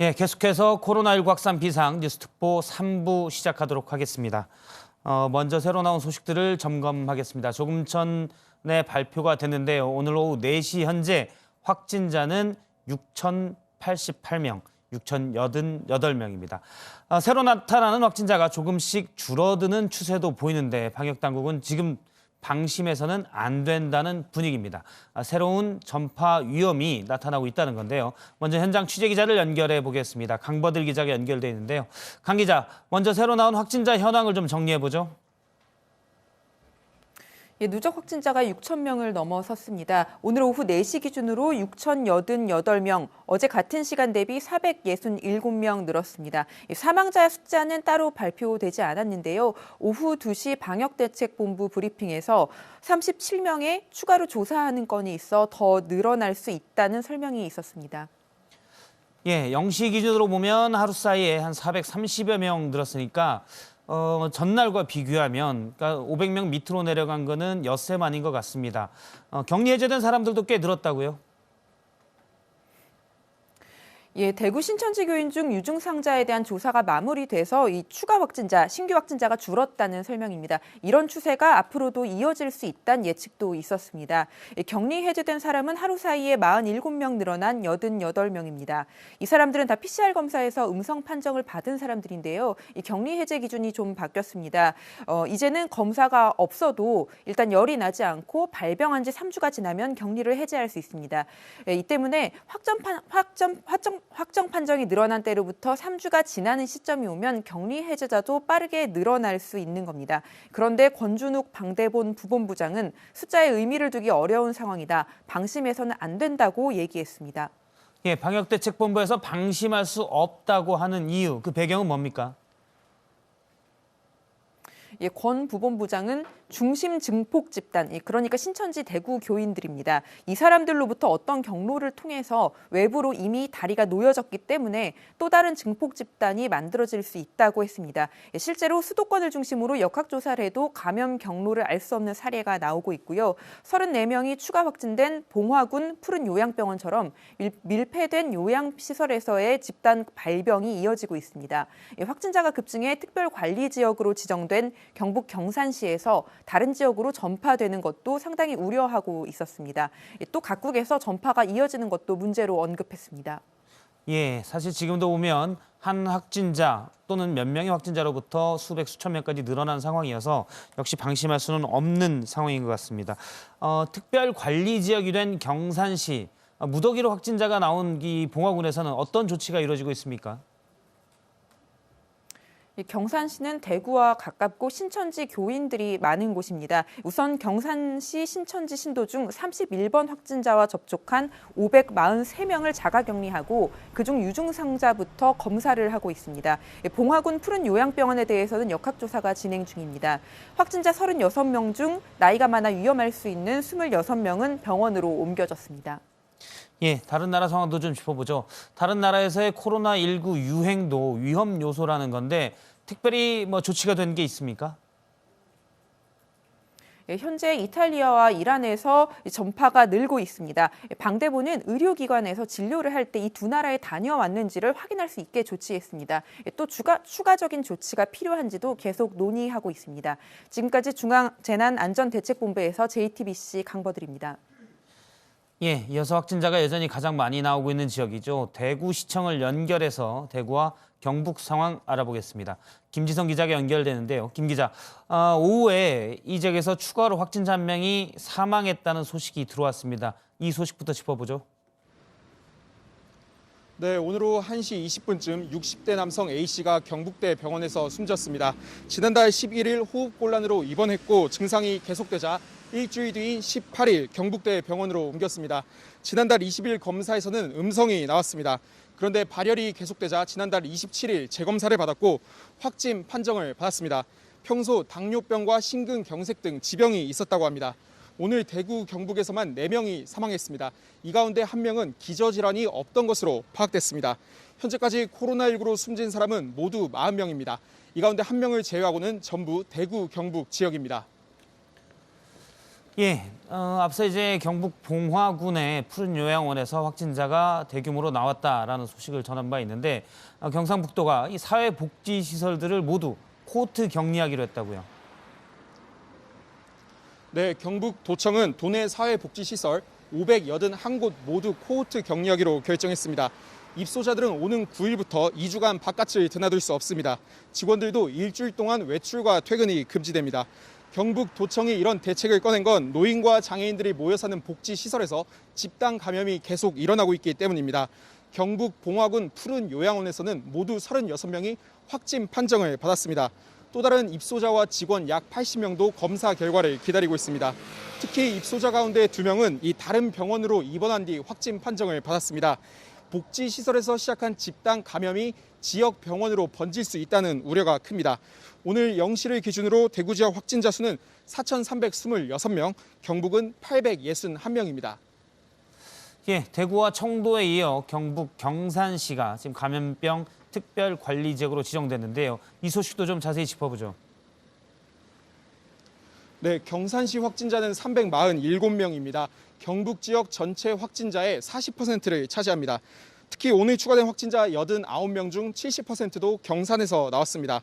예, 계속해서 코로나19 확산 비상 뉴스특보 3부 시작하도록 하겠습니다. 먼저 새로 나온 소식들을 점검하겠습니다. 조금 전에 발표가 됐는데요. 오늘 오후 4시 현재 확진자는 6,088명, 6,088명입니다. 새로 나타나는 확진자가 조금씩 줄어드는 추세도 보이는데 방역당국은 지금 방심해서는 안 된다는 분위기입니다. 새로운 전파 위험이 나타나고 있다는 건데요. 먼저 현장 취재 기자를 연결해 보겠습니다. 강버들 기자가 연결돼 있는데요. 강 기자, 먼저 새로 나온 확진자 현황을 좀 정리해 보죠. 예, 누적 확진자가 6,000명을 넘어섰습니다. 오늘 오후 4시 기준으로 6,088명, 어제 같은 시간 대비 467명 늘었습니다. 사망자 숫자는 따로 발표되지 않았는데요. 오후 2시 방역대책본부 브리핑에서 37명에 추가로 조사하는 건이 있어 더 늘어날 수 있다는 설명이 있었습니다. 예, 0시 기준으로 보면 하루 사이에 한 430여 명 늘었으니까 전날과 비교하면 그러니까 500명 밑으로 내려간 거는 엿새 만인 것 같습니다. 격리 해제된 사람들도 꽤 늘었다고요? 예, 대구 신천지 교인 중 유증상자에 대한 조사가 마무리돼서 이 추가 확진자, 신규 확진자가 줄었다는 설명입니다. 이런 추세가 앞으로도 이어질 수 있다는 예측도 있었습니다. 격리 해제된 사람은 하루 사이에 47명 늘어난 88명입니다. 이 사람들은 다 PCR 검사에서 음성 판정을 받은 사람들인데요. 이 격리 해제 기준이 좀 바뀌었습니다. 이제는 검사가 없어도 일단 열이 나지 않고 발병한 지 3주가 지나면 격리를 해제할 수 있습니다. 이 때문에 확정 판정이 늘어난 때로부터 3주가 지나는 시점이 오면 격리 해제자도 빠르게 늘어날 수 있는 겁니다. 그런데 권준욱 방대본 부본부장은 숫자에 의미를 두기 어려운 상황이다. 방심해서는 안 된다고 얘기했습니다. 예, 방역대책본부에서 방심할 수 없다고 하는 이유, 그 배경은 뭡니까? 예, 권 부본부장은 중심 증폭 집단, 그러니까 신천지 대구 교인들입니다. 이 사람들로부터 어떤 경로를 통해서 외부로 이미 다리가 놓여졌기 때문에 또 다른 증폭 집단이 만들어질 수 있다고 했습니다. 실제로 수도권을 중심으로 역학조사를 해도 감염 경로를 알 수 없는 사례가 나오고 있고요. 34명이 추가 확진된 봉화군 푸른 요양병원처럼 밀폐된 요양시설에서의 집단 발병이 이어지고 있습니다. 확진자가 급증해 특별관리지역으로 지정된 경북 경산시에서 다른 지역으로 전파되는 것도 상당히 우려하고 있었습니다. 또 각국에서 전파가 이어지는 것도 문제로 언급했습니다. 예, 사실 지금도 보면 한 확진자 또는 몇 명의 확진자로부터 수백 수천 명까지 늘어난 상황이어서 역시 방심할 수는 없는 상황인 것 같습니다. 특별관리지역이 된 경산시, 무더기로 확진자가 나온 이 봉화군에서는 어떤 조치가 이루어지고 있습니까? 경산시는 대구와 가깝고 신천지 교인들이 많은 곳입니다. 우선 경산시 신천지 신도 중 31번 확진자와 접촉한 543명을 자가격리하고 그중 유증상자부터 검사를 하고 있습니다. 봉화군 푸른 요양병원에 대해서는 역학조사가 진행 중입니다. 확진자 36명 중 나이가 많아 위험할 수 있는 26명은 병원으로 옮겨졌습니다. 예, 다른 나라 상황도 좀 짚어보죠. 다른 나라에서의 코로나19 유행도 위험 요소라는 건데 특별히 조치가 된 게 있습니까? 현재 이탈리아와 이란에서 전파가 늘고 있습니다. 방대본은 의료기관에서 진료를 할 때 이 두 나라에 다녀왔는지를 확인할 수 있게 조치했습니다. 또 추가적인 조치가 필요한지도 계속 논의하고 있습니다. 지금까지 중앙재난안전대책본부에서 JTBC 강버들입니다. 예, 이어서 확진자가 여전히 가장 많이 나오고 있는 지역이죠. 대구시청을 연결해서 대구와 경북 상황 알아보겠습니다. 김지성 기자가 연결되는데요. 김 기자, 오후에 이 지역에서 추가로 확진자 한 명이 사망했다는 소식이 들어왔습니다. 이 소식부터 짚어보죠. 네, 오늘 오후 1시 20분쯤 60대 남성 A씨가 경북대 병원에서 숨졌습니다. 지난달 11일 호흡곤란으로 입원했고 증상이 계속되자 일주일 뒤인 18일 경북대 병원으로 옮겼습니다. 지난달 20일 검사에서는 음성이 나왔습니다. 그런데 발열이 계속되자 지난달 27일 재검사를 받았고 확진 판정을 받았습니다. 평소 당뇨병과 심근경색 등 지병이 있었다고 합니다. 오늘 대구, 경북에서만 4명이 사망했습니다. 이 가운데 1명은 기저질환이 없던 것으로 파악됐습니다. 현재까지 코로나19로 숨진 사람은 모두 40명입니다. 이 가운데 1명을 제외하고는 전부 대구, 경북 지역입니다. 예, 앞서 이제 경북 봉화군의 푸른 요양원에서 확진자가 대규모로 나왔다라는 소식을 전한 바 있는데 경상북도가 이 사회복지시설들을 모두 코호트 격리하기로 했다고요. 네, 경북도청은 도내 사회복지시설 581곳 모두 코호트 격리하기로 결정했습니다. 입소자들은 오는 9일부터 2주간 바깥을 드나들 수 없습니다. 직원들도 일주일 동안 외출과 퇴근이 금지됩니다. 경북도청이 이런 대책을 꺼낸 건 노인과 장애인들이 모여 사는 복지시설에서 집단 감염이 계속 일어나고 있기 때문입니다. 경북 봉화군 푸른 요양원에서는 모두 36명이 확진 판정을 받았습니다. 또 다른 입소자와 직원 약 80명도 검사 결과를 기다리고 있습니다. 특히 입소자 가운데 2명은 이 다른 병원으로 입원한 뒤 확진 판정을 받았습니다. 복지시설에서 시작한 집단 감염이 지역 병원으로 번질 수 있다는 우려가 큽니다. 오늘 0시를 기준으로 대구 지역 확진자 수는 4,326명, 경북은 861명입니다. 예, 대구와 청도에 이어 경북 경산시가 지금 감염병 특별관리지역으로 지정됐는데요. 이 소식도 좀 자세히 짚어보죠. 네, 경산시 확진자는 347명입니다. 경북 지역 전체 확진자의 40%를 차지합니다. 특히 오늘 추가된 확진자 89명 중 70%도 경산에서 나왔습니다.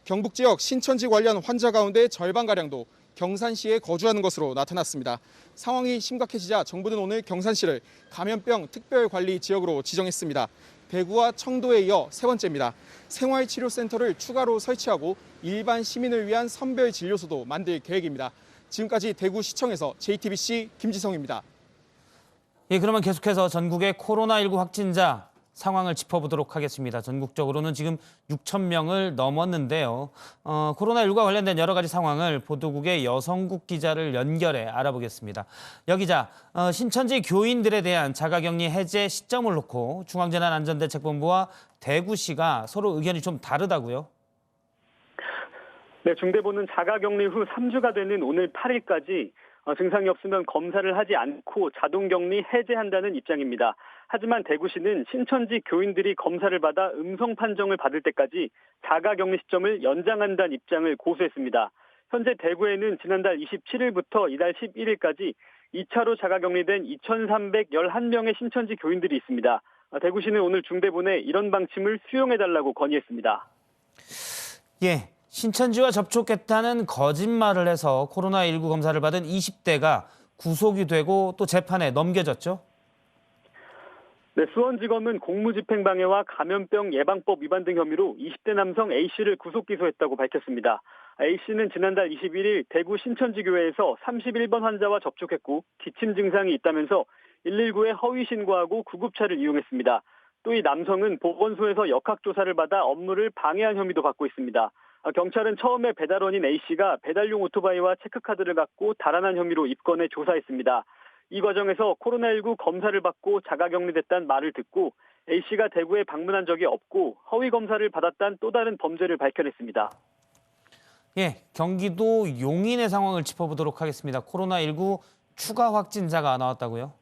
경북 지역 신천지 관련 환자 가운데 절반가량도 경산시에 거주하는 것으로 나타났습니다. 상황이 심각해지자 정부는 오늘 경산시를 감염병 특별관리 지역으로 지정했습니다. 대구와 청도에 이어 세 번째입니다. 생활치료센터를 추가로 설치하고 일반 시민을 위한 선별진료소도 만들 계획입니다. 지금까지 대구시청에서 JTBC 김지성입니다. 예, 그러면 계속해서 전국의 코로나19 확진자 상황을 짚어보도록 하겠습니다. 전국적으로는 지금 6천 명을 넘었는데요. 코로나19과 관련된 여러 가지 상황을 보도국의 여성국 기자를 연결해 알아보겠습니다. 여 기자, 신천지 교인들에 대한 자가격리 해제 시점을 놓고 중앙재난안전대책본부와 대구시가 서로 의견이 좀 다르다고요? 네, 중대본은 자가격리 후 3주가 되는 오늘 8일까지 증상이 없으면 검사를 하지 않고 자동격리 해제한다는 입장입니다. 하지만 대구시는 신천지 교인들이 검사를 받아 음성 판정을 받을 때까지 자가격리 시점을 연장한다는 입장을 고수했습니다. 현재 대구에는 지난달 27일부터 이달 11일까지 2차로 자가격리된 2,311명의 신천지 교인들이 있습니다. 대구시는 오늘 중대본에 이런 방침을 수용해달라고 건의했습니다. 예, 신천지와 접촉했다는 거짓말을 해서 코로나19 검사를 받은 20대가 구속이 되고 또 재판에 넘겨졌죠? 네, 수원지검은 공무집행방해와 감염병 예방법 위반 등 혐의로 20대 남성 A씨를 구속 기소했다고 밝혔습니다. A씨는 지난달 21일 대구 신천지교회에서 31번 환자와 접촉했고 기침 증상이 있다면서 119에 허위 신고하고 구급차를 이용했습니다. 또 이 남성은 보건소에서 역학조사를 받아 업무를 방해한 혐의도 받고 있습니다. 경찰은 처음에 배달원인 A씨가 배달용 오토바이와 체크카드를 갖고 달아난 혐의로 입건해 조사했습니다. 이 과정에서 코로나19 검사를 받고 자가격리됐다는 말을 듣고 A씨가 대구에 방문한 적이 없고 허위 검사를 받았다는 또 다른 범죄를 밝혀냈습니다. 예, 경기도 용인의 상황을 짚어보도록 하겠습니다. 코로나19 추가 확진자가 나왔다고요?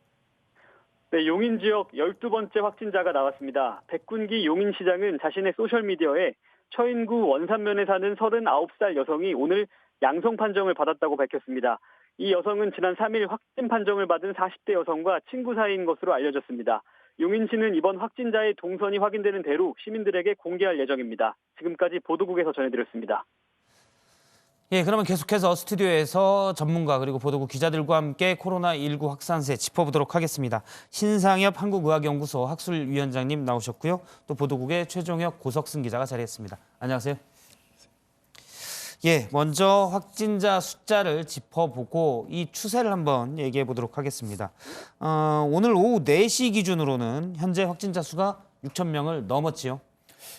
네, 용인 지역 12번째 확진자가 나왔습니다. 백군기 용인시장은 자신의 소셜미디어에 처인구 원산면에 사는 39살 여성이 오늘 양성 판정을 받았다고 밝혔습니다. 이 여성은 지난 3일 확진 판정을 받은 40대 여성과 친구 사이인 것으로 알려졌습니다. 용인시는 이번 확진자의 동선이 확인되는 대로 시민들에게 공개할 예정입니다. 지금까지 보도국에서 전해드렸습니다. 예, 그러면 계속해서 스튜디오에서 전문가 그리고 보도국 기자들과 함께 코로나19 확산세 짚어보도록 하겠습니다. 신상엽 한국의학연구소 학술위원장님 나오셨고요. 또 보도국의 최종혁 고석승 기자가 자리했습니다. 안녕하세요. 예, 먼저 확진자 숫자를 짚어보고 이 추세를 한번 얘기해 보도록 하겠습니다. 오늘 오후 4시 기준으로는 현재 확진자 수가 6천 명을 넘었지요.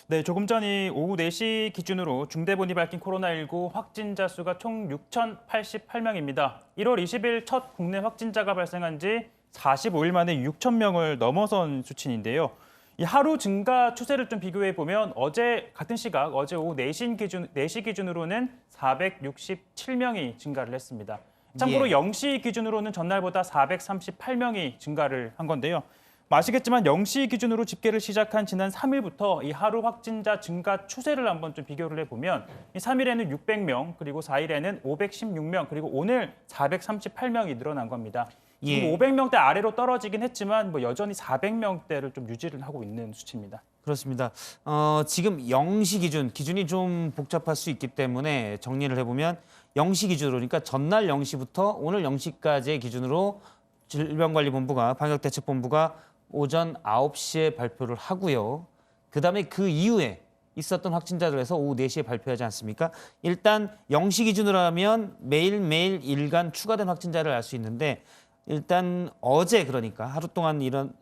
네, 조금 전 오후 4시 기준으로 중대본이 밝힌 코로나19 확진자 수가 총 6,088명입니다. 1월 20일 첫 국내 확진자가 발생한 지 45일 만에 6천 명을 넘어선 수치인데요. 이 하루 증가 추세를 좀 비교해 보면 어제 같은 시각 어제 오후 4시 기준으로는 467명이 증가를 했습니다. 참고로 예. 0시 기준으로는 전날보다 438명이 증가를 한 건데요. 아시겠지만 0시 기준으로 집계를 시작한 지난 3일부터 이 하루 확진자 증가 추세를 한번 좀 비교를 해보면 이 3일에는 600명, 그리고 4일에는 516명, 그리고 오늘 438명이 늘어난 겁니다. 지금 예. 500명대 아래로 떨어지긴 했지만 뭐 여전히 400명대를 좀 유지를 하고 있는 수치입니다. 그렇습니다. 지금 0시 기준이 좀 복잡할 수 있기 때문에 정리를 해보면 0시 기준으로, 그러니까 전날 0시부터 오늘 0시까지의 기준으로 질병관리본부가, 방역대책본부가 오전 9시에 발표를 하고요. 그다음에 그 이후에 있었던 확진자들에서 오후 4시에 발표하지 않습니까? 일단 0시 기준으로 하면 매일매일 일간 추가된 확진자를 알 수 있는데, 일단 어제, 그러니까 하루 동안 이런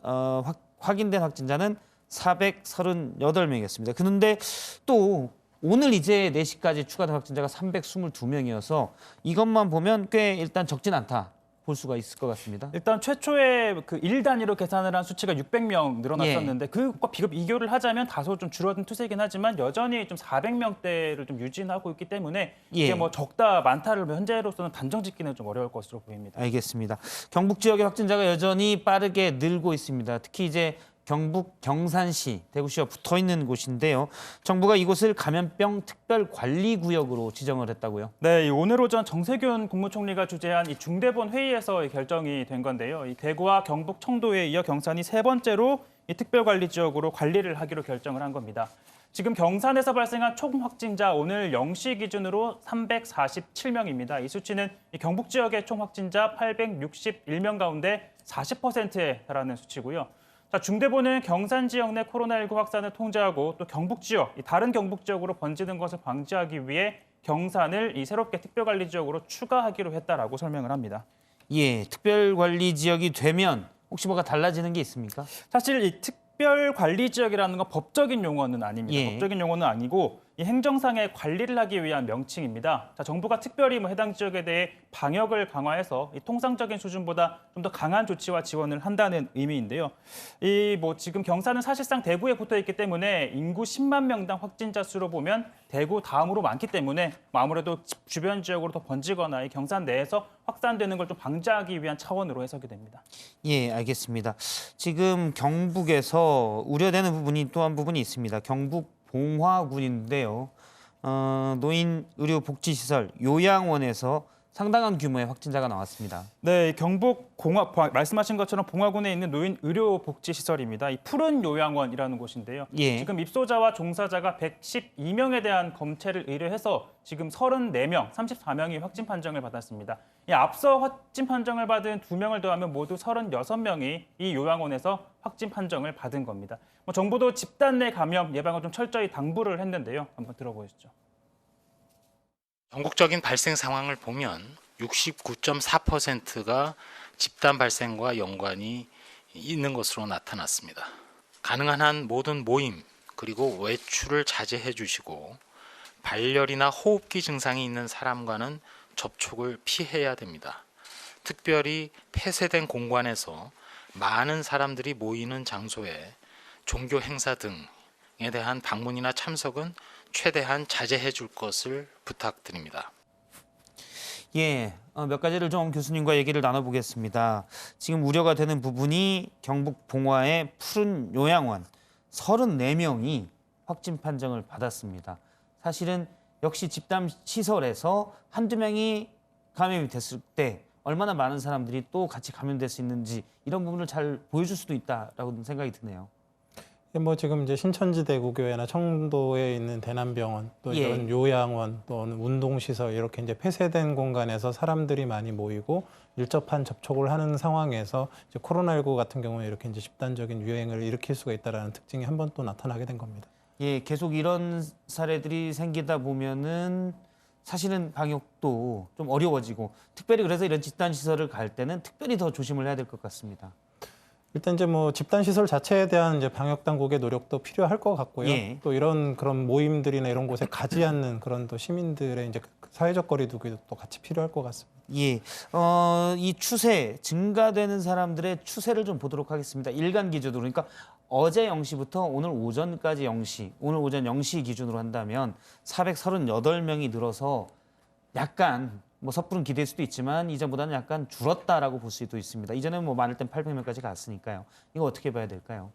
확인된 확진자는 438명이었습니다. 그런데 또 오늘 이제 4시까지 추가된 확진자가 322명이어서 이것만 보면 꽤 일단 적진 않다 볼 수가 있을 것 같습니다. 일단 최초에 그 일 단위로 계산을 한 수치가 600명 늘어났었는데 그것과 비교를 하자면 다소 좀 줄어든 추세이긴 하지만 여전히 좀 400명대를 좀 유지하고 있기 때문에 이게 예. 뭐 적다 많다를 현재로서는 단정짓기는 좀 어려울 것으로 보입니다. 알겠습니다. 경북 지역의 확진자가 여전히 빠르게 늘고 있습니다. 특히 이제 경북 경산시, 대구시와 붙어 있는 곳인데요. 정부가 이곳을 감염병 특별관리구역으로 지정을 했다고요? 네, 오늘 오전 정세균 국무총리가 주재한 이 중대본 회의에서 결정이 된 건데요. 이 대구와 경북 청도에 이어 경산이 세 번째로 이 특별관리지역으로 관리를 하기로 결정을 한 겁니다. 지금 경산에서 발생한 총 확진자 오늘 0시 기준으로 347명입니다. 이 수치는 이 경북 지역의 총 확진자 861명 가운데 40%에 달하는 수치고요. 자, 중대본은 경산 지역 내 코로나19 확산을 통제하고 또 경북 지역, 다른 경북 지역으로 번지는 것을 방지하기 위해 경산을 이 새롭게 특별관리 지역으로 추가하기로 했다라고 설명을 합니다. 예, 특별관리 지역이 되면 혹시 뭐가 달라지는 게 있습니까? 사실 이 특별관리 지역이라는 건 법적인 용어는 아닙니다. 예. 법적인 용어는 아니고 이 행정상의 관리를 하기 위한 명칭입니다. 자, 정부가 특별히 해당 지역에 대해 방역을 강화해서 이 통상적인 수준보다 좀 더 강한 조치와 지원을 한다는 의미인데요. 지금 경산은 사실상 대구에 붙어 있기 때문에 인구 10만 명당 확진자 수로 보면 대구 다음으로 많기 때문에 아무래도 주변 지역으로 더 번지거나 이 경산 내에서 확산되는 걸 좀 방지하기 위한 차원으로 해석이 됩니다. 예, 알겠습니다. 지금 경북에서 우려되는 부분이 또 한 부분이 있습니다. 경북 봉화군인데요. 노인 의료 복지시설 요양원에서 상당한 규모의 확진자가 나왔습니다. 네, 경북 말씀하신 것처럼 봉화군에 있는 노인 의료 복지 시설입니다. 이 푸른 요양원이라는 곳인데요. 예. 지금 입소자와 종사자가 112명에 대한 검체를 의뢰해서 지금 34명, 34명이 확진 판정을 받았습니다. 앞서 확진 판정을 받은 2명을 더하면 모두 36명이 이 요양원에서 확진 판정을 받은 겁니다. 정부도 집단 내 감염 예방을 좀 철저히 당부를 했는데요. 한번 들어보시죠. 전국적인 발생 상황을 보면 69.4%가 집단 발생과 연관이 있는 것으로 나타났습니다. 가능한 한 모든 모임 그리고 외출을 자제해 주시고 발열이나 호흡기 증상이 있는 사람과는 접촉을 피해야 됩니다. 특별히 폐쇄된 공간에서 많은 사람들이 모이는 장소에 종교 행사 등에 대한 방문이나 참석은 최대한 자제해 줄 것을 부탁드립니다. 예, 몇 가지를 좀 교수님과 얘기를 나눠보겠습니다. 지금 우려가 되는 부분이 경북 봉화의 푸른 요양원 34명이 확진 판정을 받았습니다. 사실은 역시 집단 시설에서 한두 명이 감염이 됐을 때 얼마나 많은 사람들이 또 같이 감염될 수 있는지 이런 부분을 잘 보여줄 수도 있다라고 생각이 드네요. 지금 이제 신천지 대구교회나 청도에 있는 대남병원 또 이런 요양원 또는 운동시설 이렇게 이제 폐쇄된 공간에서 사람들이 많이 모이고 밀접한 접촉을 하는 상황에서 이제 코로나19 같은 경우에 이렇게 이제 집단적인 유행을 일으킬 수가 있다라는 특징이 한 번 또 나타나게 된 겁니다. 예, 계속 이런 사례들이 생기다 보면은 사실은 방역도 좀 어려워지고 특별히 그래서 이런 집단 시설을 갈 때는 특별히 더 조심을 해야 될 것 같습니다. 일단 이제 집단 시설 자체에 대한 이제 방역 당국의 노력도 필요할 것 같고요. 예. 또 그런 모임들이나 이런 곳에 가지 않는 그런 또 시민들의 이제 사회적 거리두기도 또 같이 필요할 것 같습니다. 예, 이 추세 증가되는 사람들의 추세를 좀 보도록 하겠습니다. 일간 기준으로 그러니까 어제 0시부터 오늘 오전까지 0시, 오늘 오전 0시 기준으로 한다면 438명이 늘어서 약간 뭐 섣부른 기대일 수도 있지만 이전보다는 약간 줄었다라고 볼 수도 있습니다. 이전에는 뭐 많을 땐 800명까지 갔으니까요. 이거 어떻게 봐야 될까요?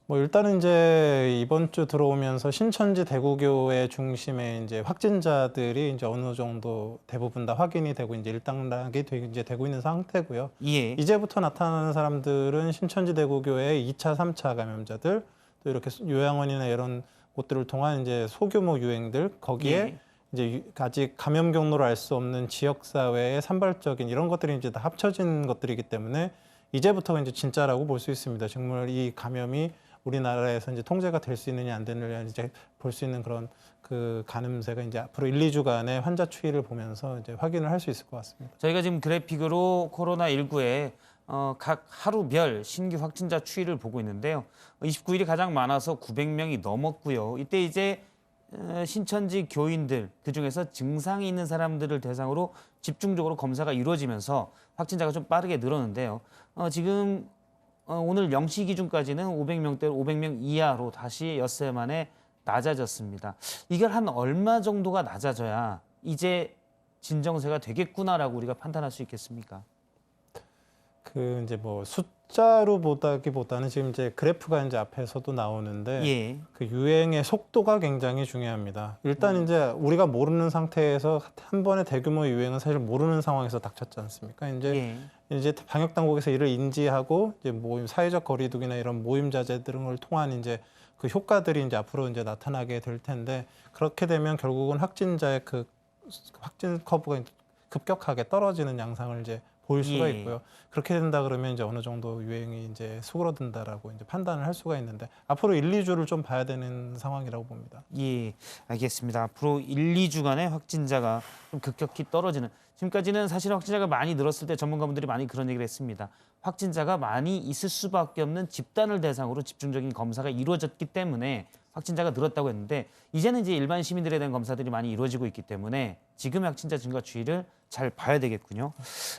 뭐 일단은 이제 이번 주 들어오면서 신천지 대구교회 중심의 이제 확진자들이 이제 어느 정도 대부분 다 확인이 되고 이제 일단락이 이제 되고 있는 상태고요. 예. 이제부터 나타나는 사람들은 신천지 대구교회의 2차, 3차 감염자들, 또 이렇게 요양원이나 이런 곳들을 통한 이제 소규모 유행들, 거기에 예. 이제 아직 감염 경로를 알 수 없는 지역 사회의 산발적인 이런 것들이 이제 다 합쳐진 것들이기 때문에 이제부터 이제 진짜라고 볼 수 있습니다. 정말 이 감염이 우리나라에서 이제 통제가 될 수 있느냐 안 되느냐 이제 볼 수 있는 그런 그 가늠세가 이제 앞으로 1, 2주간의 환자 추이를 보면서 이제 확인을 할 수 있을 것 같습니다. 저희가 지금 그래픽으로 코로나19의 각 하루별 신규 확진자 추이를 보고 있는데요. 29일이 가장 많아서 900명이 넘었고요. 이때 이제 신천지 교인들, 그중에서 증상이 있는 사람들을 대상으로 집중적으로 검사가 이루어지면서 확진자가 좀 빠르게 늘었는데요. 지금 오늘 0시 기준까지는 500명대 500명 이하로 다시 엿새 만에 낮아졌습니다. 이걸 한 얼마 정도가 낮아져야 이제 진정세가 되겠구나라고 우리가 판단할 수 있겠습니까? 그 이제 뭐 숫자로 보다기보다는 지금 이제 그래프가 이제 앞에서도 나오는데 예. 그 유행의 속도가 굉장히 중요합니다. 일단 이제 우리가 모르는 상태에서 한 번의 대규모 유행은 사실 모르는 상황에서 닥쳤지 않습니까? 이제 방역 당국에서 이를 인지하고 이제 모임 사회적 거리두기나 이런 모임 자제 등을 통한 이제 그 효과들이 이제 앞으로 이제 나타나게 될 텐데 그렇게 되면 결국은 확진자의 그 확진 커브가 급격하게 떨어지는 양상을 이제 보일 수가 예. 있고요. 그렇게 된다 그러면 이제 어느 정도 유행이 이제 수그러든다라고 이제 판단을 할 수가 있는데 앞으로 1, 2주를 좀 봐야 되는 상황이라고 봅니다. 예, 알겠습니다. 앞으로 1, 2주간의 확진자가 좀 급격히 떨어지는, 지금까지는 사실 확진자가 많이 늘었을 때 전문가분들이 많이 그런 얘기를 했습니다. 확진자가 많이 있을 수밖에 없는 집단을 대상으로 집중적인 검사가 이루어졌기 때문에 확진자가 늘었다고 했는데 이제는 이제 일반 시민들에 대한 검사들이 많이 이루어지고 있기 때문에 지금의 확진자 증가 추이를 잘 봐야 되겠군요.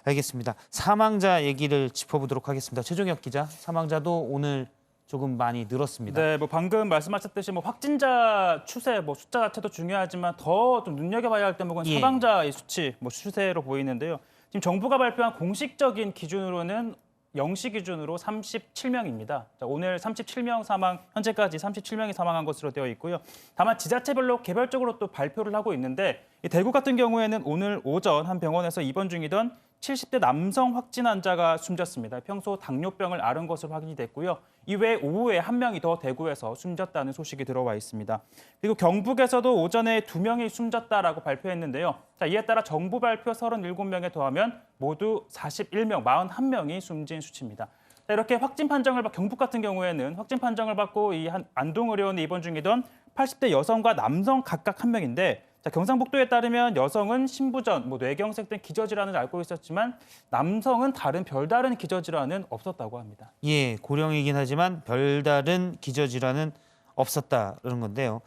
알겠습니다. 사망자 얘기를 짚어보도록 하겠습니다. 최종혁 기자, 사망자도 오늘 조금 많이 늘었습니다. 네, 뭐 방금 말씀하셨듯이 뭐 확진자 추세, 뭐 숫자 자체도 중요하지만 더 좀 눈여겨봐야 할 대목은 예. 사망자의 수치, 뭐 추세로 보이는데요. 지금 정부가 발표한 공식적인 기준으로는 0시 기준으로 37명입니다. 오늘 37명 사망, 현재까지 37명이 사망한 것으로 되어 있고요. 다만 지자체별로 개별적으로 또 발표를 하고 있는데 이 대구 같은 경우에는 오늘 오전 한 병원에서 입원 중이던 70대 남성 확진 환자가 숨졌습니다. 평소 당뇨병을 앓은 것으로 확인이 됐고요. 이외에 오후에 한 명이 더 대구에서 숨졌다는 소식이 들어와 있습니다. 그리고 경북에서도 오전에 2명이 숨졌다라고 발표했는데요. 자, 이에 따라 정부 발표 37명에 더하면 모두 41명, 41명이 숨진 수치입니다. 자, 이렇게 확진 판정을 경북 같은 경우에는 확진 판정을 받고 이 안동의료원에 입원 중이던 80대 여성과 남성 각각 한 명인데 자, 경상북도에 따르면 여성은 신부전, 뇌경색 등 기저질환을 앓고 있었지만 남성은 별다른 기저질환은 없었다고 합니다. 예, 고령이긴 하지만 별다른 기저질환은 없었다는 건데요.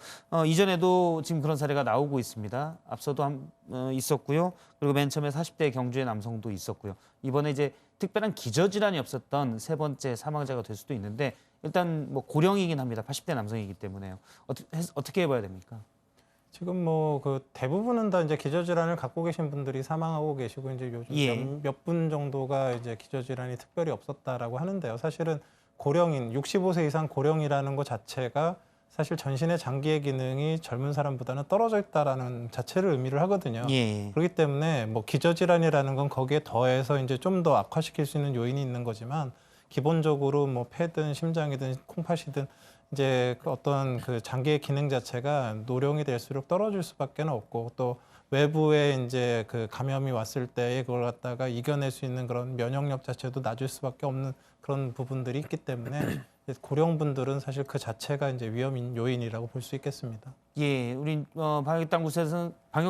이전에도 지금 그런 사례가 나오고 있습니다. 앞서도 있었고요. 그리고 맨 처음에 40대 경주의 남성도 있었고요. 이번에 이제 특별한 기저질환이 없었던 세 번째 사망자가 될 수도 있는데 일단 뭐 고령이긴 합니다. 80대 남성이기 때문에요. 어떻게 해봐야 됩니까? 지금 뭐 그 대부분은 다 이제 기저질환을 갖고 계신 분들이 사망하고 계시고 이제 요즘 예. 몇 분 정도가 이제 기저질환이 특별히 없었다라고 하는데요. 사실은 고령인 65세 이상 고령이라는 것 자체가 사실 전신의 장기의 기능이 젊은 사람보다는 떨어져 있다라는 자체를 의미를 하거든요. 예. 그렇기 때문에 뭐 기저질환이라는 건 거기에 더해서 이제 좀 더 악화시킬 수 있는 요인이 있는 거지만 기본적으로 뭐 폐든 심장이든 콩팥이든 이제 어떤 그 장기의 기능 자체가 노령이 될수록 떨어질 수밖에 없고 또 외부에 이제 그 감염이 왔을 때 그걸 갖다가 이겨낼 수 있는 그런 면역력 자체도 낮을 수밖에 없는 그런 부분들이 있기 때문에 고령분들은 사실 그 자체가 이제 위험 요인이라고 볼 수 있겠습니다. 예, 우리 방역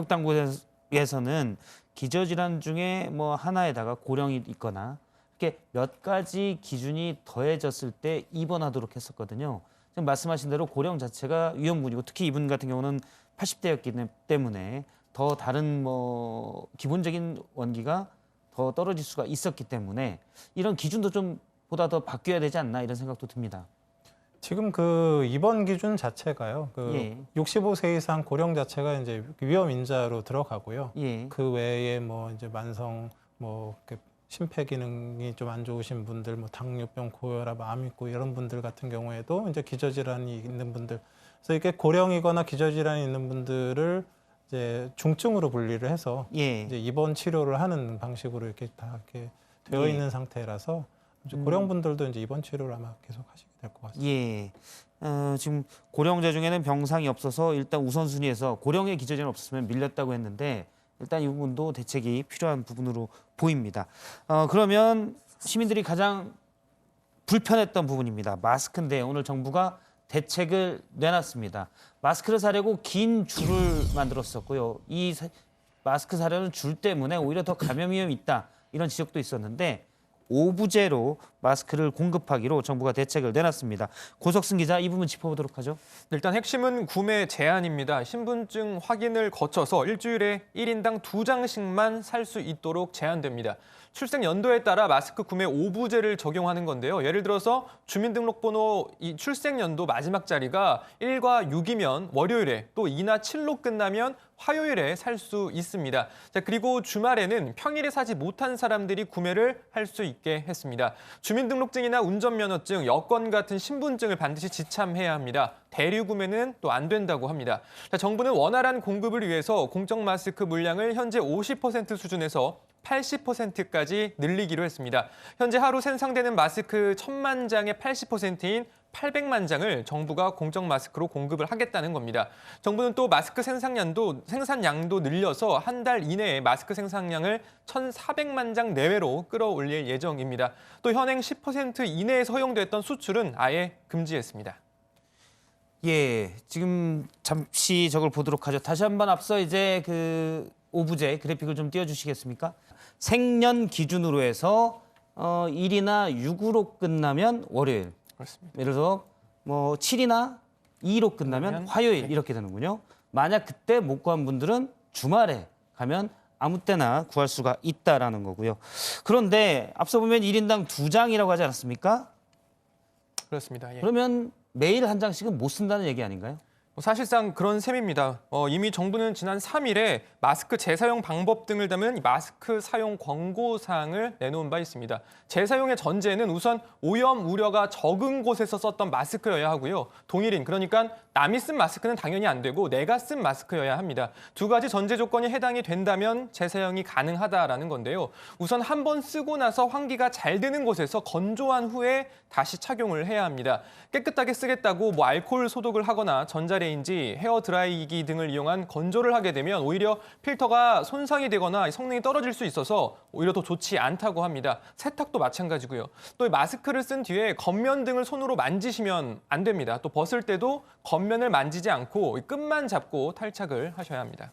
당국에서는 기저질환 중에 뭐 하나에다가 고령이 있거나 이렇게 몇 가지 기준이 더해졌을 때 입원하도록 했었거든요. 지금 말씀하신 대로 고령 자체가 위험군이고 특히 이분 같은 경우는 80대였기 때문에 더 다른 뭐 기본적인 원기가 더 떨어질 수가 있었기 때문에 이런 기준도 좀 보다 더 바뀌어야 되지 않나 이런 생각도 듭니다. 지금 그 입원 기준 자체가요. 그 예. 65세 이상 고령 자체가 이제 위험 인자로 들어가고요. 예. 그 외에 뭐 이제 만성 뭐 심폐 기능이 좀 안 좋으신 분들, 뭐 당뇨병, 고혈압, 암 있고 이런 분들 같은 경우에도 이제 기저질환이 있는 분들, 그래서 이게 고령이거나 기저질환이 있는 분들을 이제 중증으로 분리를 해서 예. 이제 입원 치료를 하는 방식으로 이렇게 다 이렇게 되어 예. 있는 상태라서 이제 고령 분들도 이제 입원 치료를 아마 계속 하시게 될 것 같습니다. 예. 지금 고령자 중에는 병상이 없어서 일단 우선순위에서 고령의 기저질환 없었으면 밀렸다고 했는데 일단 이 부분도 대책이 필요한 부분으로 보입니다. 그러면 시민들이 가장 불편했던 부분입니다. 마스크인데 오늘 정부가 대책을 내놨습니다. 마스크를 사려고 긴 줄을 만들었었고요. 마스크 사려는 줄 때문에 오히려 더 감염 위험이 있다. 이런 지적도 있었는데 오부제로 마스크를 공급하기로 정부가 대책을 내놨습니다. 고석승 기자 이 부분 짚어보도록 하죠. 일단 핵심은 구매 제한입니다. 신분증 확인을 거쳐서 일주일에 1인당 2장씩만 살 수 있도록 제한됩니다. 출생 연도에 따라 마스크 구매 오부제를 적용하는 건데요. 예를 들어서 주민등록번호 이 출생 연도 마지막 자리가 1과 6이면 월요일에, 또 2나 7로 끝나면 화요일에 살 수 있습니다. 자, 그리고 주말에는 평일에 사지 못한 사람들이 구매를 할 수 있게 했습니다. 주민등록증이나 운전면허증, 여권 같은 신분증을 반드시 지참해야 합니다. 대류 구매는 또 안 된다고 합니다. 자, 정부는 원활한 공급을 위해서 공적 마스크 물량을 현재 50% 수준에서 80%까지 늘리기로 했습니다. 현재 하루 생산되는 마스크 1,000만 장의 80%인 800만 장을 정부가 공적 마스크로 공급을 하겠다는 겁니다. 정부는 또 마스크 생산량도 늘려서 한 달 이내에 마스크 생산량을 1,400만 장 내외로 끌어올릴 예정입니다. 또 현행 10% 이내에서 허용됐던 수출은 아예 금지했습니다. 예, 지금 잠시 저걸 보도록 하죠. 다시 한번 앞서 이제 그 오부제 그래픽을 좀 띄워주시겠습니까? 생년 기준으로 해서 1이나 6으로 끝나면 월요일. 그렇습니다. 예를 들어서 뭐 7이나 2로 끝나면 화요일 이렇게 되는군요. 만약 그때 못 구한 분들은 주말에 가면 아무 때나 구할 수가 있다라는 거고요. 그런데 앞서 보면 1인당 2장이라고 하지 않았습니까? 그렇습니다. 예. 그러면 매일 한 장씩은 못 쓴다는 얘기 아닌가요? 사실상 그런 셈입니다. 이미 정부는 지난 3일에 마스크 재사용 방법 등을 담은 마스크 사용 권고사항을 내놓은 바 있습니다. 재사용의 전제는 우선 오염 우려가 적은 곳에서 썼던 마스크여야 하고요. 동일인, 그러니까 남이 쓴 마스크는 당연히 안 되고 내가 쓴 마스크여야 합니다. 두 가지 전제 조건이 해당이 된다면 재사용이 가능하다라는 건데요. 우선 한 번 쓰고 나서 환기가 잘 되는 곳에서 건조한 후에 다시 착용을 해야 합니다. 깨끗하게 쓰겠다고 뭐 알코올 소독을 하거나 전자레인지, 헤어드라이기 등을 이용한 건조를 하게 되면 오히려 필터가 손상이 되거나 성능이 떨어질 수 있어서 오히려 더 좋지 않다고 합니다. 세탁도 마찬가지고요. 또 마스크를 쓴 뒤에 겉면 등을 손으로 만지시면 안 됩니다. 또 벗을 때도 겉면을 만지지 않고 끝만 잡고 탈착을 하셔야 합니다.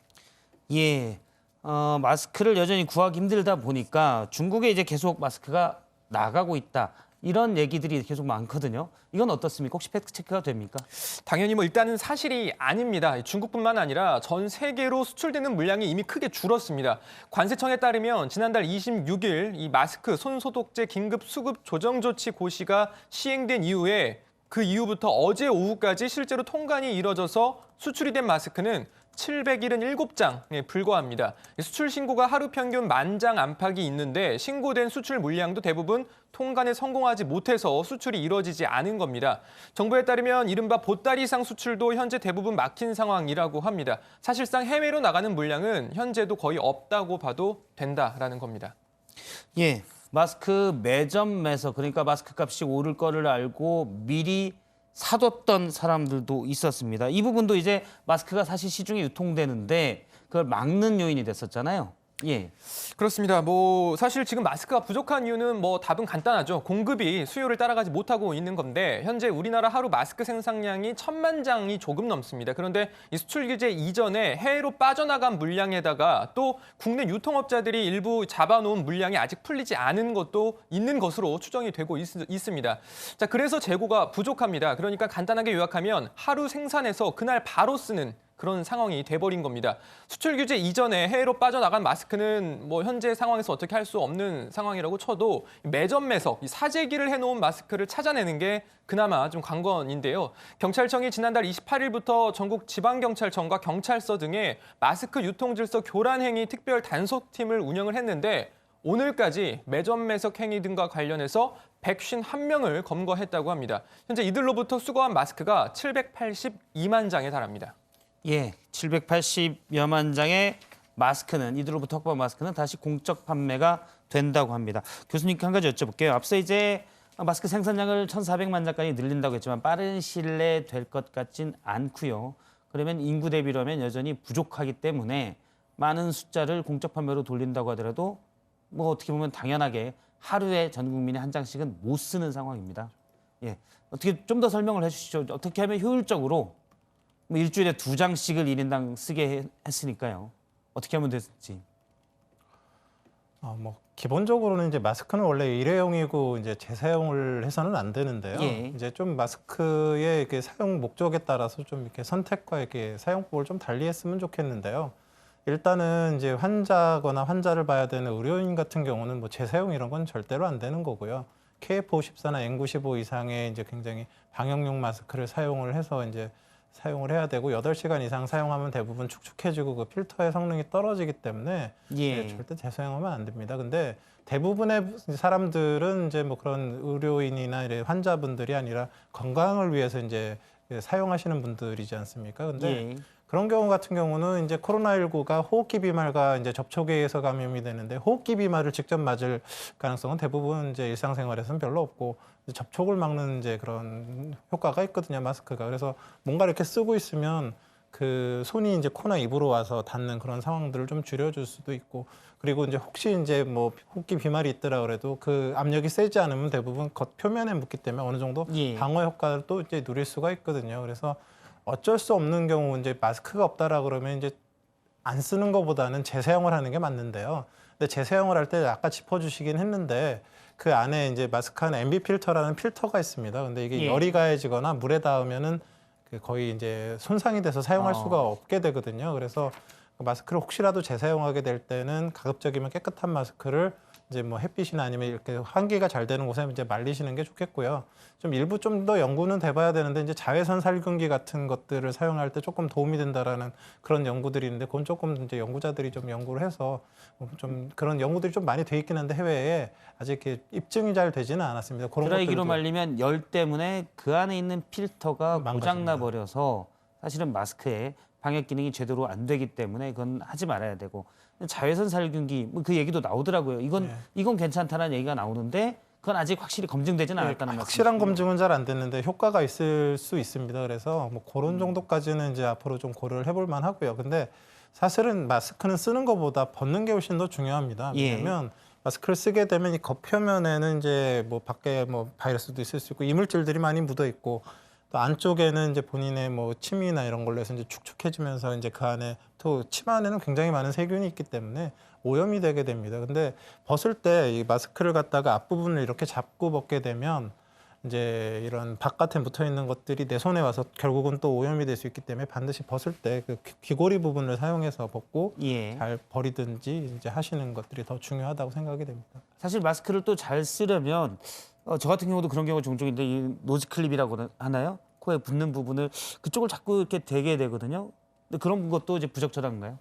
예, 마스크를 여전히 구하기 힘들다 보니까 중국에 이제 계속 마스크가 나가고 있다. 이런 얘기들이 계속 많거든요. 이건 어떻습니까? 혹시 팩트체크가 됩니까? 당연히 일단은 사실이 아닙니다. 중국뿐만 아니라 전 세계로 수출되는 물량이 이미 크게 줄었습니다. 관세청에 따르면 지난달 26일 이 마스크, 손소독제 긴급 수급 조정 조치 고시가 시행된 이후에 그 이후부터 어제 오후까지 실제로 통관이 이뤄져서 수출이 된 마스크는 777장에 불과합니다. 수출 신고가 하루 평균 10,000장 안팎이 있는데 신고된 수출 물량도 대부분 통관에 성공하지 못해서 수출이 이뤄지지 않은 겁니다. 정부에 따르면 이른바 보따리상 수출도 현재 대부분 막힌 상황이라고 합니다. 사실상 해외로 나가는 물량은 현재도 거의 없다고 봐도 된다라는 겁니다. 예, 마스크 매점에서 그러니까 마스크 값이 오를 거를 알고 미리 사뒀던 사람들도 있었습니다. 이 부분도 이제 마스크가 사실 시중에 유통되는데 그걸 막는 요인이 됐었잖아요. 예. 그렇습니다. 사실 지금 마스크가 부족한 이유는 답은 간단하죠. 공급이 수요를 따라가지 못하고 있는 건데 현재 우리나라 하루 마스크 생산량이 1,000만 장이 조금 넘습니다. 그런데 이 수출 규제 이전에 해외로 빠져나간 물량에다가 또 국내 유통업자들이 일부 잡아놓은 물량이 아직 풀리지 않은 것도 있는 것으로 추정이 되고 있습니다. 자, 그래서 재고가 부족합니다. 그러니까 간단하게 요약하면 하루 생산해서 그날 바로 쓰는 그런 상황이 돼버린 겁니다. 수출 규제 이전에 해외로 빠져나간 마스크는 뭐 현재 상황에서 어떻게 할 수 없는 상황이라고 쳐도 매점 매석, 이 사재기를 해놓은 마스크를 찾아내는 게 그나마 좀 관건인데요. 경찰청이 지난달 28일부터 전국 지방경찰청과 경찰서 등에 마스크 유통질서 교란 행위 특별 단속팀을 운영을 했는데 오늘까지 매점 매석 행위 등과 관련해서 151명을 검거했다고 합니다. 현재 이들로부터 수거한 마스크가 782만 장에 달합니다. 예, 780여만 장의 마스크는 이들로부터 확보한 마스크는 다시 공적 판매가 된다고 합니다. 교수님께 한 가지 여쭤볼게요. 앞서 이제 마스크 생산량을 1,400만 장까지 늘린다고 했지만 빠른 시일 내에 될 것 같진 않고요. 그러면 인구 대비라면 여전히 부족하기 때문에 많은 숫자를 공적 판매로 돌린다고 하더라도 뭐 어떻게 보면 당연하게 하루에 전 국민이 한 장씩은 못 쓰는 상황입니다. 예, 어떻게 좀 더 설명을 해주시죠. 어떻게 하면 효율적으로 뭐 일주일에 2장씩을 1인당 쓰게 했으니까요. 어떻게 하면 될지. 뭐 기본적으로는 이제 마스크는 원래 일회용이고 이제 재사용을 해서는 안 되는데요. 예. 이제 좀 마스크의 이렇게 사용 목적에 따라서 좀 이렇게 선택과 이렇게 사용법을 좀 달리했으면 좋겠는데요. 일단은 이제 환자거나 환자를 봐야 되는 의료인 같은 경우는 뭐 재사용 이런 건 절대로 안 되는 거고요. KF54나 N95 이상의 이제 굉장히 방역용 마스크를 사용을 해서 이제 사용을 해야 되고 8시간 이상 사용하면 대부분 축축해지고 그 필터의 성능이 떨어지기 때문에 예. 절대 재사용하면 안 됩니다. 근데 대부분의 사람들은 이제 뭐 그런 의료인이나 이런 환자분들이 아니라 건강을 위해서 이제 사용하시는 분들이지 않습니까? 근데 예. 그런 경우 같은 경우는 이제 코로나19가 호흡기 비말과 이제 접촉에 의해서 감염이 되는데 호흡기 비말을 직접 맞을 가능성은 대부분 이제 일상생활에서는 별로 없고 접촉을 막는 이제 그런 효과가 있거든요, 마스크가. 그래서 뭔가 이렇게 쓰고 있으면 그 손이 이제 코나 입으로 와서 닿는 그런 상황들을 좀 줄여줄 수도 있고 그리고 이제 혹시 이제 뭐 호흡기 비말이 있더라 그래도 그 압력이 세지 않으면 대부분 겉 표면에 묻기 때문에 어느 정도 예. 방어 효과를 또 이제 누릴 수가 있거든요. 그래서 어쩔 수 없는 경우 이제 마스크가 없다라 그러면 이제 안 쓰는 것보다는 재사용을 하는 게 맞는데요. 근데 재사용을 할 때 아까 짚어주시긴 했는데 그 안에 이제 마스크 안에 MB 필터라는 필터가 있습니다. 근데 이게 예. 열이 가해지거나 물에 닿으면은 그 거의 이제 손상이 돼서 사용할 수가 없게 되거든요. 그래서 마스크를 혹시라도 재사용하게 될 때는 가급적이면 깨끗한 마스크를 이제 뭐 햇빛이나 아니면 이렇게 환기가 잘 되는 곳에 이제 말리시는 게 좋겠고요. 좀 일부 좀 더 연구는 돼봐야 되는데 이제 자외선 살균기 같은 것들을 사용할 때 조금 도움이 된다라는 그런 연구들이 있는데 그건 조금 이제 연구자들이 좀 연구를 해서 좀 그런 연구들이 좀 많이 돼 있긴 한데 해외에 아직 이렇게 입증이 잘 되지는 않았습니다. 그런 드라이기로 것들도 말리면 열 때문에 그 안에 있는 필터가 망가집니다. 고장나 버려서 사실은 마스크에 방역 기능이 제대로 안 되기 때문에 그건 하지 말아야 되고 자외선 살균기 뭐 그 얘기도 나오더라고요. 이건 괜찮다는 얘기가 나오는데 그건 아직 확실히 검증되지는 않았다는 말씀이시죠. 확실한 검증은 잘 안 됐는데 효과가 있을 수 있습니다. 그래서 뭐 그런 정도까지는 이제 앞으로 좀 고려를 해볼 만하고요. 근데 사실은 마스크는 쓰는 것보다 벗는 게 훨씬 더 중요합니다. 예. 왜냐하면 마스크를 쓰게 되면 이 겉표면에는 이제 뭐 밖에 뭐 바이러스도 있을 수 있고 이물질들이 많이 묻어 있고 또 안쪽에는 이제 본인의 뭐 침이나 이런 걸로 해서 이제 축축해지면서 이제 그 안에 또 침 안에는 굉장히 많은 세균이 있기 때문에 오염이 되게 됩니다. 근데 벗을 때 이 마스크를 갖다가 앞부분을 이렇게 잡고 벗게 되면 이제 이런 바깥에 붙어 있는 것들이 내 손에 와서 결국은 또 오염이 될 수 있기 때문에 반드시 벗을 때 그 귀고리 부분을 사용해서 벗고 예. 잘 버리든지 이제 하시는 것들이 더 중요하다고 생각이 됩니다. 사실 마스크를 또 잘 쓰려면 저 같은 경우도 그런 경우가 종종 있는데 이 노즈 클립이라고 하나요? 코에 붙는 부분을 그쪽을 자꾸 이렇게 대게 되거든요. 근데 그런 것도 이제 부적절한가요?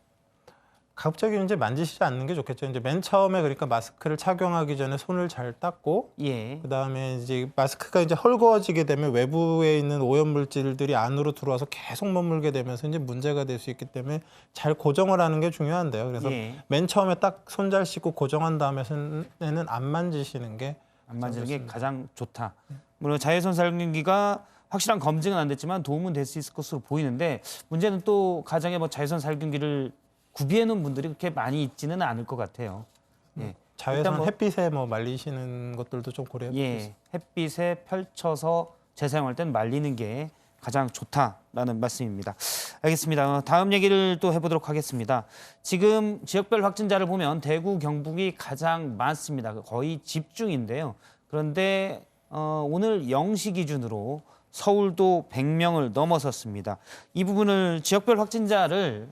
가급적이면 이제 만지시지 않는 게 좋겠죠. 이제 맨 처음에 그러니까 마스크를 착용하기 전에 손을 잘 닦고 예. 그다음에 이제 마스크가 이제 헐거워지게 되면 외부에 있는 오염 물질들이 안으로 들어와서 계속 머물게 되면서 이제 문제가 될 수 있기 때문에 잘 고정을 하는 게 중요한데요. 그래서 예. 맨 처음에 딱 손 잘 씻고 고정한 다음에는 안 만지시는 게 안 만지는 게 가장 좋다. 물론 자외선 살균기가 확실한 검증은 안 됐지만 도움은 될 수 있을 것으로 보이는데 문제는 또 가정에 뭐 자외선 살균기를 구비해 놓은 분들이 그렇게 많이 있지는 않을 것 같아요. 예. 자외선 일단 뭐- 햇빛에 뭐 말리시는 것들도 좀 고려해 보겠습니다. 예. 햇빛에 펼쳐서 재사용할 땐 말리는 게 가장 좋다라는 말씀입니다. 알겠습니다. 다음 얘기를 또 해보도록 하겠습니다. 지금 지역별 확진자를 보면 대구, 경북이 가장 많습니다. 거의 집중인데요. 그런데 오늘 0시 기준으로 서울도 100명을 넘어섰습니다. 이 부분을 지역별 확진자를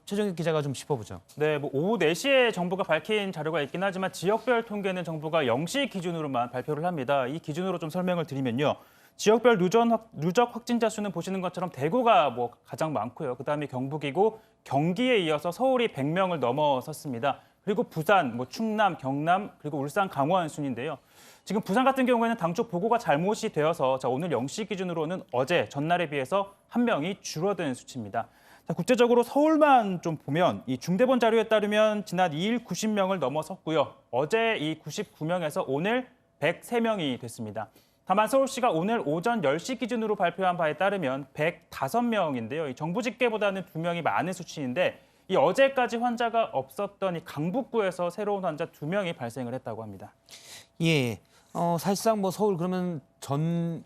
최종익 기자가 좀 짚어보죠. 네, 뭐 오후 4시에 정부가 밝힌 자료가 있긴 하지만 지역별 통계는 정부가 0시 기준으로만 발표를 합니다. 이 기준으로 좀 설명을 드리면요. 지역별 누적 확진자 수는 보시는 것처럼 대구가 뭐 가장 많고요. 그다음에 경북이고 경기에 이어서 서울이 100명을 넘어섰습니다. 그리고 부산, 뭐 충남, 경남, 그리고 울산, 강원 순인데요. 지금 부산 같은 경우에는 당초 보고가 잘못이 되어서 오늘 0시 기준으로는 어제 전날에 비해서 1명이 줄어든 수치입니다. 자, 국제적으로 서울만 좀 보면 이 중대본 자료에 따르면 지난 2일 90명을 넘어섰고요. 어제 이 99명에서 오늘 103명이 됐습니다. 다만 서울시가 오늘 오전 10시 기준으로 발표한 바에 따르면 105명인데요. 이 정부 집계보다는 2명이 많은 수치인데 이 어제까지 환자가 없었던 이 강북구에서 새로운 환자 2명이 발생을 했다고 합니다. 예, 사실상 뭐 서울 그러면 전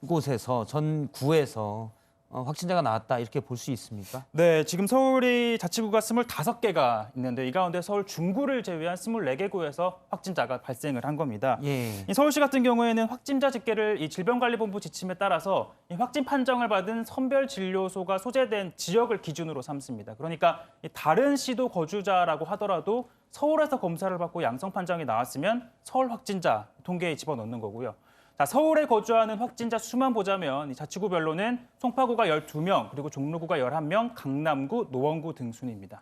곳에서 전 구에서 확진자가 나왔다 이렇게 볼 수 있습니까? 네, 지금 서울이 자치구가 25개가 있는데 이 가운데 서울 중구를 제외한 24개 구에서 확진자가 발생을 한 겁니다. 예. 이 서울시 같은 경우에는 확진자 집계를 이 질병관리본부 지침에 따라서 이 확진 판정을 받은 선별진료소가 소재된 지역을 기준으로 삼습니다. 그러니까 이 다른 시도 거주자라고 하더라도 서울에서 검사를 받고 양성 판정이 나왔으면 서울 확진자 통계에 집어넣는 거고요. 자, 서울에 거주하는 확진자 수만 보자면 이 자치구별로는 송파구가 12명, 그리고 종로구가 11명, 강남구, 노원구 등 순입니다.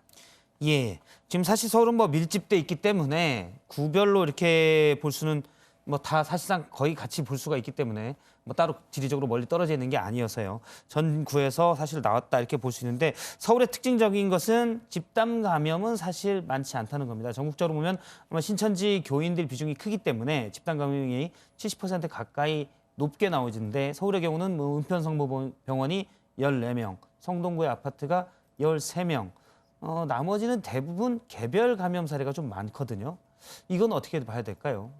예, 지금 사실 서울은 뭐 밀집돼 있기 때문에 구별로 이렇게 볼 수는 뭐 다 사실상 거의 같이 볼 수가 있기 때문에 뭐 따로 지리적으로 멀리 떨어져 있는 게 아니어서요. 전 구에서 사실 나왔다 이렇게 볼 수 있는데 서울의 특징적인 것은 집단 감염은 사실 많지 않다는 겁니다. 전국적으로 보면 아마 신천지 교인들 비중이 크기 때문에 집단 감염이 70% 가까이 높게 나오는데 서울의 경우는 뭐 은평성모병원이 14명, 성동구의 아파트가 13명, 나머지는 대부분 개별 감염 사례가 좀 많거든요. 이건 어떻게 봐야 될까요?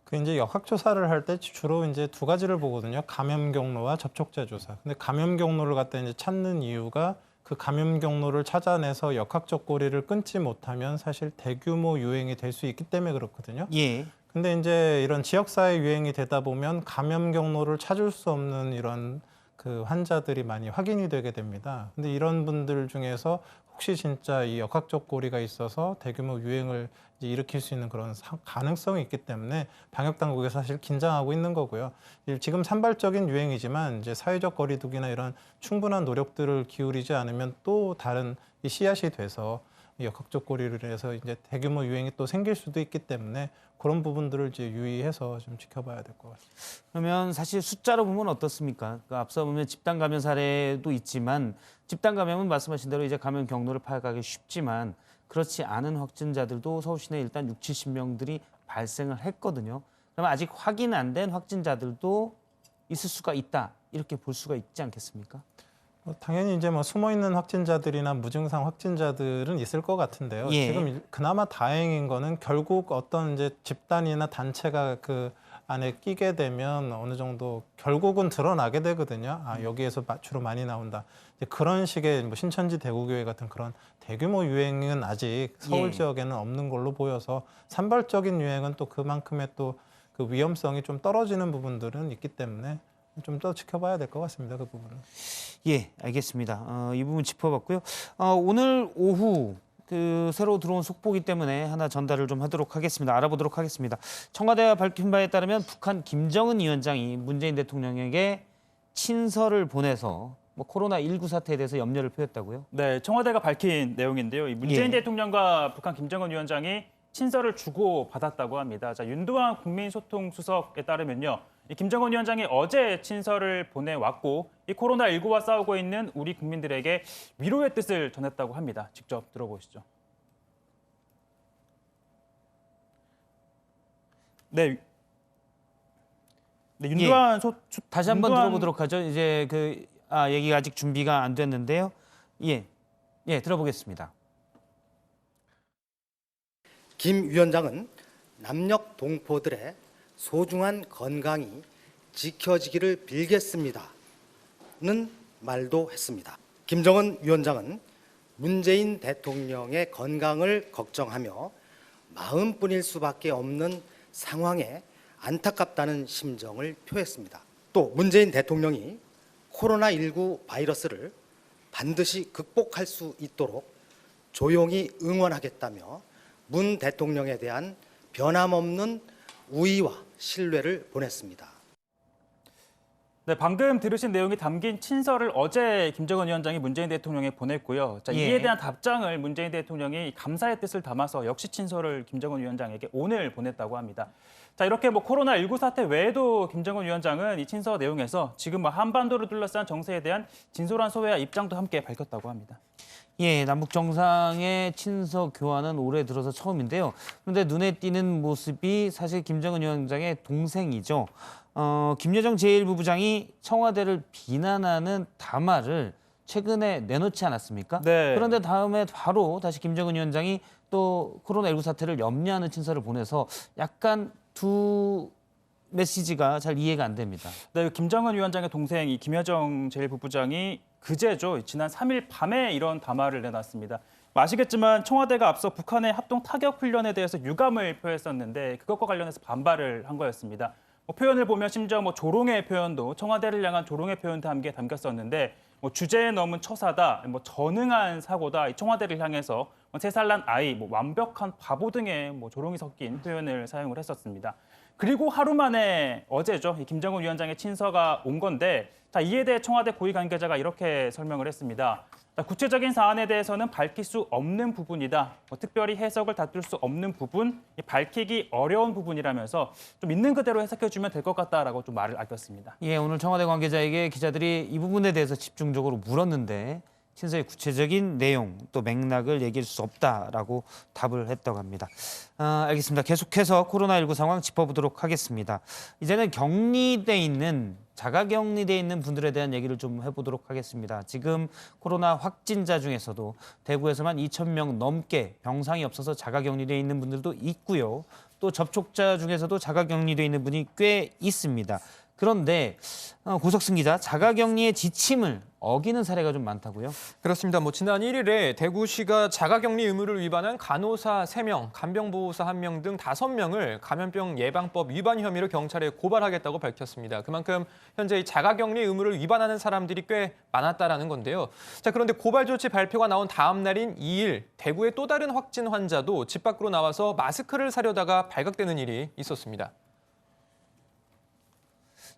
그 이제 역학조사를 할 때 주로 이제 두 가지를 보거든요. 감염 경로와 접촉자 조사. 근데 감염 경로를 갖다 이제 찾는 이유가 그 감염 경로를 찾아내서 역학적 고리를 끊지 못하면 사실 대규모 유행이 될 수 있기 때문에 그렇거든요. 예. 근데 이제 이런 지역사회 유행이 되다 보면 감염 경로를 찾을 수 없는 이런 그 환자들이 많이 확인이 되게 됩니다. 근데 이런 분들 중에서 혹시 진짜 이 역학적 고리가 있어서 대규모 유행을 이제 일으킬 수 있는 그런 가능성이 있기 때문에 방역 당국이 사실 긴장하고 있는 거고요. 지금 산발적인 유행이지만 이제 사회적 거리두기나 이런 충분한 노력들을 기울이지 않으면 또 다른 이 씨앗이 돼서 역학적 고리를 해서 이제 대규모 유행이 또 생길 수도 있기 때문에 그런 부분들을 이제 유의해서 좀 지켜봐야 될 것 같습니다. 그러면 사실 숫자로 보면 어떻습니까? 그러니까 앞서 보면 집단 감염 사례도 있지만 집단 감염은 말씀하신 대로 이제 감염 경로를 파악하기 쉽지만 그렇지 않은 확진자들도 서울 시내에 일단 60-70명들이 발생을 했거든요. 그러면 아직 확인 안 된 확진자들도 있을 수가 있다. 이렇게 볼 수가 있지 않겠습니까? 당연히 이제 뭐 숨어 있는 확진자들이나 무증상 확진자들은 있을 것 같은데요. 예. 지금 그나마 다행인 거는 결국 어떤 이제 집단이나 단체가 그 안에 끼게 되면 어느 정도 결국은 드러나게 되거든요. 아, 여기에서 주로 많이 나온다. 이제 그런 식의 뭐 신천지 대구교회 같은 그런 대규모 유행은 아직 서울 예. 지역에는 없는 걸로 보여서 산발적인 유행은 또 그만큼의 또 그 위험성이 좀 떨어지는 부분들은 있기 때문에 좀 더 지켜봐야 될 것 같습니다. 그 부분은. 예, 알겠습니다. 이 부분 짚어봤고요. 오늘 오후 그 새로 들어온 속보기 때문에 하나 전달을 좀 하도록 하겠습니다. 알아보도록 하겠습니다. 청와대가 밝힌 바에 따르면 북한 김정은 위원장이 문재인 대통령에게 친서를 보내서 뭐 코로나19 사태에 대해서 염려를 표했다고요? 네, 청와대가 밝힌 내용인데요. 이 문재인 예. 대통령과 북한 김정은 위원장이 친서를 주고 받았다고 합니다. 자, 윤두환 국민소통수석에 따르면요. 이 김정은 위원장이 어제 친서를 보내왔고 이 코로나19와 싸우고 있는 우리 국민들에게 위로의 뜻을 전했다고 합니다. 직접 들어보시죠. 네, 윤두환 다시 한번 들어보도록 하죠. 이제 얘기가 아직 준비가 안 됐는데요. 예, 들어보겠습니다. 김 위원장은 남녘 동포들의 소중한 건강이 지켜지기를 빌겠습니다는 말도 했습니다. 김정은 위원장은 문재인 대통령의 건강을 걱정하며 마음뿐일 수밖에 없는 상황에 안타깝다는 심정을 표했습니다. 또 문재인 대통령이 코로나19 바이러스를 반드시 극복할 수 있도록 조용히 응원하겠다며 문 대통령에 대한 변함없는 우위와 신뢰를 보냈습니다. 네, 방금 들으신 내용이 담긴 친서를 어제 김정은 위원장이 문재인 대통령에 보냈고요. 자, 이에 대한 답장을 문재인 대통령이 감사의 뜻을 담아서 역시 친서를 김정은 위원장에게 오늘 보냈다고 합니다. 자, 이렇게 코로나19 사태 외에도 김정은 위원장은 이 친서 내용에서 지금 한반도를 둘러싼 정세에 대한 진솔한 소회와 입장도 함께 밝혔다고 합니다. 예, 남북 정상의 친서 교환은 올해 들어서 처음인데요. 그런데 눈에 띄는 모습이 사실 김정은 위원장의 동생이죠. 김여정 제1부부장이 청와대를 비난하는 담화를 최근에 내놓지 않았습니까? 네. 그런데 다음에 바로 다시 김정은 위원장이 또 코로나19 사태를 염려하는 친서를 보내서 약간 두 메시지가 잘 이해가 안 됩니다. 네, 김정은 위원장의 동생 이 김여정 제1부부장이 그제죠. 지난 3일 밤에 이런 담화를 내놨습니다. 아시겠지만 청와대가 앞서 북한의 합동 타격 훈련에 대해서 유감을 표했었는데 그것과 관련해서 반발을 한 거였습니다. 표현을 보면 심지어 조롱의 표현도 청와대를 향한 조롱의 표현도 함께 담겼었는데 주제에 넘은 처사다, 전응한 사고다, 이 청와대를 향해서 3살 난 아이, 완벽한 바보 등의 조롱이 섞인 표현을 사용을 했었습니다. 그리고 하루 만에 어제죠, 이 김정은 위원장의 친서가 온 건데 자, 이에 대해 청와대 고위 관계자가 이렇게 설명을 했습니다. 자, 구체적인 사안에 대해서는 밝힐 수 없는 부분이다. 특별히 해석을 다툴 수 없는 부분, 밝히기 어려운 부분이라면서 좀 있는 그대로 해석해주면 될 것 같다라고 좀 말을 아꼈습니다. 예, 오늘 청와대 관계자에게 기자들이 이 부분에 대해서 집중적으로 물었는데 친서의 구체적인 내용 또 맥락을 얘기할 수 없다라고 답을 했다고 합니다. 알겠습니다. 계속해서 코로나19 상황 짚어보도록 하겠습니다. 이제는 자가격리돼 있는 분들에 대한 얘기를 좀 해보도록 하겠습니다. 지금 코로나 확진자 중에서도 대구에서만 2,000명 넘게 병상이 없어서 자가격리돼 있는 분들도 있고요. 또 접촉자 중에서도 자가격리돼 있는 분이 꽤 있습니다. 그런데 고석승 기자, 자가격리의 지침을 어기는 사례가 좀 많다고요? 그렇습니다. 지난 1일에 대구시가 자가격리 의무를 위반한 간호사 3명, 간병보호사 1명 등 5명을 감염병 예방법 위반 혐의로 경찰에 고발하겠다고 밝혔습니다. 그만큼 현재 이 자가격리 의무를 위반하는 사람들이 꽤 많았다라는 건데요. 자, 그런데 고발 조치 발표가 나온 다음 날인 2일, 대구의 또 다른 확진 환자도 집 밖으로 나와서 마스크를 사려다가 발각되는 일이 있었습니다.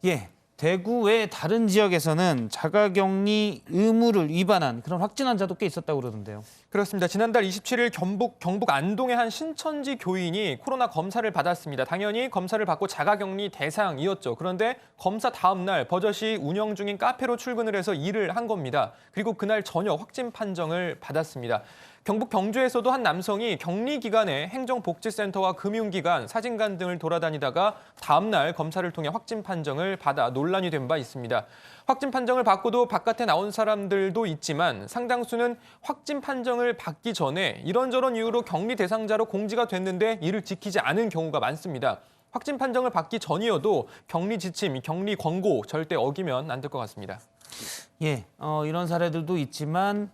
예, 대구 외 다른 지역에서는 자가격리 의무를 위반한 그런 확진 환자도 꽤 있었다고 그러던데요. 그렇습니다. 지난달 27일 경북 안동의 한 신천지 교인이 코로나 검사를 받았습니다. 당연히 검사를 받고 자가격리 대상이었죠. 그런데 검사 다음 날 버젓이 운영 중인 카페로 출근을 해서 일을 한 겁니다. 그리고 그날 저녁 확진 판정을 받았습니다. 경북 경주에서도 한 남성이 격리 기간에 행정복지센터와 금융기관, 사진관 등을 돌아다니다가 다음 날 검사를 통해 확진 판정을 받아 논란이 된 바 있습니다. 확진 판정을 받고도 바깥에 나온 사람들도 있지만 상당수는 확진 판정을 받기 전에 이런저런 이유로 격리 대상자로 공지가 됐는데 이를 지키지 않은 경우가 많습니다. 확진 판정을 받기 전이어도 격리 지침, 격리 권고 절대 어기면 안 될 것 같습니다. 예, 이런 사례들도 있지만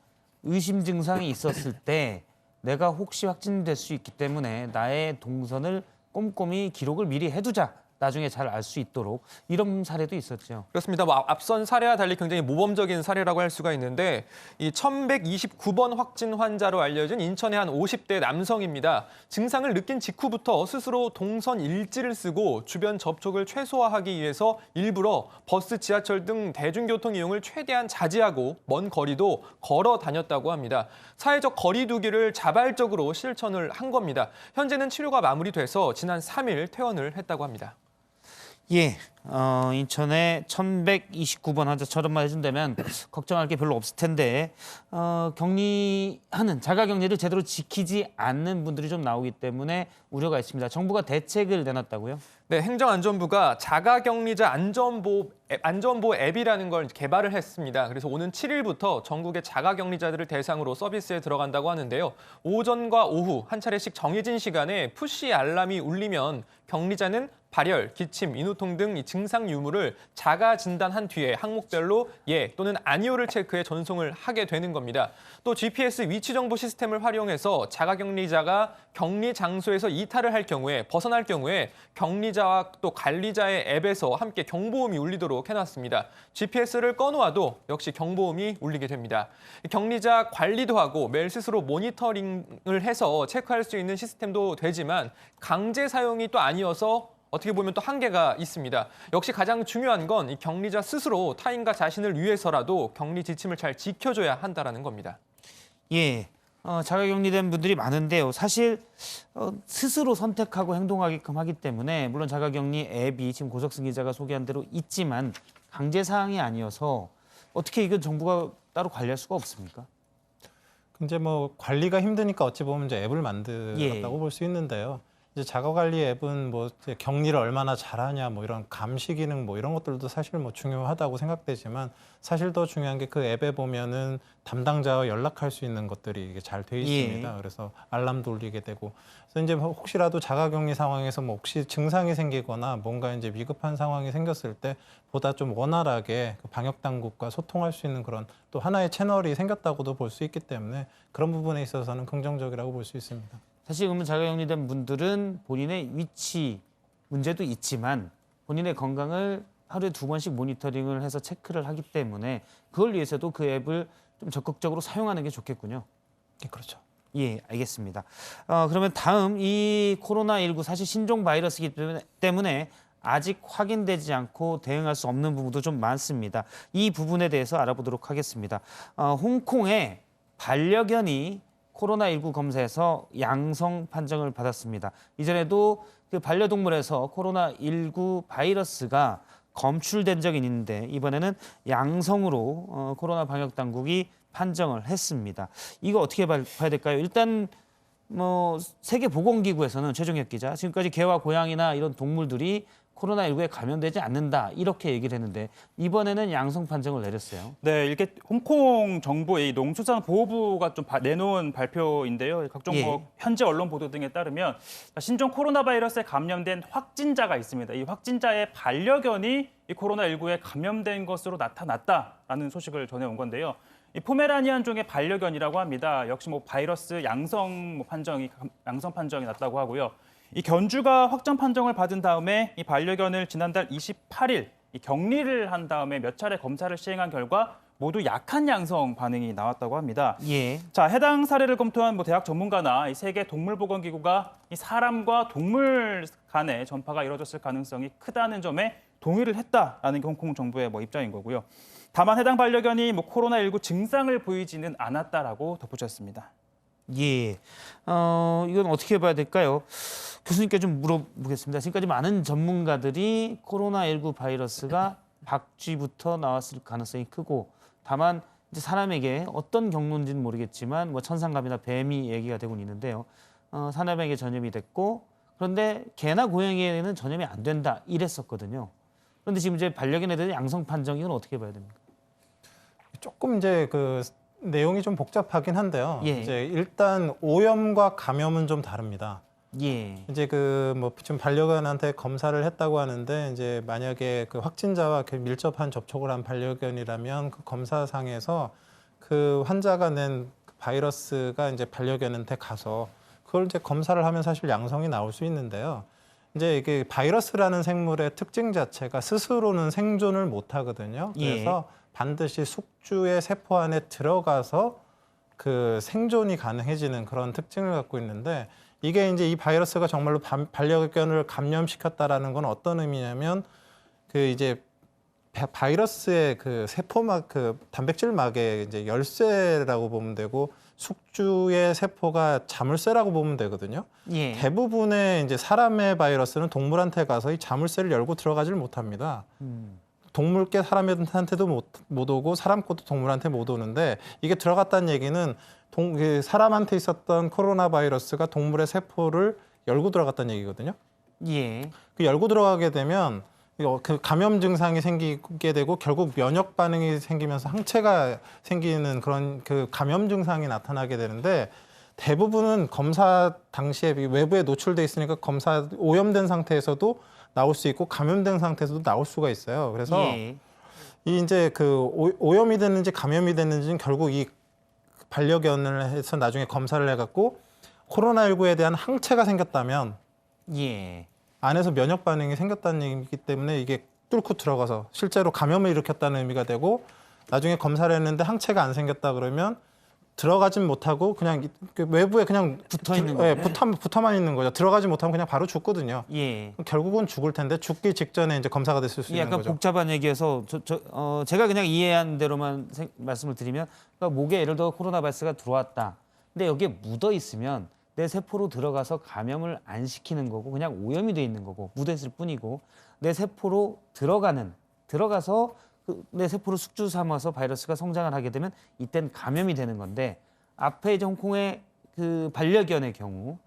의심 증상이 있었을 때 내가 혹시 확진될 수 있기 때문에 나의 동선을 꼼꼼히 기록을 미리 해두자. 나중에 잘 알 수 있도록 이런 사례도 있었죠. 그렇습니다. 앞선 사례와 달리 굉장히 모범적인 사례라고 할 수가 있는데 이 1129번 확진 환자로 알려진 인천의 한 50대 남성입니다. 증상을 느낀 직후부터 스스로 동선 일지를 쓰고 주변 접촉을 최소화하기 위해서 일부러 버스, 지하철 등 대중교통 이용을 최대한 자제하고 먼 거리도 걸어 다녔다고 합니다. 사회적 거리 두기를 자발적으로 실천을 한 겁니다. 현재는 치료가 마무리돼서 지난 3일 퇴원을 했다고 합니다. 예, 인천에 1129번 환자처럼만 해준다면 걱정할 게 별로 없을 텐데 자가격리를 제대로 지키지 않는 분들이 좀 나오기 때문에 우려가 있습니다. 정부가 대책을 내놨다고요? 네, 행정안전부가 자가격리자 안전보호 앱이라는 걸 개발을 했습니다. 그래서 오는 7일부터 전국의 자가격리자들을 대상으로 서비스에 들어간다고 하는데요. 오전과 오후 한 차례씩 정해진 시간에 푸시 알람이 울리면 격리자는 발열, 기침, 인후통 등 증상 유무를 자가 진단한 뒤에 항목별로 예 또는 아니오를 체크해 전송을 하게 되는 겁니다. 또 GPS 위치 정보 시스템을 활용해서 자가격리자가 격리 장소에서 이탈을 할 경우에 벗어날 경우에 격리자와 또 관리자의 앱에서 함께 경보음이 울리도록 해놨습니다. GPS를 꺼놓아도 역시 경보음이 울리게 됩니다. 격리자 관리도 하고 매일 스스로 모니터링을 해서 체크할 수 있는 시스템도 되지만 강제 사용이 또 아니어서 어떻게 보면 또 한계가 있습니다. 역시 가장 중요한 건 이 격리자 스스로 타인과 자신을 위해서라도 격리 지침을 잘 지켜줘야 한다는 겁니다. 예, 자가격리된 분들이 많은데요. 사실 스스로 선택하고 행동하게끔 하기 때문에 물론 자가격리 앱이 지금 고석승 기자가 소개한 대로 있지만 강제 사항이 아니어서 어떻게 이건 정부가 따로 관리할 수가 없습니까? 이제 뭐 관리가 힘드니까 어찌 보면 이제 앱을 만들었다고 볼 수 있는데요. 이제 자가관리 앱은 뭐 이제 격리를 얼마나 잘하냐 뭐 이런 감시 기능 뭐 이런 것들도 사실 뭐 중요하다고 생각되지만 사실 더 중요한 게 그 앱에 보면은 담당자와 연락할 수 있는 것들이 이게 잘 돼 있습니다. 그래서 알람도 울리게 되고 그래서 이제 혹시라도 자가격리 상황에서 뭐 혹시 증상이 생기거나 뭔가 이제 위급한 상황이 생겼을 때 보다 좀 원활하게 그 방역 당국과 소통할 수 있는 그런 또 하나의 채널이 생겼다고도 볼 수 있기 때문에 그런 부분에 있어서는 긍정적이라고 볼 수 있습니다. 사실 그러면 자가격리된 분들은 본인의 위치 문제도 있지만 본인의 건강을 하루에 2번씩 모니터링을 해서 체크를 하기 때문에 그걸 위해서도 그 앱을 좀 적극적으로 사용하는 게 좋겠군요. 네, 그렇죠. 예, 알겠습니다. 그러면 다음 이 코로나19 사실 신종 바이러스이기 때문에 아직 확인되지 않고 대응할 수 없는 부분도 좀 많습니다. 이 부분에 대해서 알아보도록 하겠습니다. 홍콩의 반려견이 코로나19 검사에서 양성 판정을 받았습니다. 이전에도 그 반려동물에서 코로나19 바이러스가 검출된 적이 있는데 이번에는 양성으로 코로나 방역 당국이 판정을 했습니다. 이거 어떻게 봐야 될까요? 일단 뭐 세계보건기구에서는 최종혁 기자 지금까지 개와 고양이나 이런 동물들이 코로나19에 감염되지 않는다 이렇게 얘기를 했는데 이번에는 양성 판정을 내렸어요. 네, 이게 홍콩 정부의 농수산보호부가 좀 내놓은 발표인데요. 각종 뭐 현지 언론 보도 등에 따르면 신종 코로나 바이러스에 감염된 확진자가 있습니다. 이 확진자의 반려견이 이 코로나19에 감염된 것으로 나타났다라는 소식을 전해온 건데요. 이 포메라니안 종의 반려견이라고 합니다. 역시 뭐 바이러스 양성 판정이 났다고 하고요. 이 견주가 확정 판정을 받은 다음에 이 반려견을 지난달 28일 이 격리를 한 다음에 몇 차례 검사를 시행한 결과 모두 약한 양성 반응이 나왔다고 합니다. 예. 자, 해당 사례를 검토한 뭐 대학 전문가나 이 세계 동물보건기구가 이 사람과 동물 간의 전파가 이루어졌을 가능성이 크다는 점에 동의를 했다라는 게 홍콩 정부의 뭐 입장인 거고요. 다만 해당 반려견이 뭐 코로나19 증상을 보이지는 않았다라고 덧붙였습니다. 예, 이건 어떻게 봐야 될까요? 교수님께 좀 물어보겠습니다. 지금까지 많은 전문가들이 코로나19 바이러스가 박쥐부터 나왔을 가능성이 크고 다만 이제 사람에게 어떤 경로인지는 모르겠지만 뭐 천상갑이나 뱀이 얘기가 되고 있는데요. 사람에게 전염이 됐고 그런데 개나 고양이에는 전염이 안 된다 이랬었거든요. 그런데 지금 이제 반려견에 대한 양성 판정 이건 어떻게 봐야 됩니까? 조금 이제 그 내용이 좀 복잡하긴 한데요. 예. 이제 일단 오염과 감염은 좀 다릅니다. 예. 이제 그 뭐 지금 반려견한테 검사를 했다고 하는데 이제 만약에 그 확진자와 밀접한 접촉을 한 반려견이라면 그 검사상에서 그 환자가 낸 바이러스가 이제 반려견한테 가서 그걸 이제 검사를 하면 사실 양성이 나올 수 있는데요. 이제 이게 바이러스라는 생물의 특징 자체가 스스로는 생존을 못 하거든요. 그래서 반드시 숙주의 세포 안에 들어가서 그 생존이 가능해지는 그런 특징을 갖고 있는데 이게 이제 이 바이러스가 정말로 반려견을 감염시켰다라는 건 어떤 의미냐면 그 이제 바이러스의 그 세포막 그 단백질막의 이제 열쇠라고 보면 되고 숙주의 세포가 자물쇠라고 보면 되거든요. 예. 대부분의 이제 사람의 바이러스는 동물한테 가서 이 자물쇠를 열고 들어가질 못합니다. 동물께 사람한테도 못 오고 사람 것도 동물한테 못 오는데 이게 들어갔다는 얘기는 사람한테 있었던 코로나 바이러스가 동물의 세포를 열고 들어갔다는 얘기거든요. 예. 그 열고 들어가게 되면 그 감염 증상이 생기게 되고 결국 면역 반응이 생기면서 항체가 생기는 그런 그 감염 증상이 나타나게 되는데 대부분은 검사 당시에 외부에 노출돼 있으니까 검사 오염된 상태에서도 나올 수 있고 감염된 상태에서도 나올 수가 있어요. 그래서 예. 이 이제 그 오염이 됐는지 감염이 됐는지는 결국 이 반려견을 해서 나중에 검사를 해갖고 코로나19에 대한 항체가 생겼다면 예. 안에서 면역 반응이 생겼다는 얘기이기 때문에 이게 뚫고 들어가서 실제로 감염을 일으켰다는 의미가 되고 나중에 검사를 했는데 항체가 안 생겼다 그러면 들어가진 못하고 그냥 외부에 그냥 붙어 있는 예, 거네. 붙어만 있는 거죠. 들어가지 못하면 그냥 바로 죽거든요. 예. 결국은 죽을 텐데 죽기 직전에 이제 검사가 됐을 수 있는 약간 거죠. 복잡한 얘기여서 제가 그냥 이해한 대로만 말씀을 드리면 그러니까 목에 예를 들어 코로나 바이러스가 들어왔다. 근데 여기에 묻어 있으면 내 세포로 들어가서 감염을 안 시키는 거고 그냥 오염이 돼 있는 거고 묻어 있을 뿐이고 내 세포로 들어가서 내 세포를 숙주 삼아서 바이러스가 성장을 하게 되면 이땐 감염이 되는 건데 앞에 이제 홍콩의 그 반려견의 경우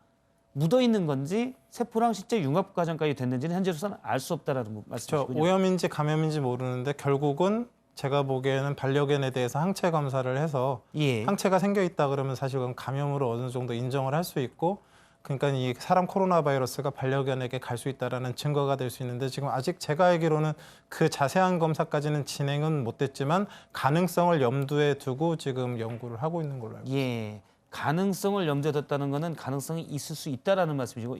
묻어 있는 건지 세포랑 실제 융합 과정까지 됐는지는 현재로서는 알 수 없다라는 말씀이시군요. 오염인지 감염인지 모르는데 결국은 제가 보기에는 반려견에 대해서 항체 검사를 해서 예. 항체가 생겨 있다 그러면 사실 그건 감염으로 어느 정도 인정을 할 수 있고 그러니까 이 사람 코로나 바이러스가 반려견에게 갈 수 있다라는 증거가 될 수 있는데 지금 아직 제가 알기로는 그 자세한 검사까지는 진행은 못 됐지만 가능성을 염두에 두고 지금 연구를 하고 있는 걸로 알고 있습니다. 예. 가능성을 염두에 뒀다는 거는 가능성이 있을 수 있다라는 말씀이시고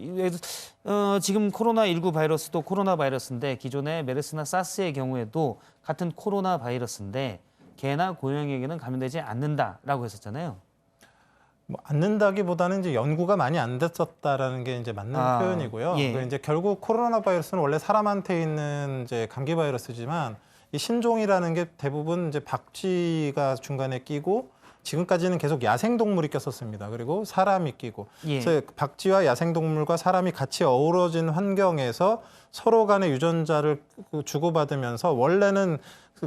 지금 코로나19 바이러스도 코로나 바이러스인데 기존의 메르스나 사스의 경우에도 같은 코로나 바이러스인데 개나 고양이에게는 감염되지 않는다라고 했었잖아요. 뭐 않는다기보다는 이제 연구가 많이 안 됐었다라는 게 이제 맞는 표현이고요. 예. 이제 결국 코로나 바이러스는 원래 사람한테 있는 이제 감기 바이러스지만 이 신종이라는 게 대부분 이제 박쥐가 중간에 끼고 지금까지는 계속 야생동물이 꼈었습니다. 그리고 사람이 끼고. 예. 그래서 박쥐와 야생동물과 사람이 같이 어우러진 환경에서 서로 간의 유전자를 주고받으면서 원래는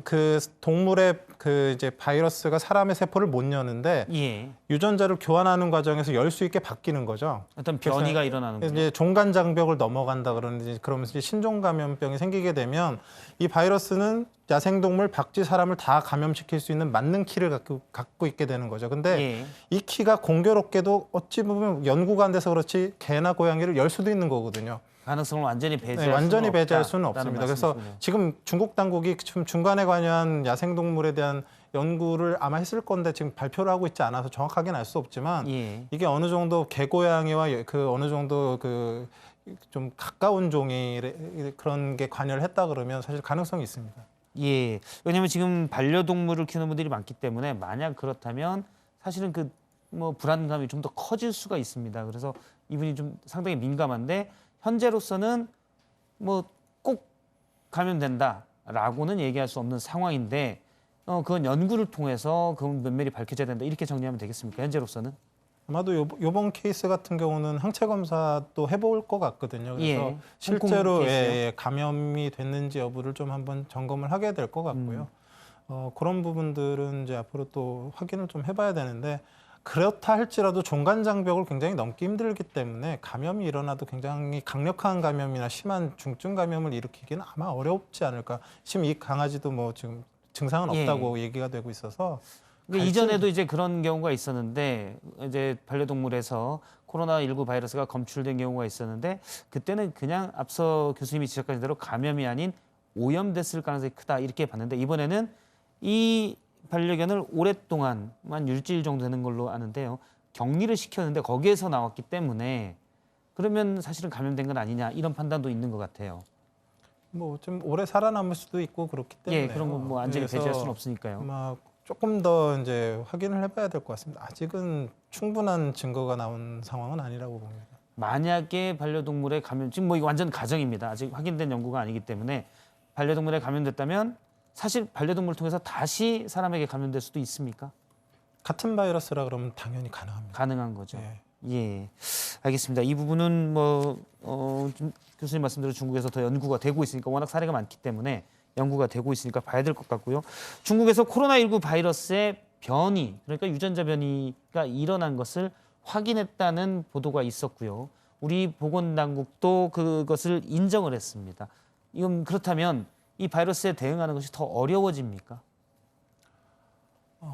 그 동물의 그 이제 바이러스가 사람의 세포를 못 여는데 예. 유전자를 교환하는 과정에서 열 수 있게 바뀌는 거죠. 어떤 변이가 일어나는 거죠. 이제 종간 장벽을 넘어간다 그러는데 그러면서 이제 신종 감염병이 생기게 되면 이 바이러스는 야생동물, 박쥐, 사람을 다 감염시킬 수 있는 맞는 키를 갖고 있게 되는 거죠. 근데 예. 이 키가 공교롭게도 어찌 보면 연구가 안 돼서 그렇지 개나 고양이를 열 수도 있는 거거든요. 가능성을 완전히 배제할 네, 완전히 수는 배제할 수는 없다라는 없습니다. 그래서 말씀이시군요. 지금 중국 당국이 좀 중간에 관여한 야생동물에 대한 연구를 아마 했을 건데 지금 발표를 하고 있지 않아서 정확하게는 알 수 없지만 예. 이게 어느 정도 개고양이와 그 어느 정도 그 좀 가까운 종이 그런 게 관여를 했다 그러면 사실 가능성이 있습니다. 예. 왜냐하면 지금 반려동물을 키우는 분들이 많기 때문에 만약 그렇다면 사실은 그 뭐 불안감이 좀 더 커질 수가 있습니다. 그래서 이분이 좀 상당히 민감한데 현재로서는 뭐 꼭 감염된다라고는 얘기할 수 없는 상황인데 그건 연구를 통해서 그건 면밀히 밝혀져야 된다 이렇게 정리하면 되겠습니까? 현재로서는? 아마도 요번 케이스 같은 경우는 항체 검사도 해볼 것 같거든요. 그래서 예, 실제로 홍콩 케이스요? 감염이 됐는지 여부를 좀 한번 점검을 하게 될 것 같고요. 그런 부분들은 이제 앞으로 또 확인을 좀 해봐야 되는데 그렇다 할지라도 종간 장벽을 굉장히 넘기 힘들기 때문에 감염이 일어나도 굉장히 강력한 감염이나 심한 중증 감염을 일으키기는 아마 어렵지 않을까. 지금 이 강아지도 뭐 지금 증상은 예. 없다고 얘기가 되고 있어서 그러니까 이전에도 이제 그런 경우가 있었는데 이제 반려동물에서 코로나19 바이러스가 검출된 경우가 있었는데 그때는 그냥 앞서 교수님이 지적하신 대로 감염이 아닌 오염됐을 가능성이 크다 이렇게 봤는데 이번에는 이 반려견을 오랫동안 한 일주일 정도 되는 걸로 아는데요. 격리를 시켰는데 거기에서 나왔기 때문에 그러면 사실은 감염된 건 아니냐 이런 판단도 있는 것 같아요. 뭐 좀 오래 살아남을 수도 있고 그렇기 때문에 예, 그런 건 뭐 완전히 배제할 수는 없으니까요. 아마 조금 더 이제 확인을 해봐야 될 것 같습니다. 아직은 충분한 증거가 나온 상황은 아니라고 봅니다. 만약에 반려동물에 감염, 지금 뭐 이거 완전 가정입니다. 아직 확인된 연구가 아니기 때문에 반려동물에 감염됐다면 사실 반려동물을 통해서 다시 사람에게 감염될 수도 있습니까? 같은 바이러스라 그러면 당연히 가능합니다. 가능한 거죠. 예. 예, 알겠습니다. 이 부분은 좀 교수님 말씀대로 중국에서 더 연구가 되고 있으니까 워낙 사례가 많기 때문에 연구가 되고 있으니까 봐야 될 것 같고요. 중국에서 코로나19 바이러스의 변이, 그러니까 유전자 변이가 일어난 것을 확인했다는 보도가 있었고요. 우리 보건당국도 그것을 인정을 했습니다. 이건 그렇다면 이 바이러스에 대응하는 것이 더 어려워집니까?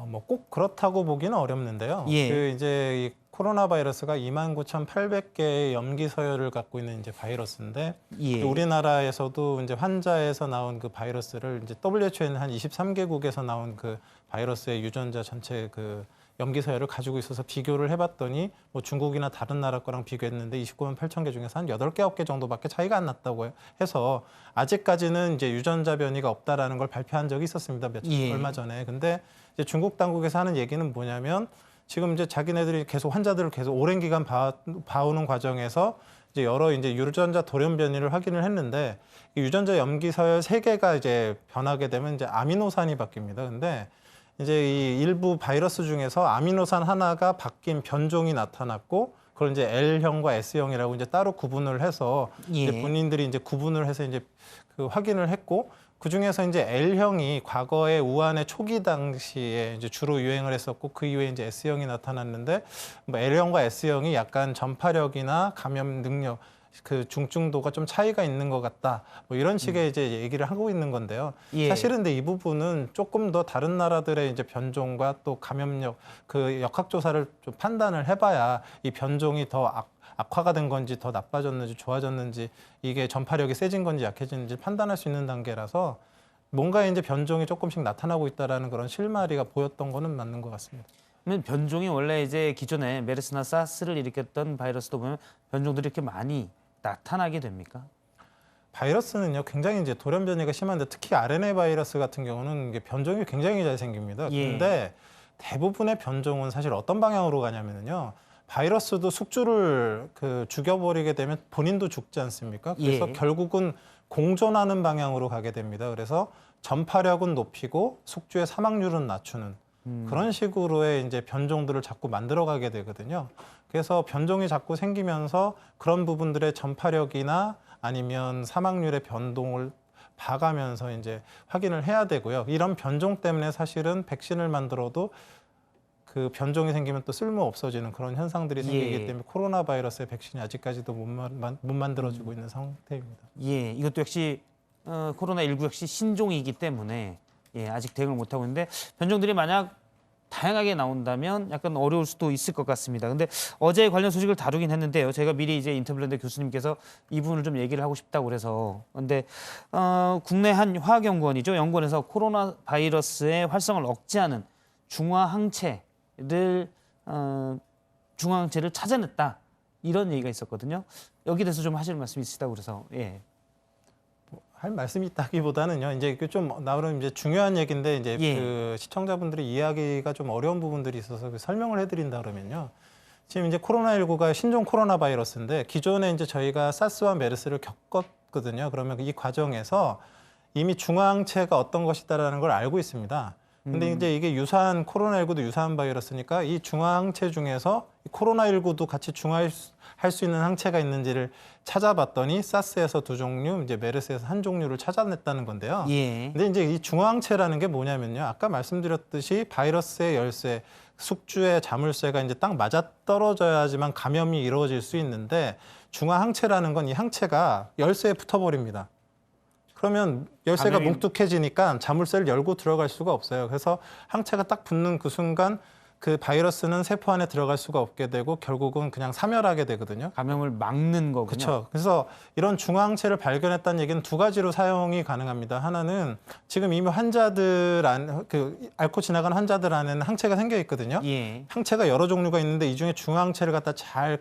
뭐 꼭 그렇다고 보기는 어렵는데요. 예. 그 이제 이 코로나 바이러스가 29,800개의 염기 서열을 갖고 있는 이제 바이러스인데 예. 우리나라에서도 이제 환자에서 나온 그 바이러스를 이제 WHO에는 한 23개국에서 나온 그 바이러스의 유전자 전체 그 염기 서열을 가지고 있어서 비교를 해봤더니 뭐 중국이나 다른 나라 거랑 비교했는데 29만 8천 개 중에서 한 8개, 9개 정도밖에 차이가 안 났다고 해서 아직까지는 이제 유전자 변이가 없다라는 걸 발표한 적이 있었습니다. 얼마 전에. 근데 이제 중국 당국에서 하는 얘기는 뭐냐면 지금 이제 자기네들이 계속 환자들을 계속 오랜 기간 봐오는 과정에서 이제 여러 이제 유전자 돌연 변이를 확인을 했는데 이 유전자 염기 서열 3개가 이제 변하게 되면 이제 아미노산이 바뀝니다. 근데 이제 이 일부 바이러스 중에서 아미노산 하나가 바뀐 변종이 나타났고 그걸 이제 L형과 S형이라고 이제 따로 구분을 해서 이제 본인들이 이제 구분을 해서 이제 그 확인을 했고 그 중에서 이제 L형이 과거에 우한의 초기 당시에 이제 주로 유행을 했었고 그 이후에 이제 S형이 나타났는데 뭐 L형과 S형이 약간 전파력이나 감염 능력 그 중증도가 좀 차이가 있는 것 같다. 뭐 이런 식의 이제 얘기를 하고 있는 건데요. 사실은 근데 이 부분은 조금 더 다른 나라들의 이제 변종과 또 감염력 그 역학조사를 좀 판단을 해봐야 이 변종이 더 악화가 된 건지 더 나빠졌는지 좋아졌는지 이게 전파력이 세진 건지 약해지는지 판단할 수 있는 단계라서 뭔가 이제 변종이 조금씩 나타나고 있다라는 그런 실마리가 보였던 거는 맞는 것 같습니다. 변종이 원래 이제 기존에 메르스나 사스를 일으켰던 바이러스도 보면 변종들이 이렇게 많이 나타나게 됩니까? 바이러스는요 굉장히 이제 돌연 변이가 심한데 특히 RNA 바이러스 같은 경우는 이게 변종이 굉장히 잘 생깁니다. 근데 대부분의 변종은 사실 어떤 방향으로 가냐면요. 바이러스도 숙주를 그 죽여버리게 되면 본인도 죽지 않습니까? 그래서 결국은 공존하는 방향으로 가게 됩니다. 그래서 전파력은 높이고 숙주의 사망률은 낮추는 그런 식으로의 이제 변종들을 자꾸 만들어가게 되거든요. 그래서 변종이 자꾸 생기면서 그런 부분들의 전파력이나 아니면 사망률의 변동을 봐가면서 이제 확인을 해야 되고요. 이런 변종 때문에 사실은 백신을 만들어도 그 변종이 생기면 또 쓸모 없어지는 그런 현상들이 생기기 때문에 코로나 바이러스의 백신이 아직까지도 못 만들어지고 있는 상태입니다. 이것도 역시 코로나19 역시 신종이기 때문에 아직 대응을 못하고 있는데 변종들이 만약 다양하게 나온다면 약간 어려울 수도 있을 것 같습니다. 근데 어제 관련 소식을 다루긴 했는데요. 저희가 미리 이제 인터뷰를 했는데 교수님께서 이 부분을 좀 얘기를 하고 싶다고 그래서 근데 국내 한 화학연구원이죠. 연구원에서 코로나 바이러스의 활성을 억제하는 중화항체를 찾아냈다. 이런 얘기가 있었거든요. 여기 대해서 좀 하실 말씀이 있으시다고 그래서 할 말씀이 있다기보다는요. 이제 좀 나름 이제 중요한 얘기인데 이제 그 시청자분들이 이해하기가 좀 어려운 부분들이 있어서 설명을 해드린다 그러면요. 지금 이제 코로나19가 신종 코로나 바이러스인데 기존에 이제 저희가 사스와 메르스를 겪었거든요. 그러면 이 과정에서 이미 중화항체가 어떤 것이다라는 걸 알고 있습니다. 근데 이제 이게 유사한 코로나19도 유사한 바이러스니까 이 중화항체 중에서 코로나19도 같이 중화할 수 있는 항체가 있는지를 찾아봤더니 사스에서 2종류, 이제 메르스에서 1종류를 찾아냈다는 건데요. 근데 이제 이 중화항체라는 게 뭐냐면요. 아까 말씀드렸듯이 바이러스의 열쇠, 숙주의 자물쇠가 이제 딱 맞아떨어져야지만 감염이 이루어질 수 있는데 중화항체라는 건 이 항체가 열쇠에 붙어버립니다. 그러면 열쇠가 뭉툭해지니까 자물쇠를 열고 들어갈 수가 없어요. 그래서 항체가 딱 붙는 그 순간 그 바이러스는 세포 안에 들어갈 수가 없게 되고 결국은 그냥 사멸하게 되거든요. 감염을 막는 거군요. 그렇죠. 그래서 이런 중화항체를 발견했다는 얘기는 2가지로 사용이 가능합니다. 하나는 지금 이미 환자들 앓고 지나간 환자들 안에는 항체가 생겨 있거든요. 항체가 여러 종류가 있는데 이 중에 중화항체를 갖다 잘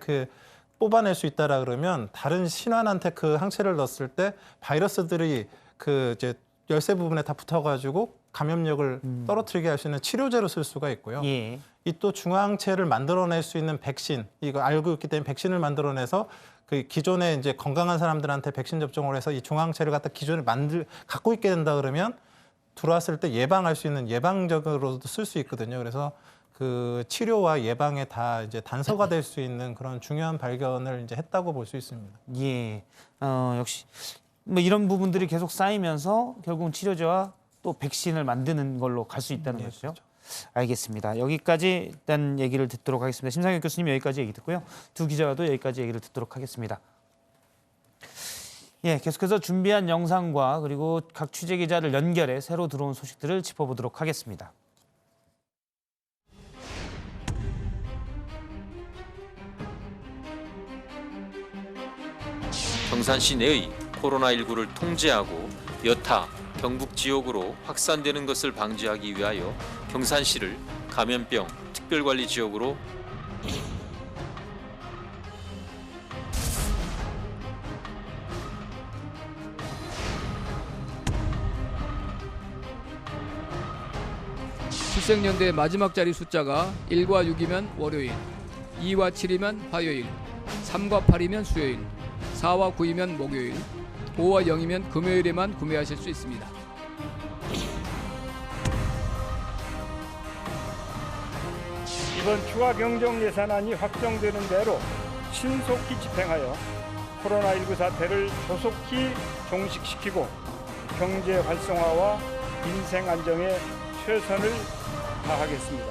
뽑아낼 수 있다라 그러면 다른 신환한테 그 항체를 넣었을 때 바이러스들이 그 이제 열쇠 부분에 다 붙어가지고 감염력을 떨어뜨리게 할 수 있는 치료제로 쓸 수가 있고요. 이 또 중화항체를 만들어낼 수 있는 백신, 이거 알고 있기 때문에 백신을 만들어내서 그 기존에 이제 건강한 사람들한테 백신 접종을 해서 이 중화항체를 갖다 기존에 갖고 있게 된다 그러면 들어왔을 때 예방할 수 있는 예방적으로도 쓸 수 있거든요. 그래서 그 치료와 예방에 다 이제 단서가 될 수 있는 그런 중요한 발견을 이제 했다고 볼 수 있습니다. 역시 뭐 이런 부분들이 계속 쌓이면서 결국은 치료제와 또 백신을 만드는 걸로 갈 수 있다는 거죠. 그렇죠. 알겠습니다. 여기까지 일단 얘기를 듣도록 하겠습니다. 심상혁 교수님 여기까지 얘기 듣고요. 두 기자와도 여기까지 얘기를 듣도록 하겠습니다. 계속해서 준비한 영상과 그리고 각 취재 기자를 연결해 새로 들어온 소식들을 짚어보도록 하겠습니다. 경산시 내의 코로나19를 통제하고 여타, 경북 지역으로 확산되는 것을 방지하기 위하여 경산시를 감염병 특별관리 지역으로 출생연대 마지막 자리 숫자가 1과 6이면 월요일, 2와 7이면 화요일, 3과 8이면 수요일, 4와 9이면 목요일, 5와 0이면 금요일에만 구매하실 수 있습니다. 이번 추가 경정 예산안이 확정되는 대로 신속히 집행하여 코로나19 사태를 조속히 종식시키고 경제 활성화와 민생 안정에 최선을 다하겠습니다.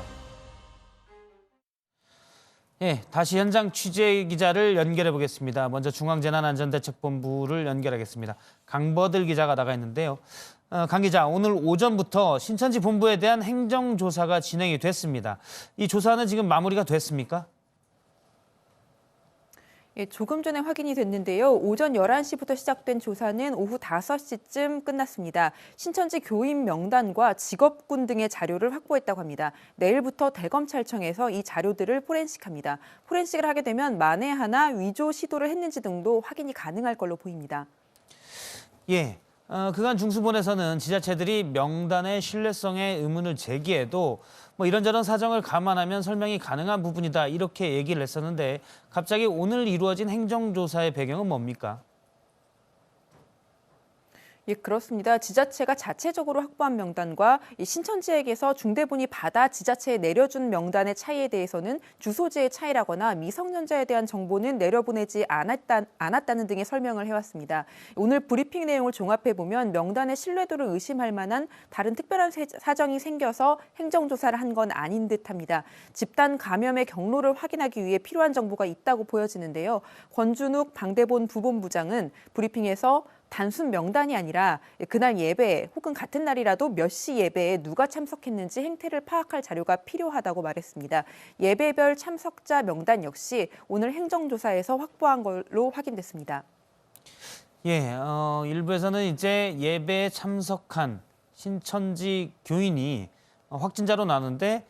예, 다시 현장 취재 기자를 연결해 보겠습니다. 먼저 중앙재난안전대책본부를 연결하겠습니다. 강버들 기자가 나가 있는데요. 강 기자, 오늘 오전부터 신천지 본부에 대한 행정조사가 진행이 됐습니다. 이 조사는 지금 마무리가 됐습니까? 예, 조금 전에 확인이 됐는데요. 오전 11시부터 시작된 조사는 오후 5시쯤 끝났습니다. 신천지 교인 명단과 직업군 등의 자료를 확보했다고 합니다. 내일부터 대검찰청에서 이 자료들을 포렌식합니다. 포렌식을 하게 되면 만에 하나 위조 시도를 했는지 등도 확인이 가능할 걸로 보입니다. 예, 그간 중수본에서는 지자체들이 명단의 신뢰성에 의문을 제기해도 뭐 이런저런 사정을 감안하면 설명이 가능한 부분이다 이렇게 얘기를 했었는데 갑자기 오늘 이루어진 행정조사의 배경은 뭡니까? 예, 그렇습니다. 지자체가 자체적으로 확보한 명단과 이 신천지에게서 중대본이 받아 지자체에 내려준 명단의 차이에 대해서는 주소지의 차이라거나 미성년자에 대한 정보는 내려보내지 않았다는 등의 설명을 해왔습니다. 오늘 브리핑 내용을 종합해보면 명단의 신뢰도를 의심할 만한 다른 특별한 사정이 생겨서 행정조사를 한 건 아닌 듯합니다. 집단 감염의 경로를 확인하기 위해 필요한 정보가 있다고 보여지는데요. 권준욱 방대본 부본부장은 브리핑에서 단순 명단이 아니라 그날 예배 혹은 같은 날이라도 몇 시 예배에 누가 참석했는지 행태를 파악할 자료가 필요하다고 말했습니다. 예배별 참석자 명단 역시 오늘 행정조사에서 확보한 걸로 확인됐습니다. 예, 일부에서는 이제 예배에 참석한 신천지 교인이 확진자로 나왔는데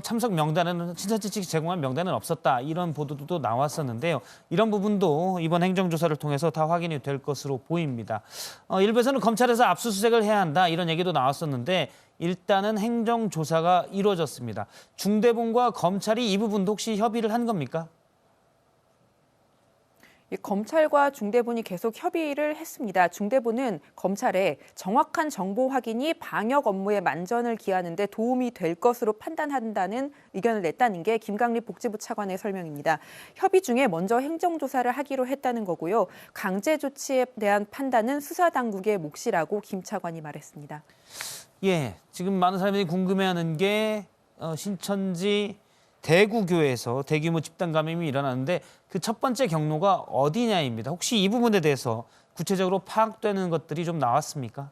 참석 명단에는 신천지 측이 제공한 명단은 없었다 이런 보도도 나왔었는데요. 이런 부분도 이번 행정조사를 통해서 다 확인이 될 것으로 보입니다. 일부에서는 검찰에서 압수수색을 해야 한다 이런 얘기도 나왔었는데 일단은 행정조사가 이루어졌습니다. 중대본과 검찰이 이 부분도 혹시 협의를 한 겁니까? 검찰과 중대본이 계속 협의를 했습니다. 중대본은 검찰에 정확한 정보 확인이 방역 업무의 만전을 기하는 데 도움이 될 것으로 판단한다는 의견을 냈다는 게 김강립 복지부 차관의 설명입니다. 협의 중에 먼저 행정조사를 하기로 했다는 거고요. 강제 조치에 대한 판단은 수사당국의 몫이라고 김 차관이 말했습니다. 예, 지금 많은 사람들이 궁금해하는 게 신천지 대구교회에서 대규모 집단 감염이 일어났는데 그 첫 번째 경로가 어디냐입니다. 혹시 이 부분에 대해서 구체적으로 파악되는 것들이 좀 나왔습니까?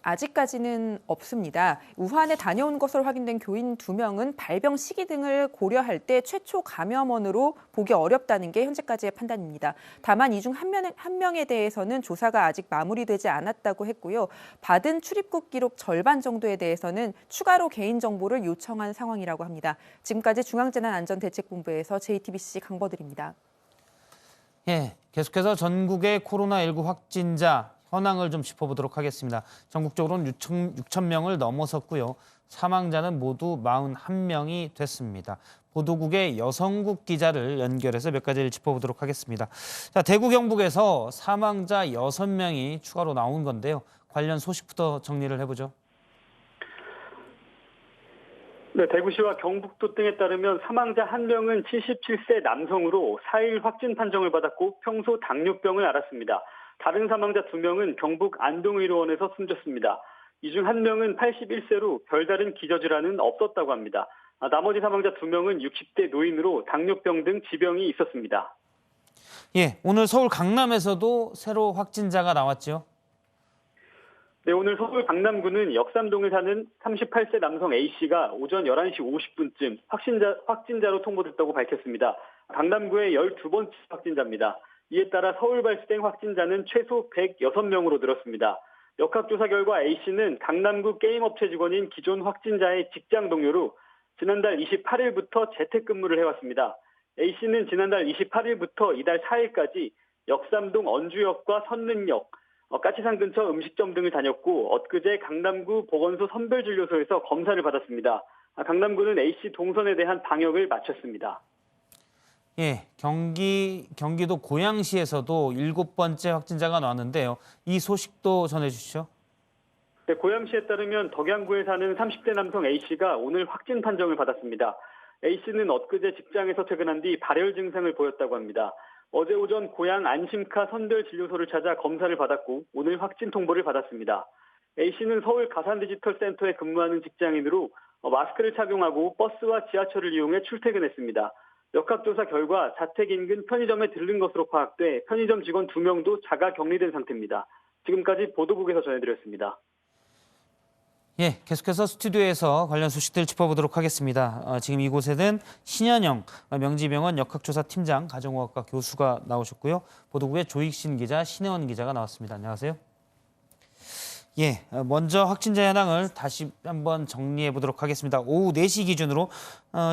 아직까지는 없습니다. 우한에 다녀온 것으로 확인된 교인 2명은 발병 시기 등을 고려할 때 최초 감염원으로 보기 어렵다는 게 현재까지의 판단입니다. 다만 이 중 한 명에 대해서는 조사가 아직 마무리되지 않았다고 했고요. 받은 출입국 기록 절반 정도에 대해서는 추가로 개인정보를 요청한 상황이라고 합니다. 지금까지 중앙재난안전대책본부에서 JTBC 강버들입니다. 예, 계속해서 전국의 코로나19 확진자 현황을 좀 짚어보도록 하겠습니다. 전국적으로는 6천 명을 넘어섰고요. 사망자는 모두 41명이 됐습니다. 보도국의 여성국 기자를 연결해서 몇 가지를 짚어보도록 하겠습니다. 자, 대구 경북에서 사망자 6명이 추가로 나온 건데요. 관련 소식부터 정리를 해보죠. 네, 대구시와 경북도 등에 따르면 사망자 1명은 77세 남성으로 4일 확진 판정을 받았고 평소 당뇨병을 앓았습니다. 다른 사망자 2명은 경북 안동의료원에서 숨졌습니다. 이 중 1명은 81세로 별다른 기저질환은 없었다고 합니다. 나머지 사망자 2명은 60대 노인으로 당뇨병 등 지병이 있었습니다. 예, 오늘 서울 강남에서도 새로 확진자가 나왔죠. 네, 오늘 서울 강남구는 역삼동에 사는 38세 남성 A씨가 오전 11시 50분쯤 확진자로 통보됐다고 밝혔습니다. 강남구의 12번째 확진자입니다. 이에 따라 서울 발생 확진자는 최소 106명으로 늘었습니다. 역학조사 결과 A씨는 강남구 게임업체 직원인 기존 확진자의 직장 동료로 지난달 28일부터 재택근무를 해왔습니다. A씨는 지난달 28일부터 이달 4일까지 역삼동 언주역과 선릉역, 까치산 근처 음식점 등을 다녔고 엊그제 강남구 보건소 선별진료소에서 검사를 받았습니다. 강남구는 A씨 동선에 대한 방역을 마쳤습니다. 예, 경기도 고양시에서도 7번째 확진자가 나왔는데요. 이 소식도 전해주시죠. 네, 고양시에 따르면 덕양구에 사는 30대 남성 A씨가 오늘 확진 판정을 받았습니다. A씨는 엊그제 직장에서 퇴근한 뒤 발열 증상을 보였다고 합니다. 어제 오전 고양 안심카 선별진료소를 찾아 검사를 받았고 오늘 확진 통보를 받았습니다. A씨는 서울 가산디지털센터에 근무하는 직장인으로 마스크를 착용하고 버스와 지하철을 이용해 출퇴근했습니다. 역학조사 결과 자택 인근 편의점에 들른 것으로 파악돼 편의점 직원 2명도 자가 격리된 상태입니다. 지금까지 보도국에서 전해드렸습니다. 예, 계속해서 스튜디오에서 관련 소식들 짚어보도록 하겠습니다. 지금 이곳에는 신현영 명지병원 역학조사팀장 가정의학과 교수가 나오셨고요. 보도국의 조익신 기자, 신혜원 기자가 나왔습니다. 안녕하세요. 예, 먼저 확진자 현황을 다시 한번 정리해 보도록 하겠습니다. 오후 4시 기준으로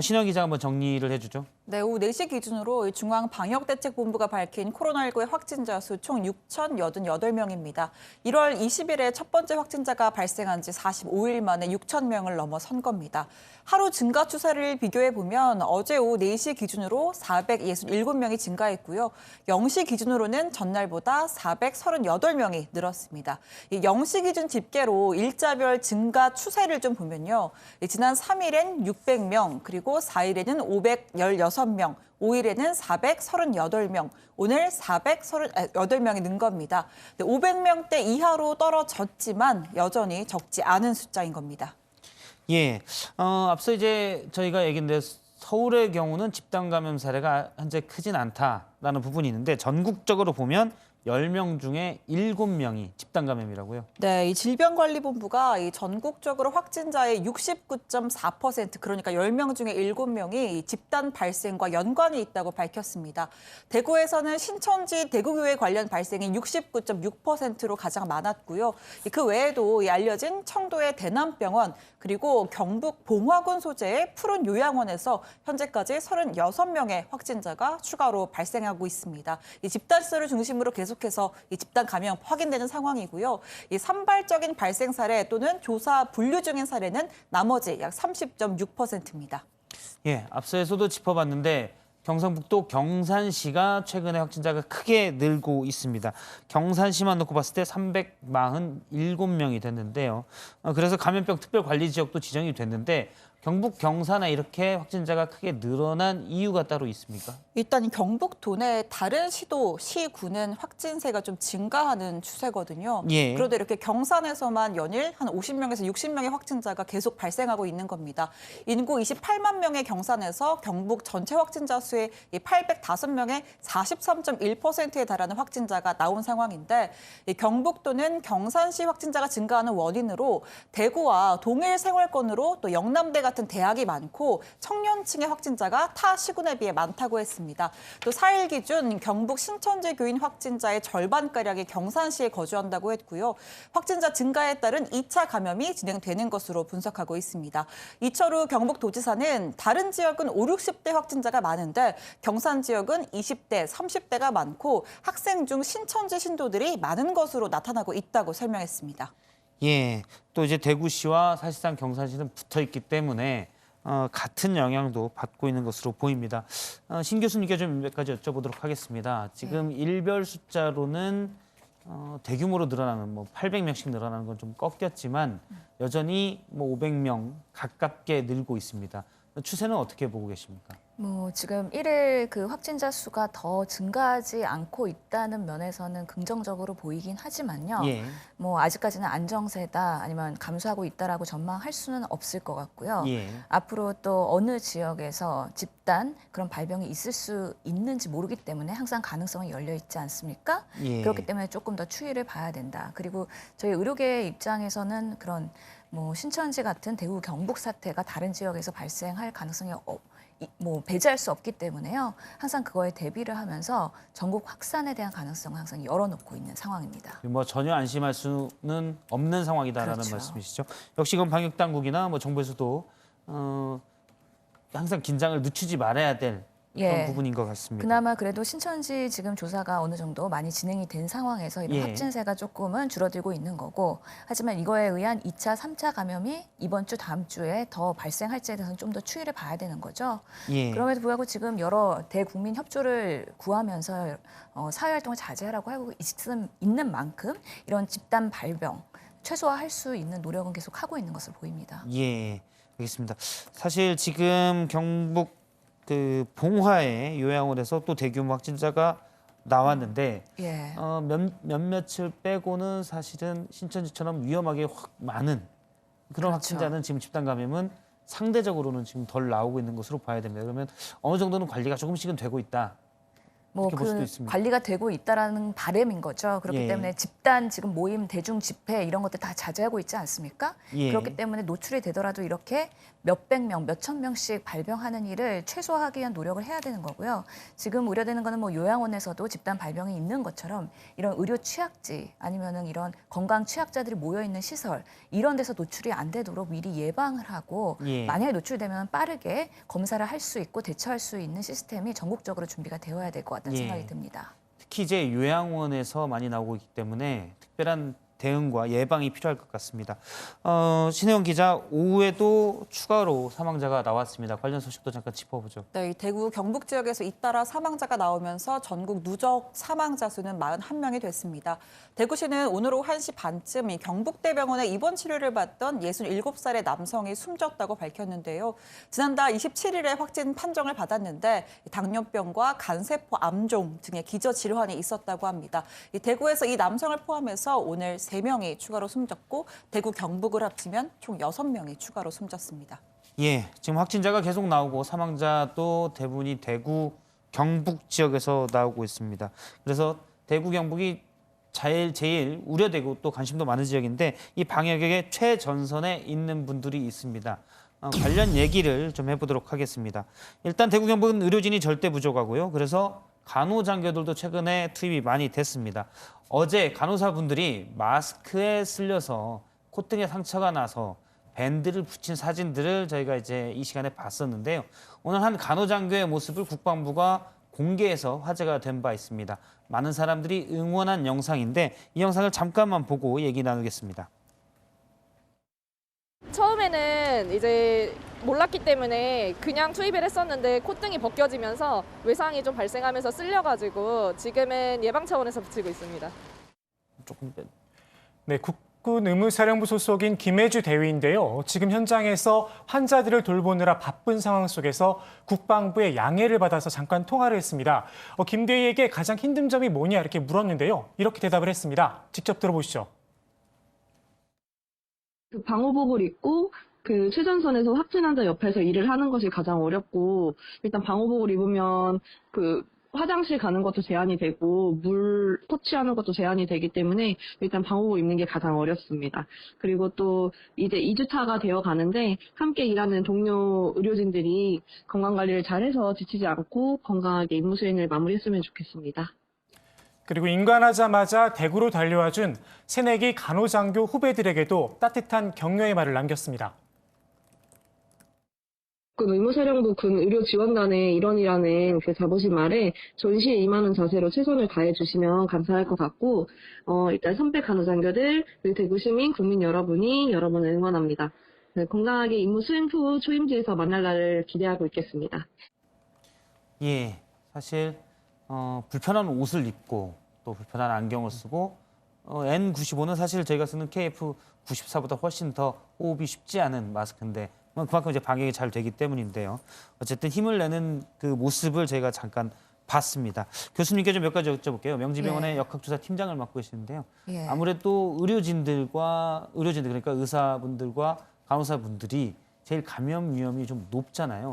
신영 기자가 한번 정리를 해주죠. 네, 오후 4시 기준으로 중앙방역대책본부가 밝힌 코로나19의 확진자 수 총 6,088명입니다. 1월 20일에 첫 번째 확진자가 발생한 지 45일 만에 6,000명을 넘어선 겁니다. 하루 증가 추세를 비교해 보면 어제 오후 4시 기준으로 467명이 증가했고요. 0시 기준으로는 전날보다 438명이 늘었습니다. 이 0시 기준 집계로 일자별 증가 추세를 좀 보면요. 지난 3일엔 600명, 그리고 4일에는 516명, 5일에는 438명, 오늘 438명이 는 겁니다. 500명대 이하로 떨어졌지만 여전히 적지 않은 숫자인 겁니다. 예, 앞서 이제 저희가 얘기했는데 서울의 경우는 집단 감염 사례가 현재 크진 않다라는 부분이 있는데 전국적으로 보면 10명 중에 7명이 집단 감염이라고요? 네, 이 질병관리본부가 이 전국적으로 확진자의 69.4%, 그러니까 10명 중에 7명이 집단 발생과 연관이 있다고 밝혔습니다. 대구에서는 신천지 대구교회 관련 발생이 69.6%로 가장 많았고요. 그 외에도 알려진 청도의 대남병원, 그리고 경북 봉화군 소재의 푸른 요양원에서 현재까지 36명의 확진자가 추가로 발생하고 있습니다. 이 집단수를 중심으로 계속해서 이 집단 감염 확인되는 상황이고요. 이 산발적인 발생 사례 또는 조사 분류 중인 사례는 나머지 약 30.6%입니다. 예, 앞서에서도 짚어봤는데 경상북도 경산시가 최근에 확진자가 크게 늘고 있습니다. 경산시만 놓고 봤을 때 347명이 됐는데요. 그래서 감염병 특별관리지역도 지정이 됐는데 경북 경사나 이렇게 확진자가 크게 늘어난 이유가 따로 있습니까? 일단 경북 도내 다른 시도, 시구는 확진세가 좀 증가하는 추세거든요. 예. 그런데 이렇게 경산에서만 연일 한 50명에서 60명의 확진자가 계속 발생하고 있는 겁니다. 인구 28만 명의 경산에서 경북 전체 확진자 수의 805명의 43.1%에 달하는 확진자가 나온 상황인데 이 경북도는 경산시 확진자가 증가하는 원인으로 대구와 동일 생활권으로 또 영남대 같은 대학이 많고 청년층의 확진자가 타 시군에 비해 많다고 했습니다. 또 4일 기준 경북 신천지 교인 확진자의 절반가량이 경산시에 거주한다고 했고요. 확진자 증가에 따른 2차 감염이 진행되는 것으로 분석하고 있습니다. 이철우 경북도지사는 다른 지역은 5, 60대 확진자가 많은데 경산 지역은 20대, 30대가 많고 학생 중 신천지 신도들이 많은 것으로 나타나고 있다고 설명했습니다. 예, 또 이제 대구시와 사실상 경산시는 붙어 있기 때문에 같은 영향도 받고 있는 것으로 보입니다. 신 교수님께 좀 몇 가지 여쭤보도록 하겠습니다. 지금 일별 숫자로는 대규모로 늘어나는 800명씩 늘어나는 건 좀 꺾였지만 여전히 500명 가깝게 늘고 있습니다. 추세는 어떻게 보고 계십니까? 지금 1일 그 확진자 수가 더 증가하지 않고 있다는 면에서는 긍정적으로 보이긴 하지만요. 예. 아직까지는 안정세다 아니면 감소하고 있다라고 전망할 수는 없을 것 같고요. 예. 앞으로 또 어느 지역에서 집단 그런 발병이 있을 수 있는지 모르기 때문에 항상 가능성이 열려 있지 않습니까? 예. 그렇기 때문에 조금 더 추이를 봐야 된다. 그리고 저희 의료계 입장에서는 그런 신천지 같은 대구 경북 사태가 다른 지역에서 발생할 가능성이 배제할 수 없기 때문에요. 항상 그거에 대비를 하면서 전국 확산에 대한 가능성을 항상 열어놓고 있는 상황입니다. 뭐 전혀 안심할 수는 없는 상황이다라는 그렇죠. 말씀이시죠. 역시 그럼 방역 당국이나 뭐 정부에서도 항상 긴장을 늦추지 말아야 될 그런 부분인 것 같습니다. 그나마 그래도 신천지 지금 조사가 어느 정도 많이 진행이 된 상황에서 이런 확진세가 조금은 줄어들고 있는 거고, 하지만 이거에 의한 2차, 3차 감염이 이번 주, 다음 주에 더 발생할지에 대해서는 좀 더 추이를 봐야 되는 거죠. 그럼에도 불구하고 지금 여러 대국민 협조를 구하면서 사회활동을 자제하라고 하고 있는 만큼 이런 집단 발병 최소화할 수 있는 노력은 계속 하고 있는 것으로 보입니다. 예, 알겠습니다. 사실 지금 경북 그 봉화의 요양원에서 또 대규모 확진자가 나왔는데 몇몇을 빼고는 사실은 신천지처럼 위험하게 확 많은 그런 확진자는 지금 집단 감염은 상대적으로는 지금 덜 나오고 있는 것으로 봐야 됩니다. 그러면 어느 정도는 관리가 조금씩은 되고 있다. 이렇게 볼 수도 있습니다. 관리가 되고 있다라는 바람인 거죠. 그렇기 때문에 집단 지금 모임, 대중 집회 이런 것들 다 자제하고 있지 않습니까? 그렇기 때문에 노출이 되더라도 이렇게 몇백 명, 몇천 명씩 발병하는 일을 최소화하기 위한 노력을 해야 되는 거고요. 지금 우려되는 거는 뭐 요양원에서도 집단 발병이 있는 것처럼 이런 의료 취약지 아니면은 이런 건강 취약자들이 모여 있는 시설 이런 데서 노출이 안 되도록 미리 예방을 하고 만약에 노출되면 빠르게 검사를 할 수 있고 대처할 수 있는 시스템이 전국적으로 준비가 되어야 될 것 같다는 생각이 듭니다. 특히 이제 요양원에서 많이 나오고 있기 때문에 특별한 대응과 예방이 필요할 것 같습니다. 신혜원 기자, 오후에도 추가로 사망자가 나왔습니다. 관련 소식도 잠깐 짚어보죠. 네, 대구 경북 지역에서 잇따라 사망자가 나오면서 전국 누적 사망자 수는 41명이 됐습니다. 대구시는 오늘 오후 1시 반쯤 경북대병원에 입원 치료를 받던 67살의 남성이 숨졌다고 밝혔는데요. 지난달 27일에 확진 판정을 받았는데 당뇨병과 간세포 암종 등의 기저질환이 있었다고 합니다. 대구에서 이 남성을 포함해서 오늘 3명이 추가로 숨졌고 대구 경북을 합치면 총 6명이 추가로 숨졌습니다. 예, 지금 확진자가 계속 나오고 사망자도 대부분이 대구, 경북 지역에서 나오고 있습니다. 그래서 대구, 경북이 제일 우려되고 또 관심도 많은 지역인데 이 방역의 최전선에 있는 분들이 있습니다. 관련 얘기를 좀 해보도록 하겠습니다. 일단 대구, 경북은 의료진이 절대 부족하고요. 그래서 간호장교들도 최근에 투입이 많이 됐습니다. 어제 간호사분들이 마스크에 쓸려서 콧등에 상처가 나서 밴드를 붙인 사진들을 저희가 이제 이 시간에 봤었는데요. 오늘 한 간호장교의 모습을 국방부가 공개해서 화제가 된 바 있습니다. 많은 사람들이 응원한 영상인데 이 영상을 잠깐만 보고 얘기 나누겠습니다. 처음에는 이제 몰랐기 때문에 그냥 투입을 했었는데 콧등이 벗겨지면서 외상이 좀 발생하면서 쓸려가지고 지금은 예방 차원에서 붙이고 있습니다. 네, 국군 의무사령부 소속인 김혜주 대위인데요. 지금 현장에서 환자들을 돌보느라 바쁜 상황 속에서 국방부의 양해를 받아서 잠깐 통화를 했습니다. 김 대위에게 가장 힘든 점이 뭐냐 이렇게 물었는데요. 이렇게 대답을 했습니다. 직접 들어보시죠. 방호복을 입고 최전선에서 확진 환자 옆에서 일을 하는 것이 가장 어렵고, 일단 방호복을 입으면 화장실 가는 것도 제한이 되고 물 터치하는 것도 제한이 되기 때문에 일단 방호복 입는 게 가장 어렵습니다. 그리고 또 이제 2주차가 되어 가는데 함께 일하는 동료 의료진들이 건강관리를 잘해서 지치지 않고 건강하게 임무 수행을 마무리했으면 좋겠습니다. 그리고 인관하자마자 대구로 달려와준 새내기 간호장교 후배들에게도 따뜻한 격려의 말을 남겼습니다. 군 의무사령부 군 의료지원단의 일원이라는 자부심 아래 전시에 임하는 자세로 최선을 다해주시면 감사할 것 같고, 일단 선배 간호장교들, 그리고 대구 시민, 국민 여러분이 여러분을 응원합니다. 네, 건강하게 임무 수행 후 초임지에서 만날 날을 기대하고 있겠습니다. 예, 사실 불편한 옷을 입고 또 불편한 안경을 쓰고 N95는 사실 저희가 쓰는 KF94보다 훨씬 더 호흡이 쉽지 않은 마스크인데 그만큼 이제 방역이 잘 되기 때문인데요. 어쨌든 힘을 내는 그 모습을 저희가 잠깐 봤습니다. 교수님께 좀 몇 가지 여쭤볼게요. 명지병원의 역학조사 팀장을 맡고 계시는데요. 아무래도 의료진들 그러니까 의사분들과 간호사분들이 제일 감염 위험이 좀 높잖아요.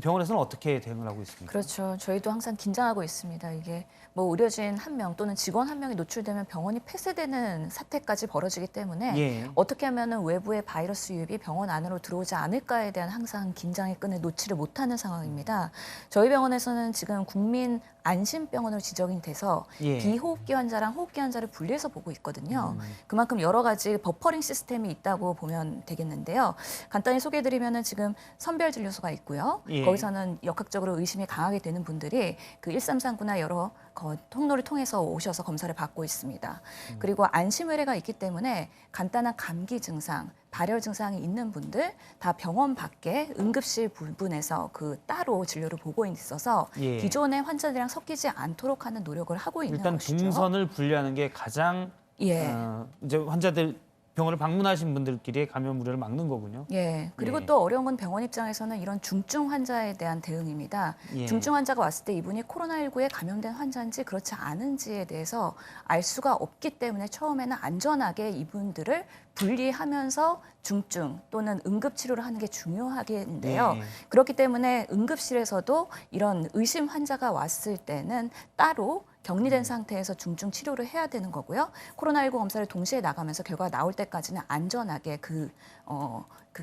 병원에서는 어떻게 대응을 하고 있습니까? 그렇죠. 저희도 항상 긴장하고 있습니다. 이게 뭐 의료진 한 명 또는 직원 한 명이 노출되면 병원이 폐쇄되는 사태까지 벌어지기 때문에 예. 어떻게 하면은 외부의 바이러스 유입이 병원 안으로 들어오지 않을까에 대한 항상 긴장의 끈을 놓지를 못하는 상황입니다. 저희 병원에서는 지금 국민 안심병원으로 지정이 돼서 예. 비호흡기 환자랑 호흡기 환자를 분리해서 보고 있거든요. 그만큼 여러 가지 버퍼링 시스템이 있다고 보면 되겠는데요. 간단히 소개해드리면은 지금 선별진료소가 있고요. 예. 거기서는 역학적으로 의심이 강하게 되는 분들이 그 1339나 여러 통로를 통해서 오셔서 검사를 받고 있습니다. 그리고 안심의뢰가 있기 때문에 간단한 감기 증상, 발열 증상이 있는 분들 다 병원 밖에 응급실 부분에서 그 따로 진료를 보고 있어서 예. 기존의 환자들이랑 섞이지 않도록 하는 노력을 하고 있는 일단 것이죠. 동선을 분리하는 게 가장 예. 이제 환자들 병원을 방문하신 분들끼리의 감염 우려를 막는 거군요. 예. 그리고 예. 또 어려운 건 병원 입장에서는 이런 중증 환자에 대한 대응입니다. 예. 중증 환자가 왔을 때 이분이 코로나19에 감염된 환자인지 그렇지 않은지에 대해서 알 수가 없기 때문에 처음에는 안전하게 이분들을 분리하면서 중증 또는 응급 치료를 하는 게 중요하겠는데요. 예. 그렇기 때문에 응급실에서도 이런 의심 환자가 왔을 때는 따로 격리된 상태에서 중증 치료를 해야 되는 거고요. 코로나19 검사를 동시에 나가면서 결과가 나올 때까지는 안전하게 그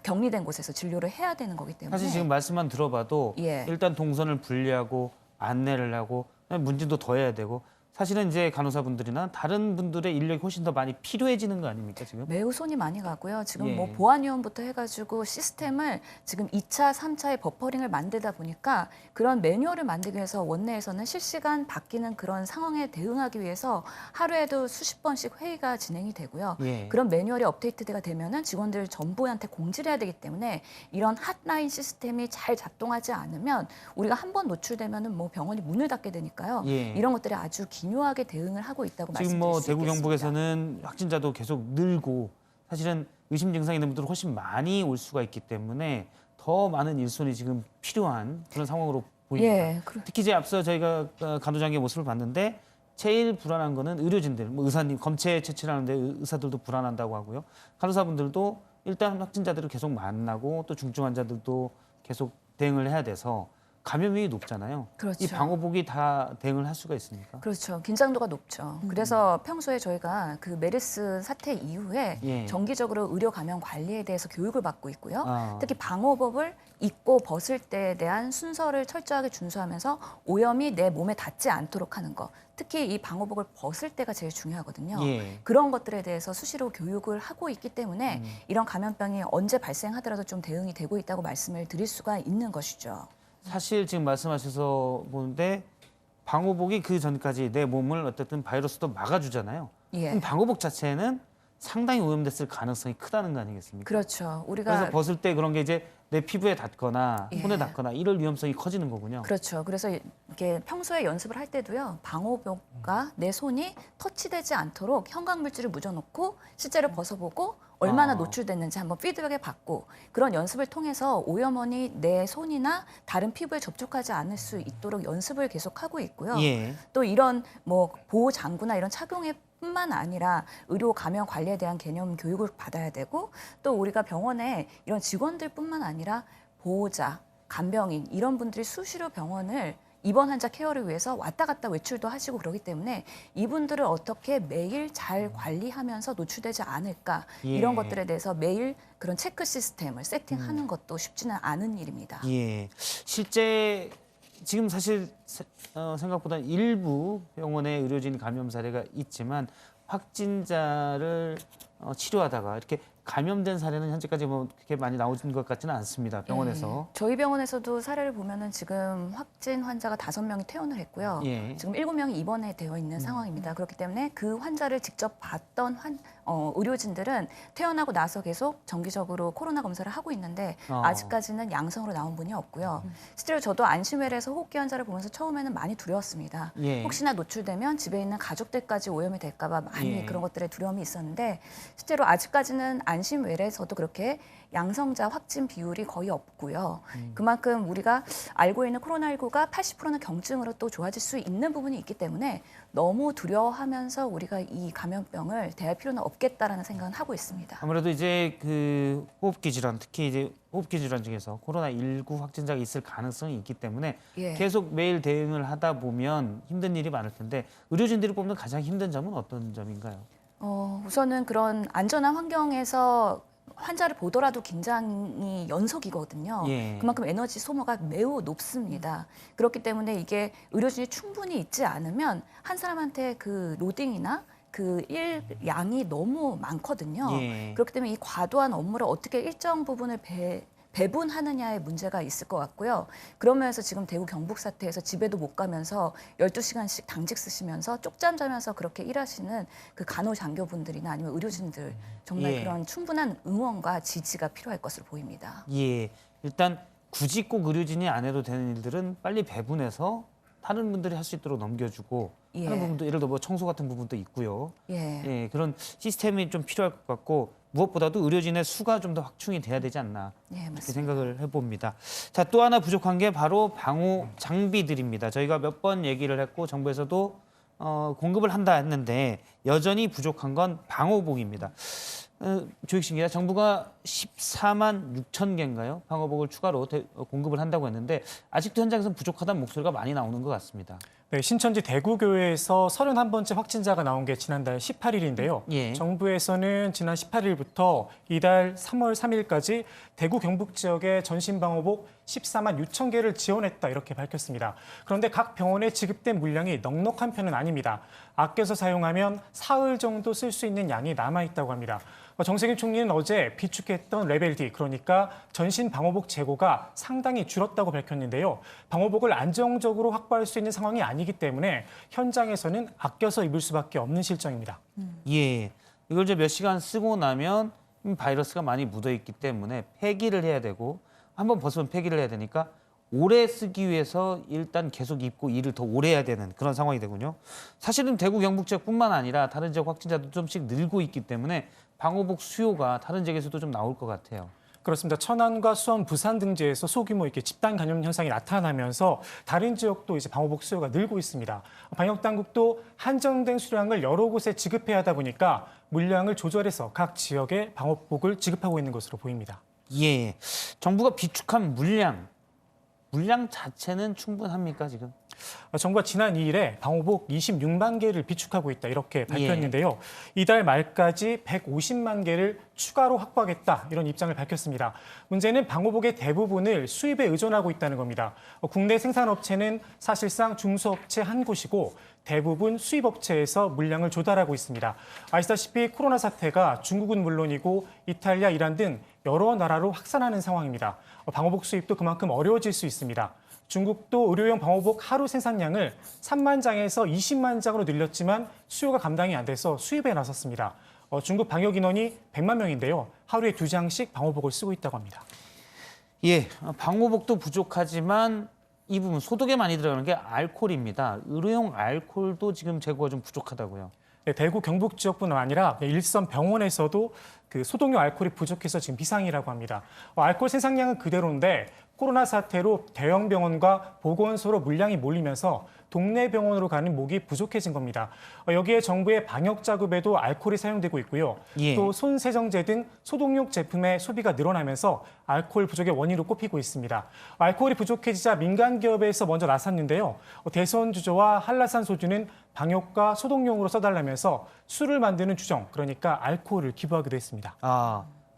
격리된 곳에서 진료를 해야 되는 거기 때문에 사실 지금 말씀만 들어봐도 예. 일단 동선을 분리하고 안내를 하고 문진도 더 해야 되고 사실은 이제 간호사분들이나 다른 분들의 인력이 훨씬 더 많이 필요해지는 거 아닙니까 지금? 매우 손이 많이 가고요. 지금 예. 뭐 보안요원부터 해가지고 시스템을 지금 2차, 3차의 버퍼링을 만들다 보니까 그런 매뉴얼을 만들기 위해서 원내에서는 실시간 바뀌는 그런 상황에 대응하기 위해서 하루에도 수십 번씩 회의가 진행이 되고요. 예. 그런 매뉴얼이 업데이트가 되면은 직원들 전부한테 공지를 해야 되기 때문에 이런 핫라인 시스템이 잘 작동하지 않으면 우리가 한 번 노출되면은 뭐 병원이 문을 닫게 되니까요. 예. 이런 것들이 아주 기묘하게 대응을 하고 있다고 말씀드릴 지금 뭐 수 대구 있겠습니다. 경북에서는 확진자도 계속 늘고 사실은 의심 증상 있는 분들은 훨씬 많이 올 수가 있기 때문에 더 많은 일손이 지금 필요한 그런 상황으로 보입니다. 예, 특히 이제 앞서 저희가 간호장의 모습을 봤는데 제일 불안한 거는 의료진들, 뭐 의사님 검체 채취하는데 의사들도 불안한다고 하고요. 간호사분들도 일단 확진자들을 계속 만나고 또 중증 환자들도 계속 대응을 해야 돼서 감염이 높잖아요. 그렇죠. 이 방호복이 다 대응을 할 수가 있습니까? 그렇죠. 긴장도가 높죠. 그래서 평소에 저희가 그 메르스 사태 이후에 예. 정기적으로 의료 감염 관리에 대해서 교육을 받고 있고요. 아. 특히 방호복을 입고 벗을 때에 대한 순서를 철저하게 준수하면서 오염이 내 몸에 닿지 않도록 하는 것. 특히 이 방호복을 벗을 때가 제일 중요하거든요. 예. 그런 것들에 대해서 수시로 교육을 하고 있기 때문에 이런 감염병이 언제 발생하더라도 좀 대응이 되고 있다고 말씀을 드릴 수가 있는 것이죠. 사실 지금 말씀하셔서 보는데 방호복이 그 전까지 내 몸을 어쨌든 바이러스도 막아주잖아요. 예. 그럼 방호복 자체는 상당히 오염됐을 가능성이 크다는 거 아니겠습니까? 그렇죠. 우리가 그래서 벗을 때 그런 게 이제 내 피부에 닿거나 예. 손에 닿거나 이럴 위험성이 커지는 거군요. 그렇죠. 그래서 이렇게 평소에 연습을 할 때도요. 방호복과 내 손이 터치되지 않도록 형광물질을 묻어놓고 실제로 벗어보고 얼마나 노출됐는지 한번 피드백을 받고 그런 연습을 통해서 오염원이 내 손이나 다른 피부에 접촉하지 않을 수 있도록 연습을 계속하고 있고요. 예. 또 이런 뭐 보호 장구나 이런 착용에 뿐만 아니라 의료 감염 관리에 대한 개념 교육을 받아야 되고 또 우리가 병원에 이런 직원들뿐만 아니라 보호자, 간병인 이런 분들이 수시로 병원을 입원 환자 케어를 위해서 왔다 갔다 외출도 하시고 그러기 때문에 이분들을 어떻게 매일 잘 관리하면서 노출되지 않을까 예. 이런 것들에 대해서 매일 그런 체크 시스템을 세팅하는 것도 쉽지는 않은 일입니다. 예. 실제 지금 사실 생각보다 일부 병원의 의료진 감염 사례가 있지만 확진자를 치료하다가 이렇게 감염된 사례는 현재까지 뭐 그렇게 많이 나오는 것 같지는 않습니다. 병원에서. 저희 병원에서도 사례를 보면은 지금 확진 환자가 5명이 퇴원을 했고요. 예. 지금 7명이 입원에 되어 있는 상황입니다. 그렇기 때문에 그 환자를 직접 봤던 의료진들은 퇴원하고 나서 계속 정기적으로 코로나 검사를 하고 있는데 아직까지는 양성으로 나온 분이 없고요. 실제로 저도 안심회에서 호흡기 환자를 보면서 처음에는 많이 두려웠습니다. 예. 혹시나 노출되면 집에 있는 가족들까지 오염이 될까 봐 많이 예. 그런 것들에 두려움이 있었는데 실제로 아직까지는 안심외래에서도 그렇게 양성자 확진 비율이 거의 없고요. 그만큼 우리가 알고 있는 코로나19가 80%는 경증으로 또 좋아질 수 있는 부분이 있기 때문에 너무 두려워하면서 우리가 이 감염병을 대할 필요는 없겠다라는 생각은 하고 있습니다. 아무래도 이제 그 호흡기 질환, 특히 이제 호흡기 질환 중에서 코로나19 확진자가 있을 가능성이 있기 때문에 예. 계속 매일 대응을 하다 보면 힘든 일이 많을 텐데 의료진들이 뽑는 가장 힘든 점은 어떤 점인가요? 우선은 그런 안전한 환경에서 환자를 보더라도 긴장이 연속이거든요. 예. 그만큼 에너지 소모가 매우 높습니다. 그렇기 때문에 이게 의료진이 충분히 있지 않으면 한 사람한테 그 로딩이나 그 일 양이 너무 많거든요. 예. 그렇기 때문에 이 과도한 업무를 어떻게 일정 부분을 배분하느냐의 문제가 있을 것 같고요. 그러면서 지금 대구 경북 사태에서 집에도 못 가면서 12시간씩 당직 쓰시면서 쪽잠 자면서 그렇게 일하시는 그 간호장교분들이나 아니면 의료진들 정말 예. 그런 충분한 응원과 지지가 필요할 것으로 보입니다. 예, 일단 굳이 꼭 의료진이 안 해도 되는 일들은 빨리 배분해서 다른 분들이 할 수 있도록 넘겨주고 예. 하는 부분도 예를 들어 뭐 청소 같은 부분도 있고요. 예. 예, 그런 시스템이 좀 필요할 것 같고 무엇보다도 의료진의 수가 좀 더 확충이 돼야 되지 않나 예, 이렇게 맞습니다. 생각을 해봅니다. 자, 또 하나 부족한 게 바로 방호 장비들입니다. 저희가 몇 번 얘기를 했고 정부에서도 공급을 한다 했는데 여전히 부족한 건 방호복입니다. 조익신 기자, 정부가 14만 6천 개인가요? 방호복을 추가로 공급을 한다고 했는데 아직도 현장에서는 부족하다는 목소리가 많이 나오는 것 같습니다. 네, 신천지 대구교회에서 31번째 확진자가 나온 게 지난달 18일인데요. 예. 정부에서는 지난 18일부터 이달 3월 3일까지 대구 경북 지역에 전신방호복 14만 6천 개를 지원했다 이렇게 밝혔습니다. 그런데 각 병원에 지급된 물량이 넉넉한 편은 아닙니다. 아껴서 사용하면 사흘 정도 쓸 수 있는 양이 남아있다고 합니다. 정세균 총리는 어제 비축했던 레벨 D, 그러니까 전신 방호복 재고가 상당히 줄었다고 밝혔는데요. 방호복을 안정적으로 확보할 수 있는 상황이 아니기 때문에 현장에서는 아껴서 입을 수밖에 없는 실정입니다. 예, 이걸 이제 몇 시간 쓰고 나면 바이러스가 많이 묻어있기 때문에 폐기를 해야 되고 한번 벗으면 폐기를 해야 되니까 오래 쓰기 위해서 일단 계속 입고 일을 더 오래 해야 되는 그런 상황이 되군요. 사실은 대구 경북 지역뿐만 아니라 다른 지역 확진자도 좀씩 늘고 있기 때문에 방호복 수요가 다른 지역에서도 좀 나올 것 같아요. 그렇습니다. 천안과 수원, 부산 등지에서 소규모 이렇게 집단 감염 현상이 나타나면서 다른 지역도 이제 방호복 수요가 늘고 있습니다. 방역 당국도 한정된 수량을 여러 곳에 지급해야 하다 보니까 물량을 조절해서 각 지역에 방호복을 지급하고 있는 것으로 보입니다. 예, 정부가 비축한 물량 자체는 충분합니까 지금? 정부가 지난 2일에 방호복 26만 개를 비축하고 있다 이렇게 밝혔는데요. 이달 말까지 150만 개를 추가로 확보하겠다 이런 입장을 밝혔습니다. 문제는 방호복의 대부분을 수입에 의존하고 있다는 겁니다. 국내 생산업체는 사실상 중소업체 한 곳이고 대부분 수입업체에서 물량을 조달하고 있습니다. 아시다시피 코로나 사태가 중국은 물론이고 이탈리아, 이란 등 여러 나라로 확산하는 상황입니다. 방호복 수입도 그만큼 어려워질 수 있습니다. 중국도 의료용 방호복 하루 생산량을 3만 장에서 20만 장으로 늘렸지만 수요가 감당이 안 돼서 수입에 나섰습니다. 중국 방역 인원이 100만 명인데요. 하루에 2장씩 방호복을 쓰고 있다고 합니다. 예, 방호복도 부족하지만 이 부분 소독에 많이 들어가는 게 알코올입니다. 의료용 알코올도 지금 재고가 좀 부족하다고요. 네, 대구 경북 지역뿐만 아니라 일선 병원에서도 그 소독용 알코올이 부족해서 지금 비상이라고 합니다. 알코올 생산량은 그대로인데 코로나 사태로 대형 병원과 보건소로 물량이 몰리면서 동네 병원으로 가는 목이 부족해진 겁니다. 여기에 정부의 방역 자급에도 알코올이 사용되고 있고요. 예. 또 손세정제 등 소독용 제품의 소비가 늘어나면서 알코올 부족의 원인으로 꼽히고 있습니다. 알코올이 부족해지자 민간 기업에서 먼저 나섰는데요. 대선주조와 한라산 소주는 방역과 소독용으로 써달라면서 술을 만드는 주정, 그러니까 알코올을 기부하기도 했습니다.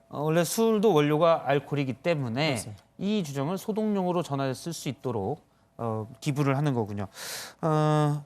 원래 술도 원료가 알코올이기 때문에 그렇습니다. 이 주정을 소독용으로 전화해 쓸 수 있도록 기부를 하는 거군요.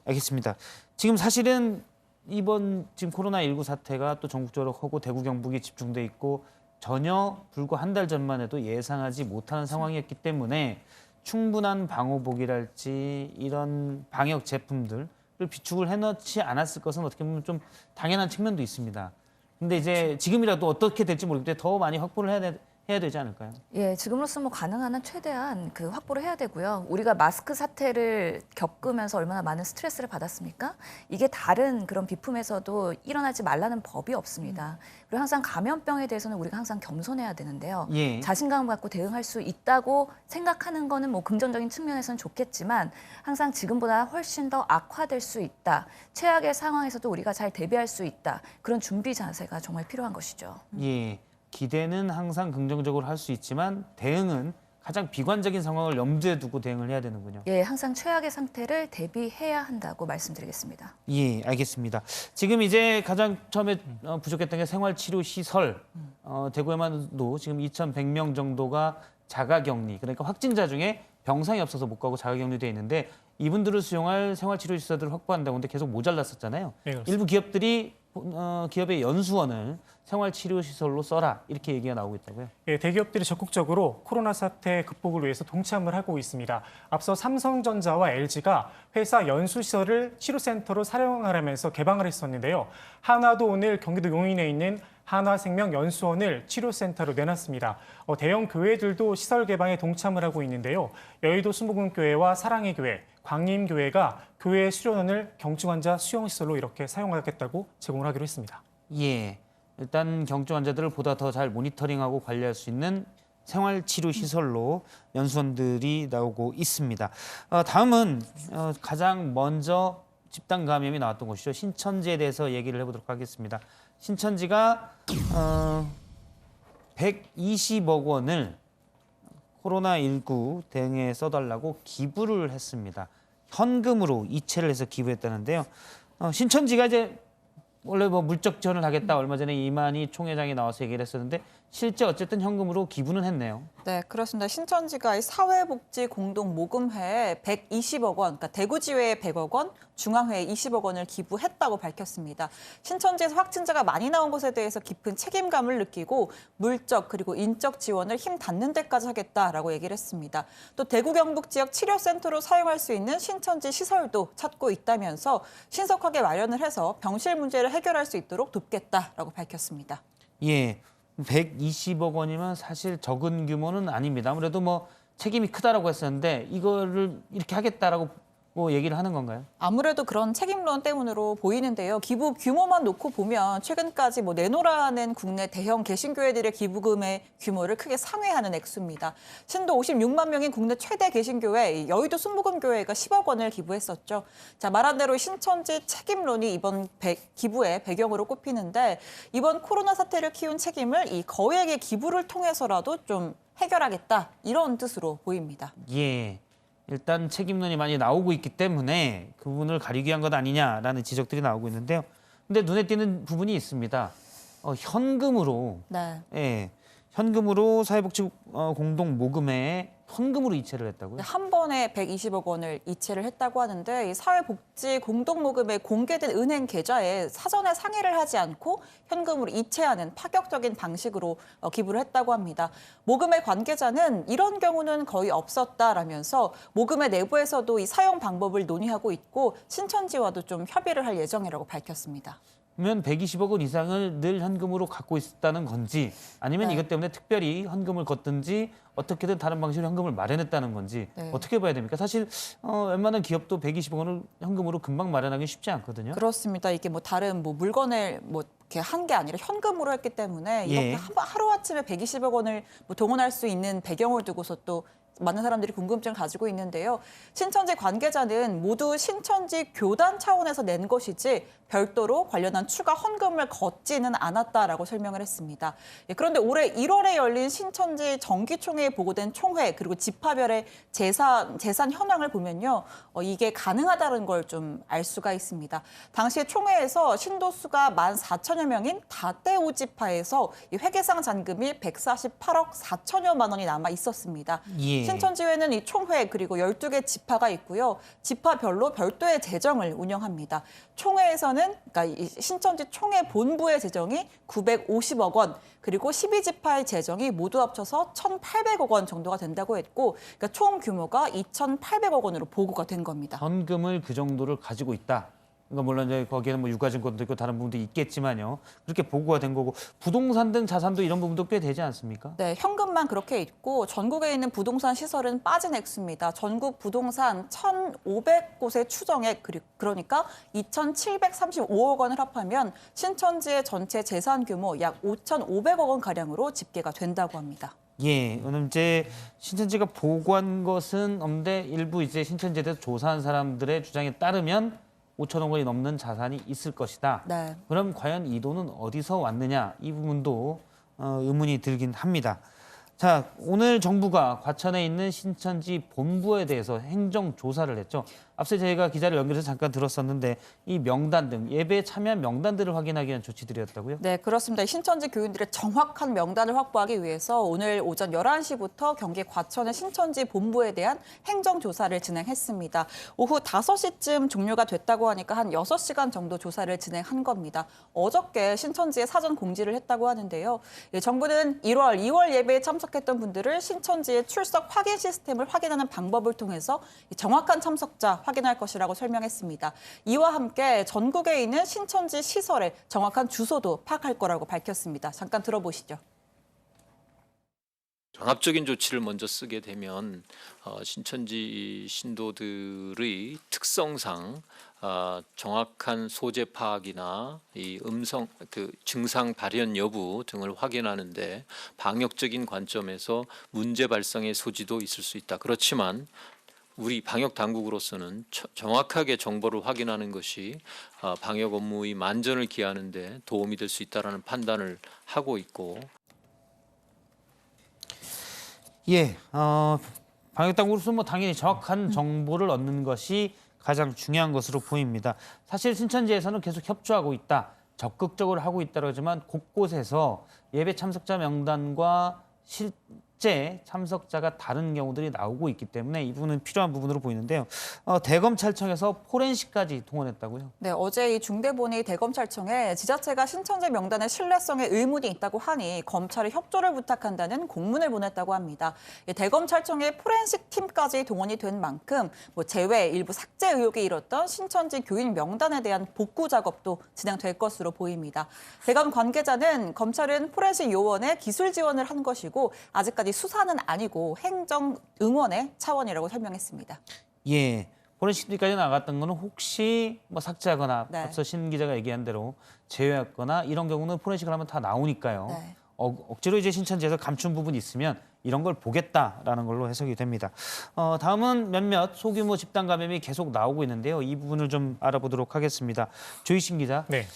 알겠습니다. 지금 사실은 이번 지금 코로나19 사태가 또 전국적으로 하고 대구 경북이 집중돼 있고 전혀 불과 한 달 전만 해도 예상하지 못하는 상황이었기 때문에 충분한 방호복이랄지 이런 방역 제품들을 비축을 해놓지 않았을 것은 어떻게 보면 좀 당연한 측면도 있습니다. 근데 이제 지금이라도 어떻게 될지 모르겠는데 더 많이 확보를 해야 되지 않을까요? 예, 지금으로서 뭐 가능한 한 최대한 그 확보를 해야 되고요. 우리가 마스크 사태를 겪으면서 얼마나 많은 스트레스를 받았습니까? 이게 다른 그런 비품에서도 일어나지 말라는 법이 없습니다. 그리고 항상 감염병에 대해서는 우리가 항상 겸손해야 되는데요. 예. 자신감 갖고 대응할 수 있다고 생각하는 거는 뭐 긍정적인 측면에서는 좋겠지만 항상 지금보다 훨씬 더 악화될 수 있다. 최악의 상황에서도 우리가 잘 대비할 수 있다. 그런 준비 자세가 정말 필요한 것이죠. 예. 기대는 항상 긍정적으로 할 수 있지만 대응은 가장 비관적인 상황을 염두에 두고 대응을 해야 되는군요. 예, 항상 최악의 상태를 대비해야 한다고 말씀드리겠습니다. 예, 알겠습니다. 지금 이제 가장 처음에 부족했던 게 생활치료시설. 대구에만도 지금 2,100명 정도가 자가격리, 그러니까 확진자 중에 병상이 없어서 못 가고 자가격리돼 있는데 이분들을 수용할 생활치료시설들을 확보한다고 하는데 계속 모자랐었잖아요. 네, 일부 기업들이 기업의 연수원을 생활치료시설로 써라 이렇게 얘기가 나오고 있다고요? 예, 대기업들이 적극적으로 코로나 사태 극복을 위해서 동참을 하고 있습니다. 앞서 삼성전자와 LG가 회사 연수시설을 치료센터로 사용하라면서 개방을 했었는데요. 한화도 오늘 경기도 용인에 있는 한화생명 연수원을 치료센터로 내놨습니다. 대형 교회들도 시설 개방에 동참을 하고 있는데요. 여의도 순복음교회와 사랑의 교회, 광림교회가 교회 수련원을 경증 환자 수용시설로 이렇게 사용하겠다고 제공을 하기로 했습니다. 예, 일단 경증 환자들을 보다 더 잘 모니터링하고 관리할 수 있는 생활치료시설로 연수원들이 나오고 있습니다. 다음은 가장 먼저 집단 감염이 나왔던 곳이죠. 신천지에 대해서 얘기를 해보도록 하겠습니다. 신천지가 120억 원을 코로나19 대응에 써달라고 기부를 했습니다. 현금으로 이체를 해서 기부했다는데요. 신천지가 이제 원래 뭐 물적 지원을 하겠다 얼마 전에 이만희 총회장이 나와서 얘기를 했었는데 실제 어쨌든 현금으로 기부는 했네요. 네, 그렇습니다. 신천지가 이 사회복지 공동 모금회에 120억 원, 그러니까 대구지회에 100억 원, 중앙회에 20억 원을 기부했다고 밝혔습니다. 신천지에서 확진자가 많이 나온 것에 대해서 깊은 책임감을 느끼고 물적 그리고 인적 지원을 힘 닿는 데까지 하겠다라고 얘기를 했습니다. 또 대구 경북 지역 치료센터로 사용할 수 있는 신천지 시설도 찾고 있다면서 신속하게 마련을 해서 병실 문제를 해결할 수 있도록 돕겠다라고 밝혔습니다. 예, 120억 원이면 사실 적은 규모는 아닙니다. 아무래도 뭐 책임이 크다라고 했었는데 이거를 이렇게 하겠다라고 얘기를 하는 건가요? 아무래도 그런 책임론 때문으로 보이는데요. 기부 규모만 놓고 보면 최근까지 뭐 내노라는 국내 대형 개신교회들의 기부금의 규모를 크게 상회하는 액수입니다. 신도 56만 명인 국내 최대 개신교회 여의도 순복음교회가 10억 원을 기부했었죠. 자, 말한 대로 신천지 책임론이 이번 기부의 배경으로 꼽히는데 이번 코로나 사태를 키운 책임을 이 거액의 기부를 통해서라도 좀 해결하겠다 이런 뜻으로 보입니다. 예. 일단 책임론이 많이 나오고 있기 때문에 그 부분을 가리기 위한 것 아니냐라는 지적들이 나오고 있는데요. 근데 눈에 띄는 부분이 있습니다. 현금으로, 네. 예, 현금으로 사회복지 공동 모금회에 현금으로 이체를 했다고요? 한 번에 120억 원을 이체를 했다고 하는데 이 사회복지 공동모금의 공개된 은행 계좌에 사전에 상의를 하지 않고 현금으로 이체하는 파격적인 방식으로 기부를 했다고 합니다. 모금의 관계자는 이런 경우는 거의 없었다라면서 모금의 내부에서도 이 사용 방법을 논의하고 있고 신천지와도 좀 협의를 할 예정이라고 밝혔습니다. 그러면 120억 원 이상을 늘 현금으로 갖고 있었다는 건지 아니면 이것 때문에 특별히 현금을 걷든지 어떻게든 다른 방식으로 현금을 마련했다는 건지 어떻게 봐야 됩니까? 사실 웬만한 기업도 120억 원을 현금으로 금방 마련하기 쉽지 않거든요. 그렇습니다. 이게 뭐 다른 뭐 물건을 뭐 이렇게 한 게 아니라 현금으로 했기 때문에 이렇게 하루아침에 120억 원을 뭐 동원할 수 있는 배경을 두고서 또 많은 사람들이 궁금증을 가지고 있는데요. 신천지 관계자는 모두 신천지 교단 차원에서 낸 것이지 별도로 관련한 추가 헌금을 걷지는 않았다라고 설명을 했습니다. 그런데 올해 1월에 열린 신천지 정기총회에 보고된 총회 그리고 집화별의 재산 현황을 보면요. 이게 가능하다는 걸 좀 알 수가 있습니다. 당시에 총회에서 신도수가 14,000여 명인 다떼오 집화에서 회계상 잔금이 148억 4천여만 원이 남아 있었습니다. 예. 신천지회는 이 총회 그리고 12개 집화가 있고요. 집화별로 별도의 재정을 운영합니다. 총회에서는 그러니까 이 신천지 총회 본부의 재정이 950억 원 그리고 12집화의 재정이 모두 합쳐서 1,800억 원 정도가 된다고 했고 그러니까 총 규모가 2,800억 원으로 보고가 된 겁니다. 현금을 그 정도를 가지고 있다. 그러니까 물론 이제 거기에는 뭐 유가증권도 있고 다른 부분도 있겠지만요. 그렇게 보고가 된 거고 부동산 등 자산도 이런 부분도 꽤 되지 않습니까? 네, 현금만 그렇게 있고 전국에 있는 부동산 시설은 빠진 액수입니다. 전국 부동산 1,500곳의 추정액, 그러니까 2,735억 원을 합하면 신천지의 전체 재산 규모 약 5,500억 원 가량으로 집계가 된다고 합니다. 예, 오늘 이제 신천지가 보고한 것은 없는데 일부 이제 신천지에 대해서 조사한 사람들의 주장에 따르면 5천억 원이 넘는 자산이 있을 것이다. 네. 그럼 과연 이 돈은 어디서 왔느냐 이 부분도 의문이 들긴 합니다. 자, 오늘 정부가 과천에 있는 신천지 본부에 대해서 행정조사를 했죠. 앞서 저희가 기자를 연결해서 잠깐 들었었는데 이 명단 등 예배에 참여한 명단들을 확인하기 위한 조치들이었다고요? 네, 그렇습니다. 신천지 교인들의 정확한 명단을 확보하기 위해서 오늘 오전 11시부터 경기 과천의 신천지 본부에 대한 행정조사를 진행했습니다. 오후 5시쯤 종료가 됐다고 하니까 한 6시간 정도 조사를 진행한 겁니다. 어저께 신천지에 사전 공지를 했다고 하는데요. 정부는 1월, 2월 예배에 참석했던 분들을 신천지의 출석 확인 시스템을 확인하는 방법을 통해서 정확한 참석자 확인할 것이라고 설명했습니다. 이와 함께 전국에 있는 신천지 시설의 정확한 주소도 파악할 거라고 밝혔습니다. 잠깐 들어보시죠. 종합적인 조치를 먼저 쓰게 되면 신천지 신도들의 특성상 정확한 소재 파악이나 이 증상 발현 여부 등을 확인하는데 방역적인 관점에서 문제 발생의 소지도 있을 수 있다. 그렇지만 우리 방역 당국으로서는 정확하게 정보를 확인하는 것이 방역 업무의 만전을 기하는 데 도움이 될 수 있다라는 판단을 하고 있고. 예, 방역 당국으로서 뭐 당연히 정확한 정보를 얻는 것이 가장 중요한 것으로 보입니다. 사실 신천지에서는 계속 협조하고 있다, 적극적으로 하고 있다고 하지만 곳곳에서 예배 참석자 명단과 실제 참석자가 다른 경우들이 나오고 있기 때문에 이 부분은 필요한 부분으로 보이는데요. 대검찰청에서 포렌식까지 동원했다고요? 네, 어제 이 중대본이 대검찰청에 지자체가 신천지 명단의 신뢰성에 의문이 있다고 하니 검찰에 협조를 부탁한다는 공문을 보냈다고 합니다. 대검찰청의 포렌식 팀까지 동원이 된 만큼 제외, 일부 삭제 의혹이 일었던 신천지 교인 명단에 대한 복구 작업도 진행될 것으로 보입니다. 대검 관계자는 검찰은 포렌식 요원에 기술 지원을 한 것이고 아직까지 수사는 아니고 행정 응원의 차원이라고 설명했습니다. 예, 포렌식까지 나갔던 거는 혹시 뭐 삭제하거나 네. 앞서 신 기자가 얘기한 대로 제외했거나 이런 경우는 포렌식을 하면 다 나오니까요. 네. 억지로 이제 신천지에서 감춘 부분이 있으면 이런 걸 보겠다라는 걸로 해석이 됩니다. 다음은 몇몇 소규모 집단 감염이 계속 나오고 있는데요. 이 부분을 좀 알아보도록 하겠습니다. 조희신 기자. 네.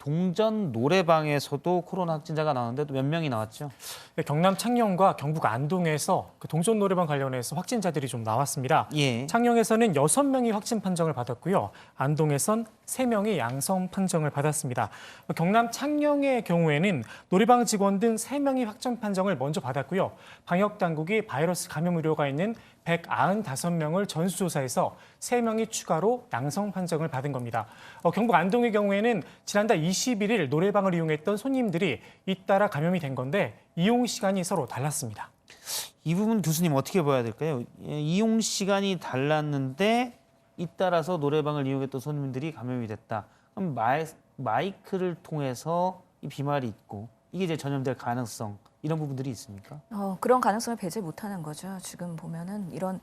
동전 노래방에서도 코로나 확진자가 나왔는데 몇 명이 나왔죠? 네, 경남 창녕과 경북 안동에서 그 동전 노래방 관련해서 확진자들이 좀 나왔습니다. 예. 창녕에서는 6명이 확진 판정을 받았고요. 안동에선 3명이 양성 판정을 받았습니다. 경남 창녕의 경우에는 노래방 직원 등 3명이 확진 판정을 먼저 받았고요. 방역당국이 바이러스 감염 우려가 있는 195명을 전수조사해서 3명이 추가로 양성 판정을 받은 겁니다. 경북 안동의 경우에는 지난달 21일 노래방을 이용했던 손님들이 잇따라 감염이 된 건데 이용 시간이 서로 달랐습니다. 이 부분 교수님 어떻게 봐야 될까요? 이용 시간이 달랐는데 잇따라서 노래방을 이용했던 손님들이 감염이 됐다. 그럼 마이크를 통해서 이 비말이 있고 이게 이제 전염될 가능성 이런 부분들이 있습니까? 그런 가능성을 배제 못하는 거죠. 지금 보면은 이런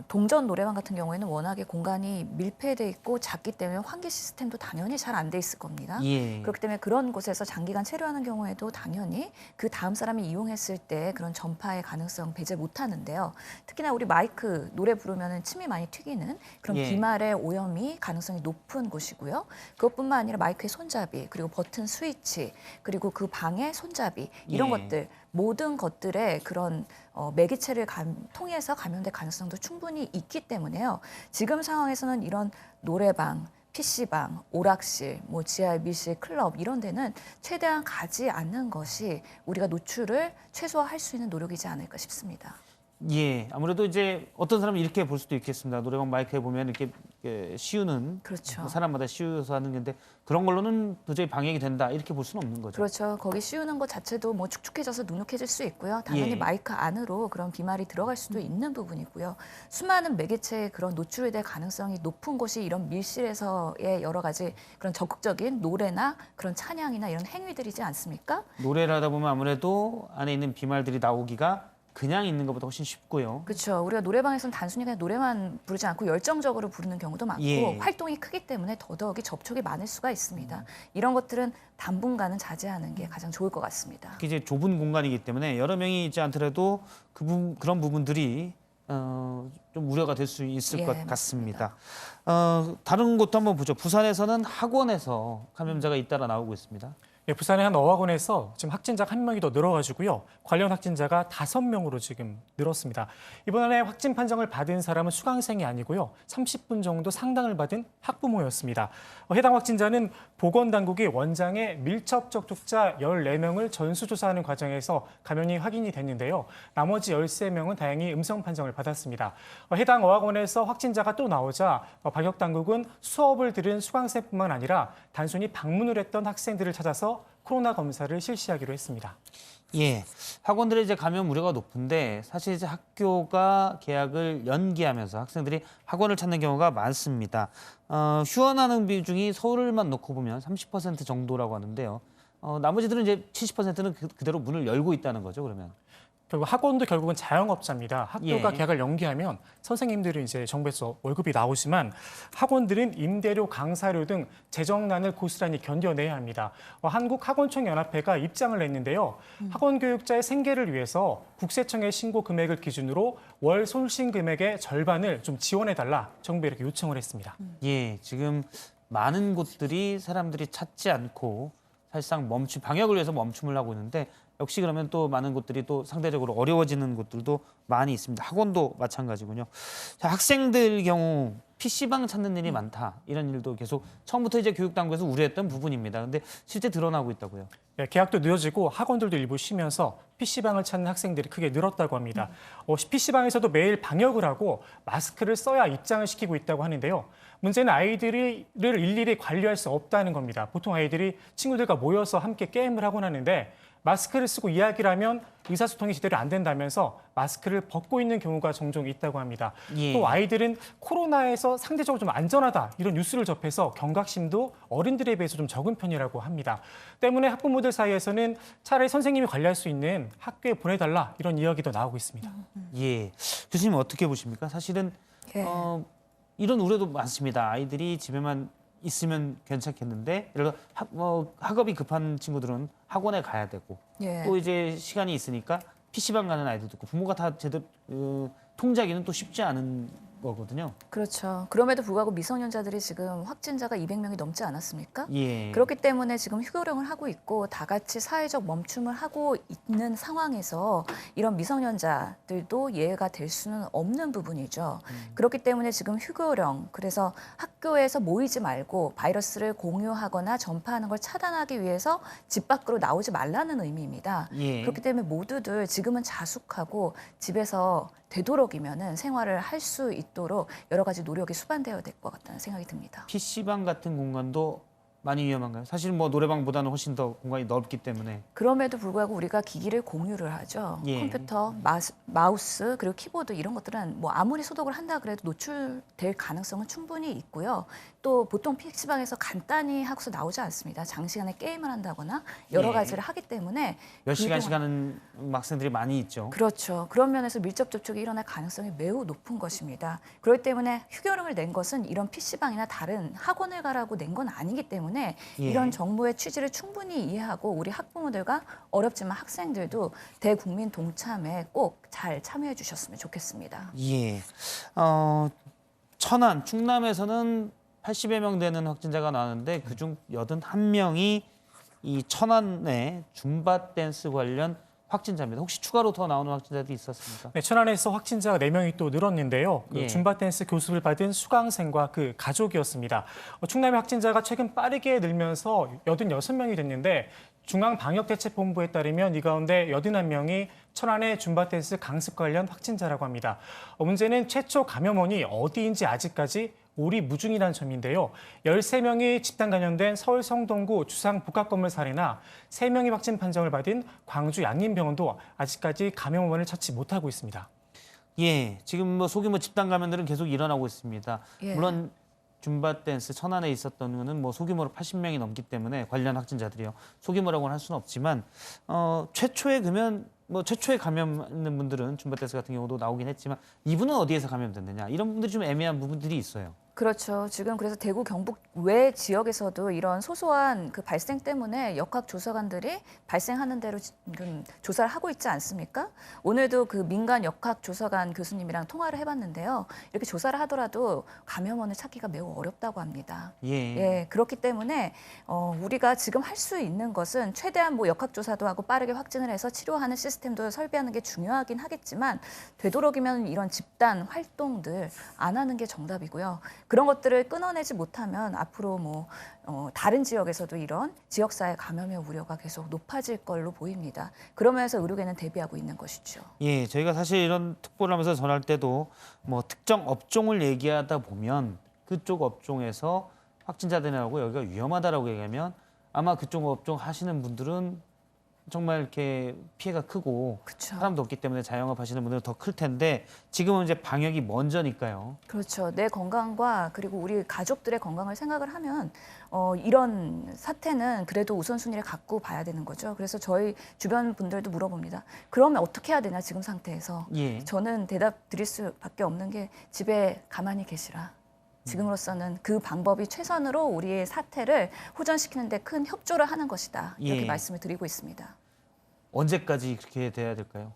동전 노래방 같은 경우에는 워낙에 공간이 밀폐돼 있고 작기 때문에 환기 시스템도 당연히 잘 안 돼 있을 겁니다. 예. 그렇기 때문에 그런 곳에서 장기간 체류하는 경우에도 당연히 그 다음 사람이 이용했을 때 그런 전파의 가능성 배제 못하는데요. 특히나 우리 마이크 노래 부르면은 침이 많이 튀기는 그런 예. 비말의 오염이 가능성이 높은 곳이고요. 그것뿐만 아니라 마이크의 손잡이 그리고 버튼 스위치 그리고 그 방의 손잡이 이런 예. 것들 모든 것들의 그런 매개체를 통해서 감염될 가능성도 충분히 있기 때문에요. 지금 상황에서는 이런 노래방, PC방, 오락실, 지하 밀실, 클럽 이런 데는 최대한 가지 않는 것이 우리가 노출을 최소화할 수 있는 노력이지 않을까 싶습니다. 예, 아무래도 이제 어떤 사람은 이렇게 볼 수도 있겠습니다. 노래방 마이크에 보면 이렇게 씌우는 그렇죠. 사람마다 씌워서 하는 건데 그런 걸로는 도저히 방역이 된다 이렇게 볼 수는 없는 거죠. 그렇죠. 거기 씌우는 것 자체도 뭐 축축해져서 눅눅해질 수 있고요. 당연히 예. 마이크 안으로 그런 비말이 들어갈 수도 있는 부분이고요. 수많은 매개체에 그런 노출이 될 가능성이 높은 곳이 이런 밀실에서의 여러 가지 그런 적극적인 노래나 그런 찬양이나 이런 행위들이지 않습니까? 노래를 하다 보면 아무래도 안에 있는 비말들이 나오기가 그냥 있는 것보다 훨씬 쉽고요. 그렇죠. 우리가 노래방에서는 단순히 그냥 노래만 부르지 않고 열정적으로 부르는 경우도 많고 예. 활동이 크기 때문에 더더욱이 접촉이 많을 수가 있습니다. 이런 것들은 당분간은 자제하는 게 가장 좋을 것 같습니다. 특히 이제 좁은 공간이기 때문에 여러 명이 있지 않더라도 그런 부분들이 좀 우려가 될 수 있을 예, 것 같습니다. 다른 곳도 한번 보죠. 부산에서는 학원에서 감염자가 잇따라 나오고 있습니다. 예, 부산의 한 어학원에서 지금 확진자가 1명이 더 늘어가지고요. 관련 확진자가 5명으로 지금 늘었습니다. 이번에 확진 판정을 받은 사람은 수강생이 아니고요. 30분 정도 상담을 받은 학부모였습니다. 해당 확진자는 보건당국이 원장의 밀접 접촉자 14명을 전수조사하는 과정에서 감염이 확인이 됐는데요. 나머지 13명은 다행히 음성 판정을 받았습니다. 해당 어학원에서 확진자가 또 나오자 방역당국은 수업을 들은 수강생뿐만 아니라 단순히 방문을 했던 학생들을 찾아서 코로나 검사를 실시하기로 했습니다. 예, 학원들의 이제 감염 우려가 높은데 사실 이제 학교가 개학을 연기하면서 학생들이 학원을 찾는 경우가 많습니다. 휴원하는 비중이 서울만 놓고 보면 30% 정도라고 하는데요. 나머지들은 이제 70%는 그대로 문을 열고 있다는 거죠, 그러면. 결국 학원도 결국은 자영업자입니다. 학교가 예. 개학을 연기하면 선생님들은 이제 정부에서 월급이 나오지만 학원들은 임대료, 강사료 등 재정난을 고스란히 견뎌내야 합니다. 한국학원총연합회가 입장을 냈는데요. 학원 교육자의 생계를 위해서 국세청의 신고 금액을 기준으로 월 손실 금액의 절반을 좀 지원해달라 정부에 이렇게 요청을 했습니다. 예, 지금 많은 곳들이 사람들이 찾지 않고 사실상 방역을 위해서 멈춤을 하고 있는데 역시 그러면 또 많은 곳들이 또 상대적으로 어려워지는 곳들도 많이 있습니다. 학원도 마찬가지군요. 자, 학생들 경우 PC방 찾는 일이 많다. 이런 일도 계속 처음부터 이제 교육당국에서 우려했던 부분입니다. 근데 실제 드러나고 있다고요. 네, 개학도 늦어지고 학원들도 일부 쉬면서 PC방을 찾는 학생들이 크게 늘었다고 합니다. PC방에서도 매일 방역을 하고 마스크를 써야 입장을 시키고 있다고 하는데요. 문제는 아이들을 일일이 관리할 수 없다는 겁니다. 보통 아이들이 친구들과 모여서 함께 게임을 하곤 하는데 마스크를 쓰고 이야기를 하면 의사소통이 제대로 안 된다면서 마스크를 벗고 있는 경우가 종종 있다고 합니다. 예. 또 아이들은 코로나에서 상대적으로 좀 안전하다 이런 뉴스를 접해서 경각심도 어른들에 비해서 좀 적은 편이라고 합니다. 때문에 학부모들 사이에서는 차라리 선생님이 관리할 수 있는 학교에 보내달라 이런 이야기도 나오고 있습니다. 예, 교수님 어떻게 보십니까? 사실은 예. 이런 우려도 많습니다. 아이들이 집에만 있으면 괜찮겠는데 예를 들어 학업이 급한 친구들은 학원에 가야 되고 예. 또 이제 시간이 있으니까 PC방 가는 아이들도 있고 부모가 다 제대로 통제하기는 또 쉽지 않은 거거든요. 그렇죠. 그럼에도 불구하고 미성년자들이 지금 확진자가 200명이 넘지 않았습니까? 예. 그렇기 때문에 지금 휴교령을 하고 있고 다 같이 사회적 멈춤을 하고 있는 상황에서 이런 미성년자들도 예외가 될 수는 없는 부분이죠. 그렇기 때문에 지금 휴교령, 그래서 학교에서 모이지 말고 바이러스를 공유하거나 전파하는 걸 차단하기 위해서 집 밖으로 나오지 말라는 의미입니다. 예. 그렇기 때문에 모두들 지금은 자숙하고 집에서 되도록이면은 생활을 할 수 있도록 여러 가지 노력이 수반되어야 될 것 같다는 생각이 듭니다. PC방 같은 공간도 많이 위험한가요? 사실 뭐 노래방보다는 훨씬 더 공간이 넓기 때문에. 그럼에도 불구하고 우리가 기기를 공유를 하죠. 예. 컴퓨터, 마우스, 그리고 키보드 이런 것들은 뭐 아무리 소독을 한다 그래도 노출될 가능성은 충분히 있고요. 또 보통 PC방에서 간단히 하고서 나오지 않습니다. 장시간에 게임을 한다거나 여러 예. 가지를 하기 때문에 몇 시간씩 하는 학생들이 많이 있죠. 그렇죠. 그런 면에서 밀접 접촉이 일어날 가능성이 매우 높은 것입니다. 그렇기 때문에 휴교령을 낸 것은 이런 PC방이나 다른 학원을 가라고 낸 건 아니기 때문에 예. 이런 정부의 취지를 충분히 이해하고 우리 학부모들과 어렵지만 학생들도 대국민 동참에 꼭 잘 참여해 주셨으면 좋겠습니다. 예. 천안, 충남에서는 80여 명 되는 확진자가 나왔는데 그중 81명이 이 천안의 줌바 댄스 관련 확진자입니다. 혹시 추가로 더 나오는 확진자도 있었습니까? 네, 천안에서 확진자가 4명이 또 늘었는데요. 예. 줌바 댄스 교습을 받은 수강생과 그 가족이었습니다. 충남의 확진자가 최근 빠르게 늘면서 86명이 됐는데 중앙방역대책본부에 따르면 이 가운데 81명이 천안의 줌바댄스 강습 관련 확진자라고 합니다. 문제는 최초 감염원이 어디인지 아직까지 오리무중이라는 점인데요. 13명이 집단 감염된 서울 성동구 주상복합건물 사례나 3명이 확진 판정을 받은 광주 양림병원도 아직까지 감염원을 찾지 못하고 있습니다. 예, 지금 뭐 소규모 집단 감염들은 계속 일어나고 있습니다. 예. 물론 줌바댄스 천안에 있었던 거는 뭐 소규모로 80명이 넘기 때문에 관련 확진자들이요. 소규모라고는 할 수는 없지만 최초에 그러면 뭐 최초에 감염된 분들은 줌바댄스 같은 경우도 나오긴 했지만 이분은 어디에서 감염됐느냐 이런 부분들이 좀 애매한 부분들이 있어요. 그렇죠. 지금 그래서 대구, 경북 외 지역에서도 이런 소소한 그 발생 때문에 역학조사관들이 발생하는 대로 지금 조사를 하고 있지 않습니까? 오늘도 그 민간 역학조사관 교수님이랑 통화를 해봤는데요. 이렇게 조사를 하더라도 감염원을 찾기가 매우 어렵다고 합니다. 예, 그렇기 때문에 우리가 지금 할 수 있는 것은 최대한 뭐 역학조사도 하고 빠르게 확진을 해서 치료하는 시스템도 설비하는 게 중요하긴 하겠지만 되도록이면 이런 집단 활동들 안 하는 게 정답이고요. 그런 것들을 끊어내지 못하면 앞으로 뭐 다른 지역에서도 이런 지역사회 감염의 우려가 계속 높아질 걸로 보입니다. 그러면서 의료계는 대비하고 있는 것이죠. 예, 저희가 사실 이런 특보를 하면서 전할 때도 뭐 특정 업종을 얘기하다 보면 그쪽 업종에서 확진자들이 나오고 여기가 위험하다라고 얘기하면 아마 그쪽 업종 하시는 분들은 정말 이렇게 피해가 크고 그쵸. 사람도 없기 때문에 자영업 하시는 분들은 더 클 텐데 지금은 이제 방역이 먼저니까요. 그렇죠. 내 건강과 그리고 우리 가족들의 건강을 생각을 하면 이런 사태는 그래도 우선순위를 갖고 봐야 되는 거죠. 그래서 저희 주변 분들도 물어봅니다. 그러면 어떻게 해야 되냐 지금 상태에서. 예. 저는 대답 드릴 수밖에 없는 게 집에 가만히 계시라. 지금으로서는 그 방법이 최선으로 우리의 사태를 호전시키는 데 큰 협조를 하는 것이다. 이렇게 예. 말씀을 드리고 있습니다. 언제까지 그렇게 돼야 될까요?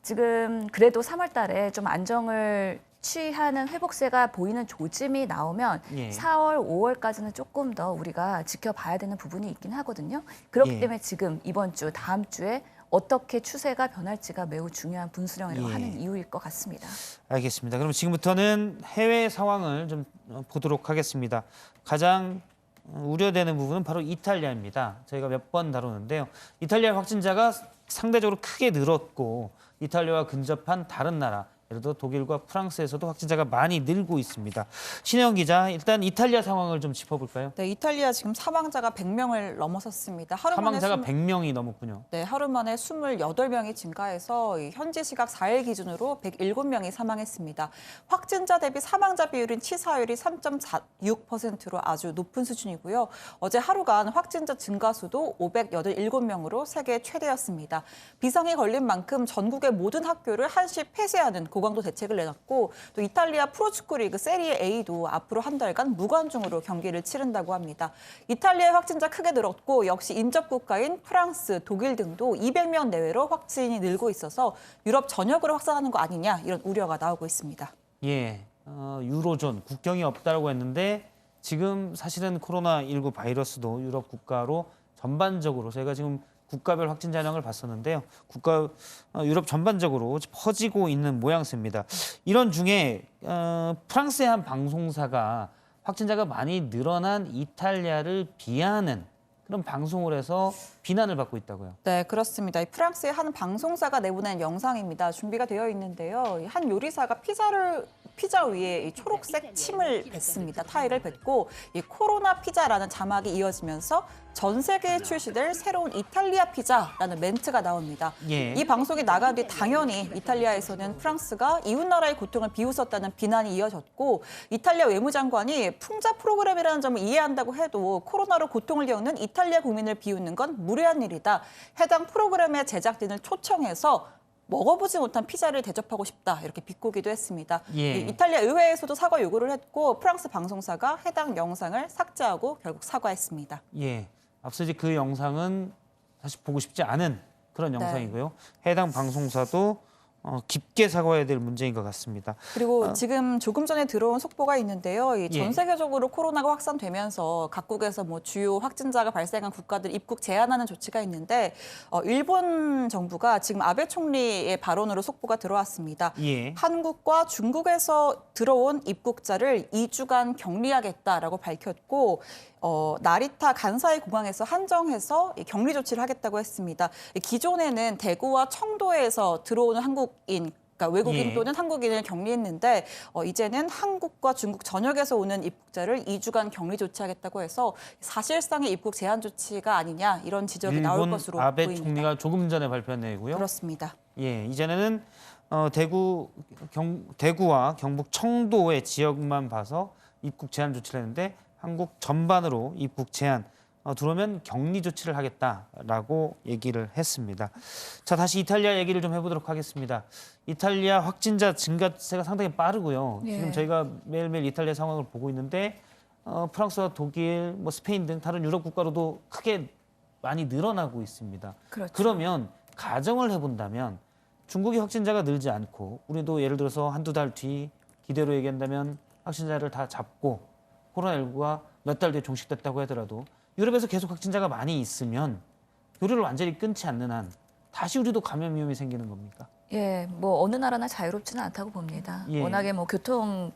지금 그래도 3월 달에 좀 안정을 취하는 회복세가 보이는 조짐이 나오면 예. 4월, 5월까지는 조금 더 우리가 지켜봐야 되는 부분이 있긴 하거든요. 그렇기 예. 때문에 지금 이번 주, 다음 주에 어떻게 추세가 변할지가 매우 중요한 분수령이라고 예. 하는 이유일 것 같습니다. 알겠습니다. 그럼 지금부터는 해외 상황을 좀 보도록 하겠습니다. 가장 우려되는 부분은 바로 이탈리아입니다. 저희가 몇 번 다루는데요. 이탈리아 확진자가 상대적으로 크게 늘었고 이탈리아와 근접한 다른 나라, 예를 들어 독일과 프랑스에서도 확진자가 많이 늘고 있습니다. 신혜영 기자, 일단 이탈리아 상황을 좀 짚어볼까요? 네, 이탈리아 지금 사망자가 100명을 넘어섰습니다. 사망자가 100명이 넘었군요. 네, 하루 만에 28명이 증가해서 현지 시각 4일 기준으로 107명이 사망했습니다. 확진자 대비 사망자 비율은 치사율이 3.46%로 아주 높은 수준이고요. 어제 하루간 확진자 증가 수도 587명으로 세계 최대였습니다. 비상이 걸린 만큼 전국의 모든 학교를 한시 폐쇄하는 고강도 대책을 내놨고 또 이탈리아 프로축구 리그 세리에 A도 앞으로 한 달간 무관중으로 경기를 치른다고 합니다. 이탈리아의 확진자 크게 늘었고 역시 인접 국가인 프랑스, 독일 등도 200명 내외로 확진이 늘고 있어서 유럽 전역으로 확산하는 거 아니냐 이런 우려가 나오고 있습니다. 예, 유로존 국경이 없다고 했는데 지금 사실은 코로나19 바이러스도 유럽 국가로 전반적으로 저희가 지금 국가별 확진자량을 봤었는데요. 유럽 전반적으로 퍼지고 있는 모양새입니다. 이런 중에 프랑스의 한 방송사가 확진자가 많이 늘어난 이탈리아를 비하하는 그런 방송을 해서 비난을 받고 있다고요. 네, 그렇습니다. 프랑스의 한 방송사가 내보낸 영상입니다. 준비가 되어 있는데요. 한 요리사가 피자 위에 이 초록색 침을 뱉습니다. 타일을 뱉고 이 코로나 피자라는 자막이 이어지면서 전 세계에 출시될 새로운 이탈리아 피자라는 멘트가 나옵니다. 예. 이 방송이 나간 뒤 당연히 이탈리아에서는 프랑스가 이웃나라의 고통을 비웃었다는 비난이 이어졌고 이탈리아 외무장관이 풍자 프로그램이라는 점을 이해한다고 해도 코로나로 고통을 겪는 이탈리아 국민을 비웃는 건 무례한 일이다. 해당 프로그램의 제작진을 초청해서 먹어보지 못한 피자를 대접하고 싶다 이렇게 비꼬기도 했습니다. 예. 이탈리아 의회에서도 사과 요구를 했고 프랑스 방송사가 해당 영상을 삭제하고 결국 사과했습니다. 예, 앞서 이제 그 영상은 사실 보고 싶지 않은 그런 영상이고요. 해당 방송사도 깊게 사과해야 될 문제인 것 같습니다. 그리고 지금 조금 전에 들어온 속보가 있는데요. 전 예. 세계적으로 코로나가 확산되면서 각국에서 뭐 주요 확진자가 발생한 국가들 입국 제한하는 조치가 있는데 일본 정부가 지금 아베 총리의 발언으로 속보가 들어왔습니다. 예. 한국과 중국에서 들어온 입국자를 2주간 격리하겠다라고 밝혔고 나리타 간사이 공항에서 한정해서 격리 조치를 하겠다고 했습니다. 기존에는 대구와 청도에서 들어오는 한국인, 그러니까 외국인 예. 또는 한국인을 격리했는데 이제는 한국과 중국 전역에서 오는 입국자를 2주간 격리 조치하겠다고 해서 사실상의 입국 제한 조치가 아니냐 이런 지적이 나올 일본 것으로 아베 보입니다. 총리가 조금 전에 발표한 내용이고요. 그렇습니다. 예, 이전에는 대구와 경북 청도의 지역만 봐서 입국 제한 조치를 했는데 한국 전반으로 입국 제한 들어오면 격리 조치를 하겠다라고 얘기를 했습니다. 자, 다시 이탈리아 얘기를 좀 해보도록 하겠습니다. 이탈리아 확진자 증가세가 상당히 빠르고요. 예. 지금 저희가 매일매일 이탈리아 상황을 보고 있는데 프랑스와 독일, 뭐 스페인 등 다른 유럽 국가로도 크게 많이 늘어나고 있습니다. 그렇죠. 그러면 가정을 해본다면 중국의 확진자가 늘지 않고 우리도 예를 들어서 한두 달 뒤 기대로 얘기한다면 확진자를 다 잡고 코로나19가 몇 달 뒤에 종식됐다고 하더라도 유럽에서 계속 확진자가 많이 있으면 교류를 완전히 끊지 않는 한 다시 우리도 감염 위험이 생기는 겁니까? 예, 뭐 어느 나라나 자유롭지는 않다고 봅니다. 예. 워낙에 뭐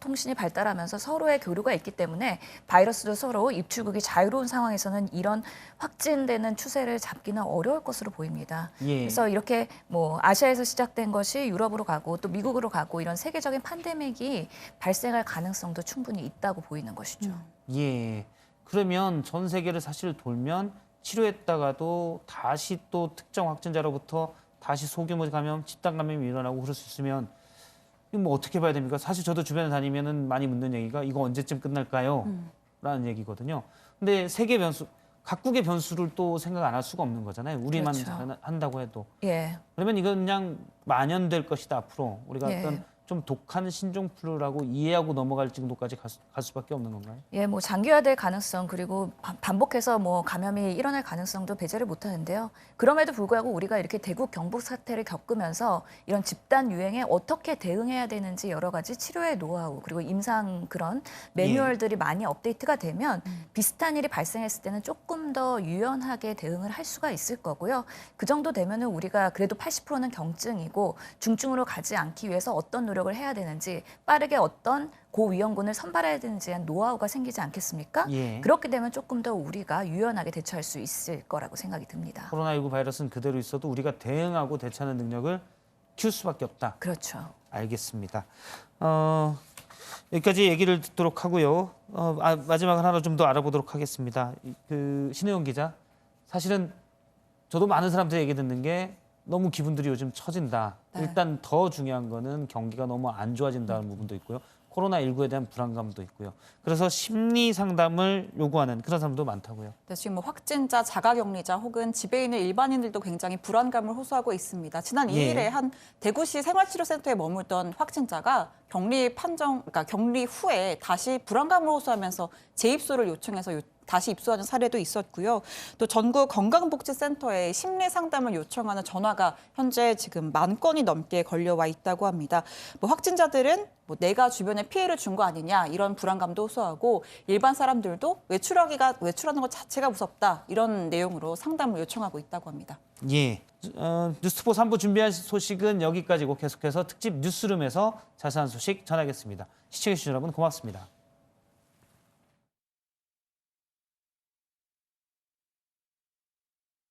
통신이 발달하면서 서로의 교류가 있기 때문에 바이러스도 서로 입출국이 자유로운 상황에서는 이런 확진되는 추세를 잡기는 어려울 것으로 보입니다. 예. 그래서 이렇게 뭐 아시아에서 시작된 것이 유럽으로 가고 또 미국으로 가고 이런 세계적인 팬데믹이 발생할 가능성도 충분히 있다고 보이는 것이죠. 예. 그러면 전 세계를 사실 돌면 치료했다가도 다시 또 특정 확진자로부터 다시 소규모 감염, 집단 감염이 일어나고 그럴 수 있으면 이거 뭐 어떻게 봐야 됩니까? 사실 저도 주변에 다니면은 많이 묻는 얘기가 이거 언제쯤 끝날까요? 라는 얘기거든요. 근데 세계 변수, 각국의 변수를 또 생각 안 할 수가 없는 거잖아요. 우리만 그렇죠. 한다고 해도. 예. 그러면 이건 그냥 만연될 것이다 앞으로. 우리가 예. 어떤 좀 독한 신종플루라고 이해하고 넘어갈 정도까지 갈 수밖에 없는 건가요? 예, 뭐 장기화될 가능성 그리고 반복해서 뭐 감염이 일어날 가능성도 배제를 못하는데요. 그럼에도 불구하고 우리가 이렇게 대국 경북 사태를 겪으면서 이런 집단 유행에 어떻게 대응해야 되는지 여러 가지 치료의 노하우 그리고 임상 그런 매뉴얼들이 많이 업데이트가 되면 비슷한 일이 발생했을 때는 조금 더 유연하게 대응을 할 수가 있을 거고요. 그 정도 되면은 우리가 그래도 80%는 경증이고 중증으로 가지 않기 위해서 어떤 노력을 해야 되는지 빠르게 어떤 고위험군을 선발해야 되는지에 대한 노하우가 생기지 않겠습니까? 예. 그렇게 되면 조금 더 우리가 유연하게 대처할 수 있을 거라고 생각이 듭니다. 코로나19 바이러스는 그대로 있어도 우리가 대응하고 대처하는 능력을 키울 수밖에 없다. 그렇죠. 알겠습니다. 여기까지 얘기를 듣도록 하고요. 마지막 하나 좀 더 알아보도록 하겠습니다. 신혜영 기자, 사실은 저도 많은 사람들이 얘기 듣는 게 너무 기분들이 요즘 처진다. 네. 일단 더 중요한 거는 경기가 너무 안 좋아진다는 부분도 있고요. 코로나19에 대한 불안감도 있고요. 그래서 심리 상담을 요구하는 그런 사람도 많다고요. 네, 지금 뭐 확진자, 자가격리자 혹은 집에 있는 일반인들도 굉장히 불안감을 호소하고 있습니다. 지난 2일에 한 대구시 생활치료센터에 머물던 확진자가 그러니까 격리 후에 다시 불안감을 호소하면서 재입소를 요청해서 다시 입소하는 사례도 있었고요. 또 전국 건강복지센터에 심리 상담을 요청하는 전화가 현재 지금 10,000건이 넘게 걸려와 있다고 합니다. 뭐 확진자들은 내가 주변에 피해를 준 거 아니냐 이런 불안감도 호소하고 일반 사람들도 외출하는 것 자체가 무섭다 이런 내용으로 상담을 요청하고 있다고 합니다. 예, 뉴스포 3부 준비한 소식은 여기까지고 계속해서 특집 뉴스룸에서 자세한 소식 전하겠습니다. 시청해주신 여러분 고맙습니다.